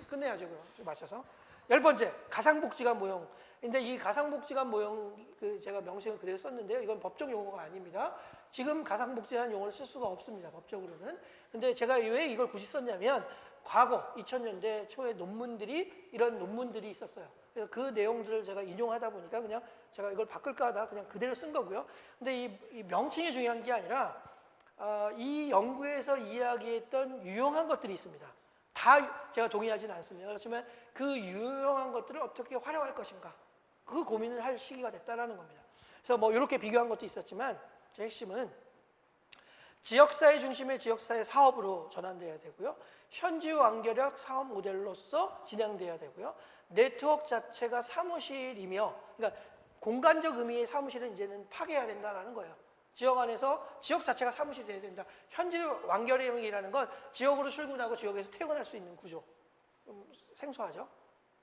끝내야죠. 그럼 좀 맞춰서. 10번째, 가상복지관 모형. 근데 이 가상복지관 모형 제가 명칭을 그대로 썼는데요. 이건 법적 용어가 아닙니다. 지금 가상복지관 용어를 쓸 수가 없습니다. 법적으로는. 근데 제가 왜 이걸 굳이 썼냐면 과거 2000년대 초에 이런 논문들이 있었어요. 그래서 그 내용들을 제가 인용하다 보니까 그냥 제가 이걸 바꿀까 하다 그냥 그대로 쓴 거고요. 근데 이 명칭이 중요한 게 아니라 이 연구에서 이야기했던 유용한 것들이 있습니다. 다 제가 동의하지는 않습니다. 그렇지만 그 유용한 것들을 어떻게 활용할 것인가, 그 고민을 할 시기가 됐다라는 겁니다. 그래서 뭐 이렇게 비교한 것도 있었지만 제 핵심은 지역사회 중심의 지역사회 사업으로 전환돼야 되고요. 현지 완결력 사업 모델로서 진행돼야 되고요. 네트워크 자체가 사무실이며, 그러니까 공간적 의미의 사무실은 이제는 파괴해야 된다는 거예요. 지역 안에서 지역 자체가 사무실이 돼야 된다. 현지 완결형이라는 건 지역으로 출근하고 지역에서 퇴근할 수 있는 구조. 좀 생소하죠?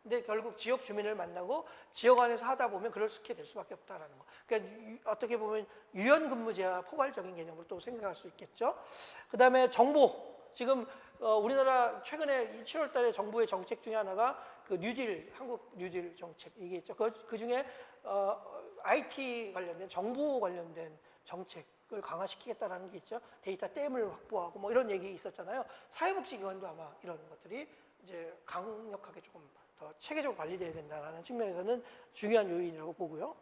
근데 결국 지역 주민을 만나고 지역 안에서 하다 보면 그렇게 될 수밖에 없다라는 거. 그러니까 어떻게 보면 유연근무제와 포괄적인 개념으로 또 생각할 수 있겠죠. 그 다음에 정보. 지금 우리나라 최근에 7월 달에 정부의 정책 중에 하나가 그 뉴딜, 한국 뉴딜 정책 이게 있죠. 그 중에 IT 관련된 정보 관련된 정책을 강화시키겠다라는 게 있죠. 데이터 댐을 확보하고 뭐 이런 얘기 있었잖아요. 사회복지기관도 아마 이런 것들이 이제 강력하게 조금 더 체계적으로 관리돼야 된다는 측면에서는 중요한 요인이라고 보고요.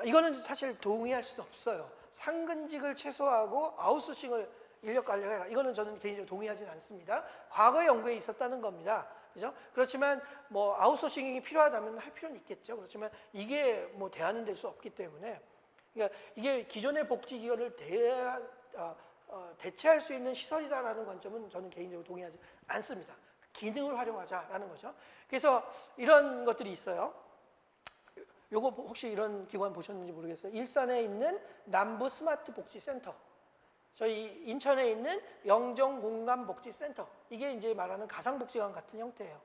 이거는 사실 동의할 수는 없어요. 상근직을 최소화하고 아웃소싱을 인력 관리해라. 이거는 저는 개인적으로 동의하지는 않습니다. 과거 연구에 있었다는 겁니다. 그죠? 그렇지만 뭐 아웃소싱이 필요하다면 할 필요는 있겠죠. 그렇지만 이게 뭐 대안은 될 수 없기 때문에 그러니까 이게 기존의 복지기관을 대체할 수 있는 시설이다라는 관점은 저는 개인적으로 동의하지 않습니다. 기능을 활용하자라는 거죠. 그래서 이런 것들이 있어요. 요거 혹시 이런 기관 보셨는지 모르겠어요. 일산에 있는 남부 스마트 복지센터, 저희 인천에 있는 영정공감복지센터, 이게 이제 말하는 가상복지관 같은 형태예요.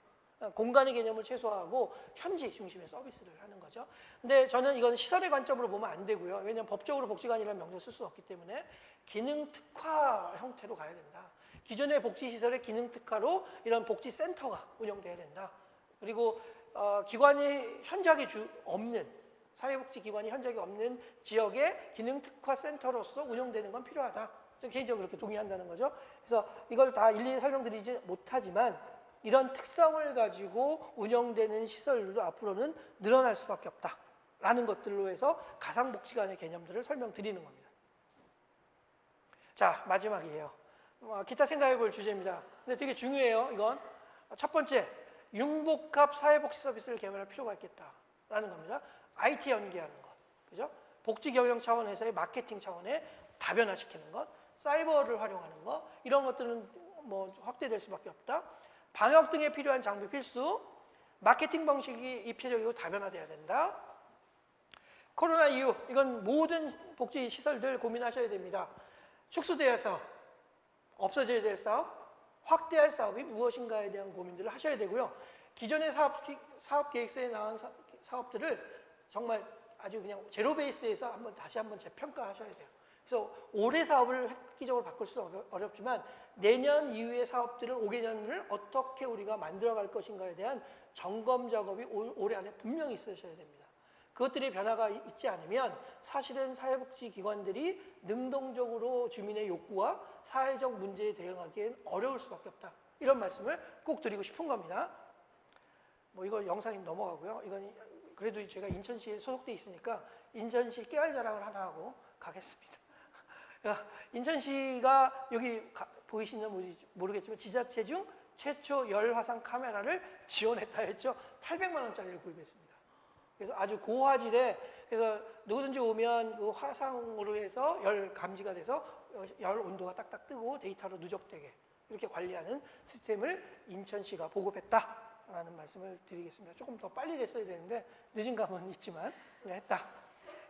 공간의 개념을 최소화하고 현지 중심의 서비스를 하는 거죠. 근데 저는 이건 시설의 관점으로 보면 안 되고요. 왜냐하면 법적으로 복지관이라는 명칭을 쓸 수 없기 때문에 기능 특화 형태로 가야 된다. 기존의 복지시설의 기능 특화로 이런 복지센터가 운영돼야 된다. 그리고 기관이 현저하게 없는, 사회복지기관이 현저하게 없는 지역의 기능 특화 센터로서 운영되는 건 필요하다. 저는 개인적으로 그렇게 동의한다는 거죠. 그래서 이걸 다 일일이 설명드리지 못하지만 이런 특성을 가지고 운영되는 시설들도 앞으로는 늘어날 수밖에 없다라는 것들로 해서 가상복지관의 개념들을 설명드리는 겁니다. 자, 마지막이에요. 기타 생각해 볼 주제입니다. 근데 되게 중요해요, 이건. 첫 번째, 융복합 사회복지 서비스를 개발할 필요가 있겠다라는 겁니다. IT 연계하는 것, 그죠? 복지 경영 차원에서의 마케팅 차원에 다변화시키는 것, 사이버를 활용하는 것, 이런 것들은 뭐 확대될 수밖에 없다. 방역 등에 필요한 장비 필수, 마케팅 방식이 입체적이고 다변화돼야 된다. 코로나 이후 이건 모든 복지 시설들 고민하셔야 됩니다. 축소돼야 사업, 없어져야 될 사업, 확대할 사업이 무엇인가에 대한 고민들을 하셔야 되고요. 기존의 사업 계획서에 나온 사업들을 정말 아주 그냥 제로 베이스에서 다시 한번 재평가하셔야 돼요. 그래서 올해 사업을 획기적으로 바꿀 수는 어렵지만 내년 이후의 사업들을 5개년을 어떻게 우리가 만들어갈 것인가에 대한 점검 작업이 올해 안에 분명히 있으셔야 됩니다. 그것들이 변화가 있지 않으면 사실은 사회복지기관들이 능동적으로 주민의 욕구와 사회적 문제에 대응하기엔 어려울 수밖에 없다. 이런 말씀을 꼭 드리고 싶은 겁니다. 뭐 이거 영상이 넘어가고요. 이건 그래도 제가 인천시에 소속돼 있으니까 인천시 깨알 자랑을 하나 하고 가겠습니다. 인천시가 여기 보이시는지 모르겠지만 지자체 중 최초 열화상 카메라를 지원했다 했죠. 800만 원짜리를 구입했습니다. 그래서 아주 고화질의, 그래서 누구든지 오면 그 화상으로 해서 열 감지가 돼서 열 온도가 딱딱 뜨고 데이터로 누적되게 이렇게 관리하는 시스템을 인천시가 보급했다라는 말씀을 드리겠습니다. 조금 더 빨리 됐어야 되는데 늦은 감은 있지만 했다.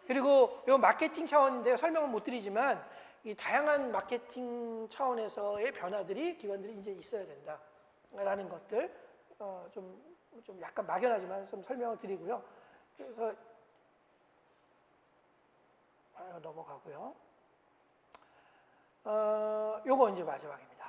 그리고 이 마케팅 차원인데요. 설명은 못 드리지만 이 다양한 마케팅 차원에서의 변화들이 기관들이 이제 있어야 된다라는 것들 좀 약간 막연하지만 좀 설명을 드리고요. 그래서 넘어가고요. 요거 이제 마지막입니다.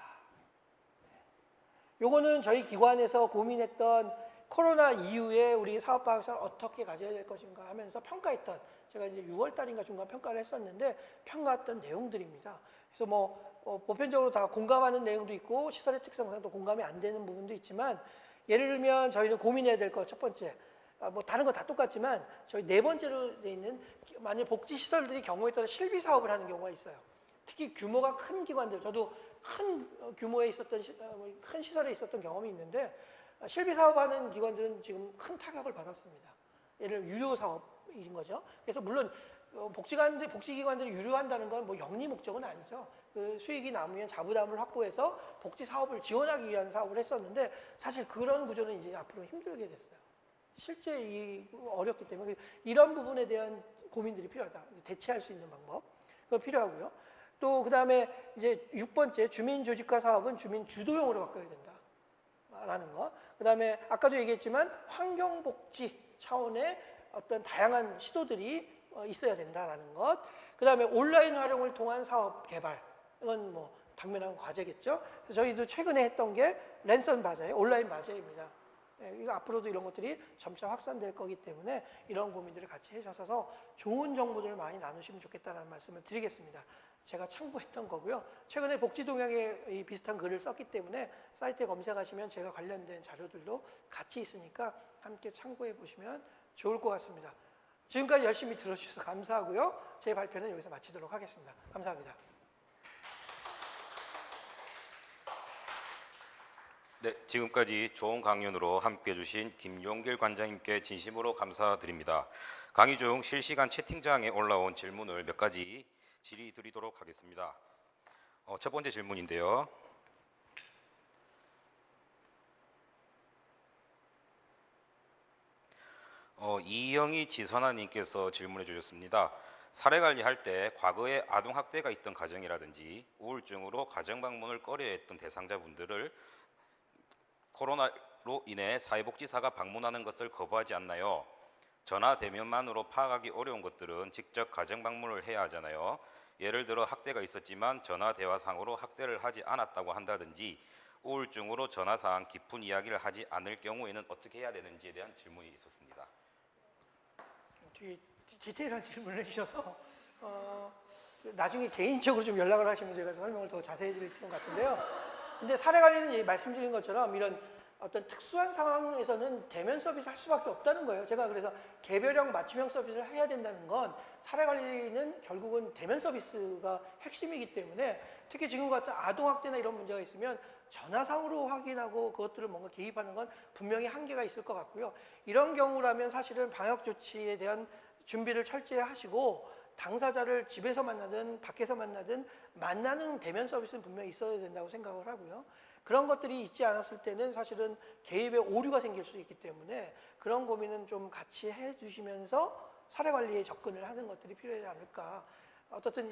요거는 저희 기관에서 고민했던 코로나 이후에 우리 사업 방식을 어떻게 가져야 될 것인가 하면서 평가했던, 제가 이제 6월 달인가 중간 평가를 했었는데 평가했던 내용들입니다. 그래서 뭐 보편적으로 다 공감하는 내용도 있고 시설의 특성상도 공감이 안 되는 부분도 있지만, 예를 들면 저희는 고민해야 될 것 첫 번째, 뭐 다른 거 다 똑같지만 저희 네 번째로 돼 있는, 만약 복지 시설들이 경우에 따라 실비 사업을 하는 경우가 있어요. 특히 규모가 큰 기관들, 저도 큰 규모에 있었던 큰 시설에 있었던 경험이 있는데 실비 사업하는 기관들은 지금 큰 타격을 받았습니다. 예를 들면 유료 사업인 거죠. 그래서 물론 복지기관들이 유료한다는 건 뭐 영리 목적은 아니죠. 그 수익이 남으면 자부담을 확보해서 복지 사업을 지원하기 위한 사업을 했었는데 사실 그런 구조는 이제 앞으로 힘들게 됐어요. 실제 어렵기 때문에 이런 부분에 대한 고민들이 필요하다. 대체할 수 있는 방법, 그거 필요하고요. 또 그 다음에 이제 6번째, 주민 조직화 사업은 주민 주도형으로 바꿔야 된다라는 거. 그 다음에 아까도 얘기했지만 환경복지 차원의 어떤 다양한 시도들이 있어야 된다라는 것. 그 다음에 온라인 활용을 통한 사업 개발, 이건 뭐 당면한 과제겠죠. 그래서 저희도 최근에 했던 게 랜선 바자회, 온라인 바자회입니다. 이거 앞으로도 이런 것들이 점차 확산될 거기 때문에 이런 고민들을 같이 해주셔서 좋은 정보들을 많이 나누시면 좋겠다는 말씀을 드리겠습니다. 제가 참고했던 거고요. 최근에 복지동향에 이 비슷한 글을 썼기 때문에 사이트에 검색하시면 제가 관련된 자료들도 같이 있으니까 함께 참고해 보시면 좋을 것 같습니다. 지금까지 열심히 들어주셔서 감사하고요. 제 발표는 여기서 마치도록 하겠습니다. 감사합니다.
네, 지금까지 좋은 강연으로 함께해 주신 김용길 관장님께 진심으로 감사드립니다. 강의 중 실시간 채팅장에 올라온 질문을 몇 가지 질의 드리도록 하겠습니다. 첫 번째 질문인데요. 이영희 지선아님께서 질문해 주셨습니다. 사례 관리할 때 과거에 아동학대가 있던 가정이라든지 우울증으로 가정방문을 꺼려했던 대상자분들을 코로나로 인해 사회복지사가 방문하는 것을 거부하지 않나요? 전화 대면만으로 파악하기 어려운 것들은 직접 가정 방문을 해야 하잖아요. 예를 들어 학대가 있었지만 전화 대화상으로 학대를 하지 않았다고 한다든지 우울증으로 전화상 깊은 이야기를 하지 않을 경우에는 어떻게 해야 되는지에 대한 질문이 있었습니다.
디테일한 질문을 해주셔서 나중에 개인적으로 좀 연락을 하시면 제가 설명을 더 자세히 드릴 것 같은데요. 근데 사례 관리는 말씀드린 것처럼 이런 어떤 특수한 상황에서는 대면 서비스를 할 수밖에 없다는 거예요. 제가 그래서 개별형 맞춤형 서비스를 해야 된다는 건 사례 관리는 결국은 대면 서비스가 핵심이기 때문에 특히 지금 같은 아동학대나 이런 문제가 있으면 전화상으로 확인하고 그것들을 뭔가 개입하는 건 분명히 한계가 있을 것 같고요. 이런 경우라면 사실은 방역 조치에 대한 준비를 철저히 하시고 당사자를 집에서 만나든 밖에서 만나든 만나는 대면 서비스는 분명히 있어야 된다고 생각을 하고요. 그런 것들이 있지 않았을 때는 사실은 개입의 오류가 생길 수 있기 때문에 그런 고민은 좀 같이 해주시면서 사례 관리에 접근을 하는 것들이 필요하지 않을까. 어떻든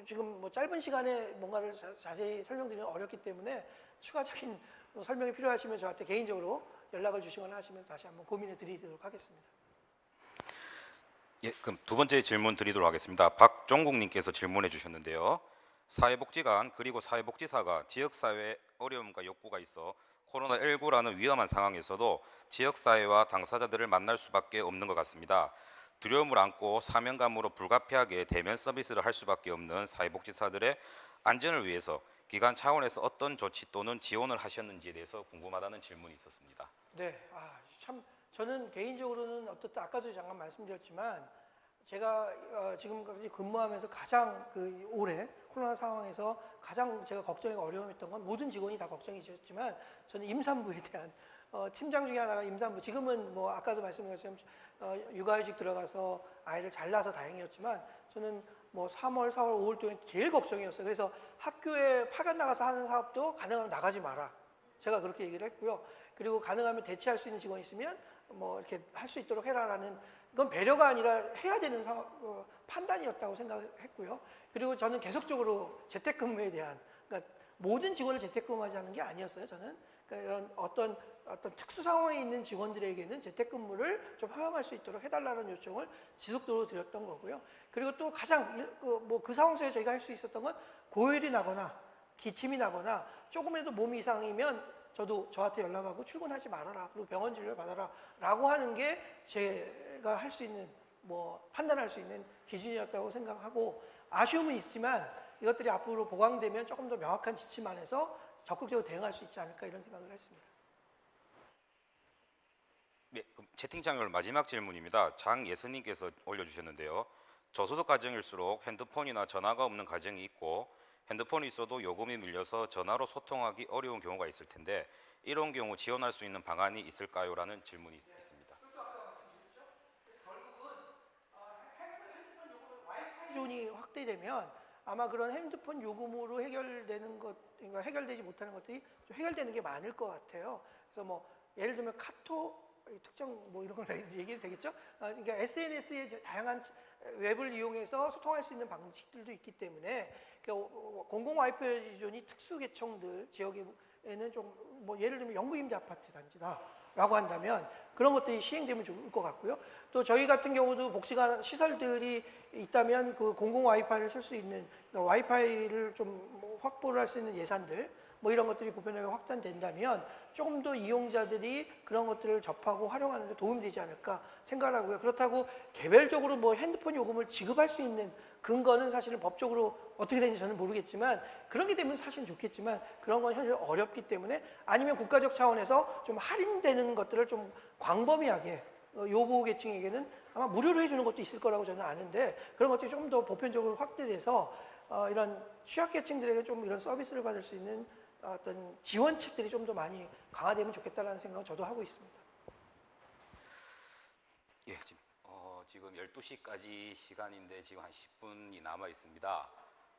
지금 뭐 짧은 시간에 뭔가를 자세히 설명드리는 어렵기 때문에 추가적인 설명이 필요하시면 저한테 개인적으로 연락을 주시거나 하시면 다시 한번 고민해 드리도록 하겠습니다.
예, 그럼 두 번째 질문 드리도록 하겠습니다. 박종국님께서 질문해 주셨는데요. 사회복지관 그리고 사회복지사가 지역사회에 어려움과 욕구가 있어 코로나19라는 위험한 상황에서도 지역사회와 당사자들을 만날 수밖에 없는 것 같습니다. 두려움을 안고 사명감으로 불가피하게 대면 서비스를 할 수밖에 없는 사회복지사들의 안전을 위해서 기관 차원에서 어떤 조치 또는 지원을 하셨는지에 대해서 궁금하다는 질문이 있었습니다.
네, 참 저는 개인적으로는 어떻든 아까도 잠깐 말씀드렸지만 제가 지금까지 근무하면서 가장 올해 코로나 상황에서 가장 제가 걱정이 어려움했던 건 모든 직원이 다 걱정이셨지만 저는 임산부에 대한 팀장 중에 하나가 임산부, 지금은 뭐 아까도 말씀드렸지만 육아휴직 들어가서 아이를 잘 낳아서 다행이었지만 저는 뭐 3월, 4월, 5월 동안 제일 걱정이었어요. 그래서 학교에 파견 나가서 하는 사업도 가능하면 나가지 마라. 제가 그렇게 얘기를 했고요. 그리고 가능하면 대체할 수 있는 직원이 있으면 뭐 이렇게 할 수 있도록 해라라는, 이건 배려가 아니라 해야 되는 판단이었다고 생각했고요. 그리고 저는 계속적으로 재택근무에 대한, 그러니까 모든 직원을 재택근무하자는 게 아니었어요. 저는 그러니까 이런 어떤 특수 상황에 있는 직원들에게는 재택근무를 좀 허용할 수 있도록 해달라는 요청을 지속적으로 드렸던 거고요. 그리고 또 가장 그 상황 속에 저희가 할 수 있었던 건 고열이 나거나 기침이 나거나 조금이라도 몸이 이상이면 저한테 연락하고 출근하지 말아라, 그리고 병원 진료를 받아라 라고 하는 게 제가 할 수 있는, 판단할 수 있는 기준이었다고 생각하고, 아쉬움은 있지만 이것들이 앞으로 보강되면 조금 더 명확한 지침 안에서 적극적으로 대응할 수 있지 않을까, 이런 생각을 했습니다.
네, 그럼 채팅창 마지막 질문입니다. 장예선님께서 올려주셨는데요. 저소득 가정일수록 핸드폰이나 전화가 없는 가정이 있고 핸드폰이 있어도 요금이 밀려서 전화로 소통하기 어려운 경우가 있을 텐데 이런 경우 지원할 수 있는 방안이 있을까요? 라는 질문이 있습니다.
결국은 핸드폰 요금 와이파이 존이 확대되면 아마 그런 핸드폰 요금으로 해결되는 것, 그러니까 해결되지 못하는 것들이 좀 해결되는 게 많을 것 같아요. 그래서 예를 들면 카톡 특정 이런 걸 얘기해도 되겠죠? 그러니까 SNS의 다양한 웹을 이용해서 소통할 수 있는 방식들도 있기 때문에 공공 와이파이 존이 특수 계층들 지역에는 좀 예를 들면 영구임대 아파트 단지다. 라고 한다면 그런 것들이 시행되면 좋을 것 같고요. 또 저희 같은 경우도 복지관 시설들이 있다면 그 공공 와이파이를 쓸 수 있는 와이파이를 좀 확보를 할 수 있는 예산들 뭐 이런 것들이 보편하게 확단된다면 조금 더 이용자들이 그런 것들을 접하고 활용하는 데 도움이 되지 않을까 생각을 하고요. 그렇다고 개별적으로 뭐 핸드폰 요금을 지급할 수 있는 근거는 사실은 법적으로 어떻게 되는지 저는 모르겠지만 그런 게 되면 사실은 좋겠지만 그런 건 현실 어렵기 때문에 아니면 국가적 차원에서 좀 할인되는 것들을 좀 광범위하게 요구 계층에게는 아마 무료로 해주는 것도 있을 거라고 저는 아는데 그런 것들이 좀 더 보편적으로 확대돼서 이런 취약계층들에게 좀 이런 서비스를 받을 수 있는 어떤 지원책들이 좀 더 많이 강화되면 좋겠다라는 생각을 저도 하고 있습니다.
예, 지금 12시까지 시간인데 지금 한 10분이 남아 있습니다.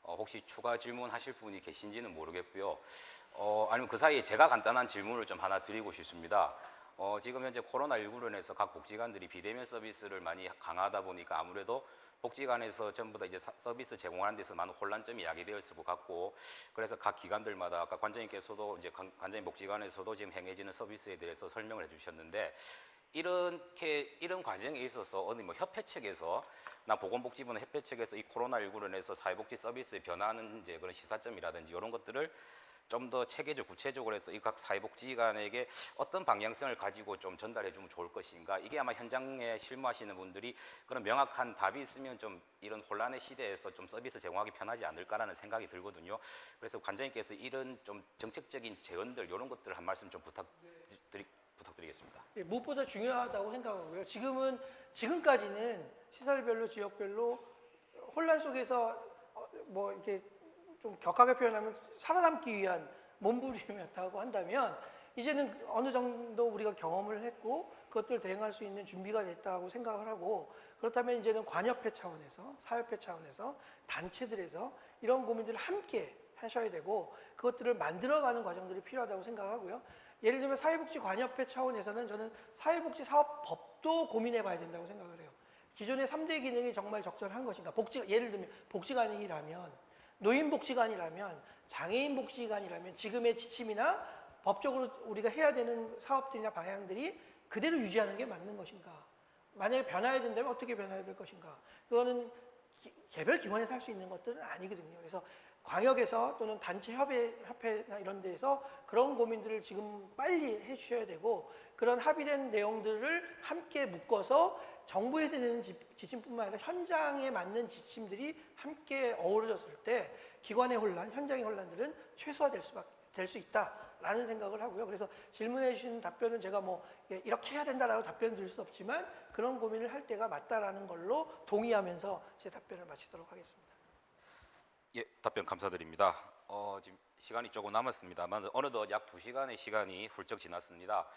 혹시 추가 질문하실 분이 계신지는 모르겠고요. 아니면 그 사이에 제가 간단한 질문을 좀 하나 드리고 싶습니다. 지금 현재 코로나19로 인해서 각 복지관들이 비대면 서비스를 많이 강화하다 보니까 아무래도 복지관에서 전부 다 이제 서비스 제공하는 데서 많은 혼란점이 야기되어 있을 것 같고 그래서 각 기관들마다 아까 관장님께서도 이제 관장님 복지관에서도 지금 행해지는 서비스에 대해서 설명을 해주셨는데 이런 과정에 있어서 어디 뭐 협회 측에서 보건복지부는 협회 측에서 이 코로나19로 인해서 사회복지 서비스에 변화하는 이제 그런 시사점이라든지 이런 것들을 좀 더 체계적 구체적으로 해서 이 각 사회복지관에게 어떤 방향성을 가지고 좀 전달해 주면 좋을 것인가 이게 아마 현장에 실무하시는 분들이 그런 명확한 답이 있으면 좀 이런 혼란의 시대에서 좀 서비스 제공하기 편하지 않을까라는 생각이 들거든요. 그래서 관장님께서 이런 좀 정책적인 제언들 이런 것들 한 말씀 좀 부탁드리겠습니다.
예, 무엇보다 중요하다고 생각하고요. 지금까지는 시설별로 지역별로 혼란 속에서 뭐 이렇게 좀 격하게 표현하면 살아남기 위한 몸부림이었다고 한다면 이제는 어느 정도 우리가 경험을 했고 그것들을 대응할 수 있는 준비가 됐다고 생각을 하고 그렇다면 이제는 관협회 차원에서 사협회 차원에서 단체들에서 이런 고민들을 함께 하셔야 되고 그것들을 만들어가는 과정들이 필요하다고 생각하고요. 예를 들면 사회복지관협회 차원에서는 저는 사회복지사업법도 고민해 봐야 된다고 생각을 해요. 기존의 3대 기능이 정말 적절한 것인가. 예를 들면 복지관이라면 노인복지관이라면 장애인복지관이라면 지금의 지침이나 법적으로 우리가 해야 되는 사업들이나 방향들이 그대로 유지하는 게 맞는 것인가. 만약에 변화해야 된다면 어떻게 변화해야 될 것인가. 그거는 개별 기관에서 할 수 있는 것들은 아니거든요. 그래서 광역에서 또는 단체 협회나 이런 데에서 그런 고민들을 지금 빨리 해주셔야 되고 그런 합의된 내용들을 함께 묶어서 정부에서 내는 지침뿐만 아니라 현장에 맞는 지침들이 함께 어우러졌을 때 기관의 혼란, 현장의 혼란들은 최소화될 수 있다라는 생각을 하고요. 그래서 질문해 주신 답변은 제가 뭐 이렇게 해야 된다라고 답변을 드릴 수 없지만 그런 고민을 할 때가 맞다라는 걸로 동의하면서 제 답변을 마치도록 하겠습니다.
예, 답변 감사드립니다. 지금 시간이 조금 남았습니다만 어느덧 약 2시간의 시간이 훌쩍 지났습니다.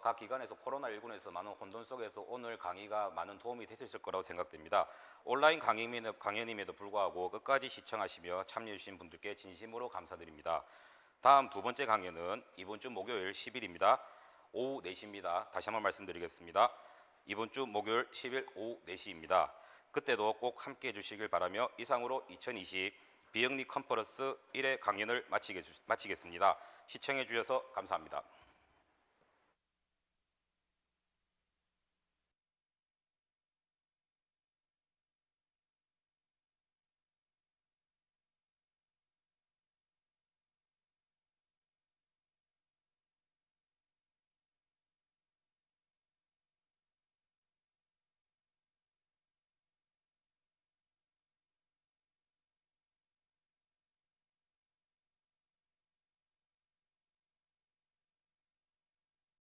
각 기관에서 코로나19에서 많은 혼돈 속에서 오늘 강의가 많은 도움이 됐을 거라고 생각됩니다. 온라인 강연임에도 불구하고 끝까지 시청하시며 참여해 주신 분들께 진심으로 감사드립니다. 다음 두 번째 강연은 이번 주 목요일 10일입니다. 오후 4시입니다. 다시 한번 말씀드리겠습니다. 이번 주 목요일 10일 오후 4시입니다. 그때도 꼭 함께해 주시길 바라며 이상으로 2020 비영리 컨퍼런스 1회 강연을 마치겠습니다. 시청해 주셔서 감사합니다.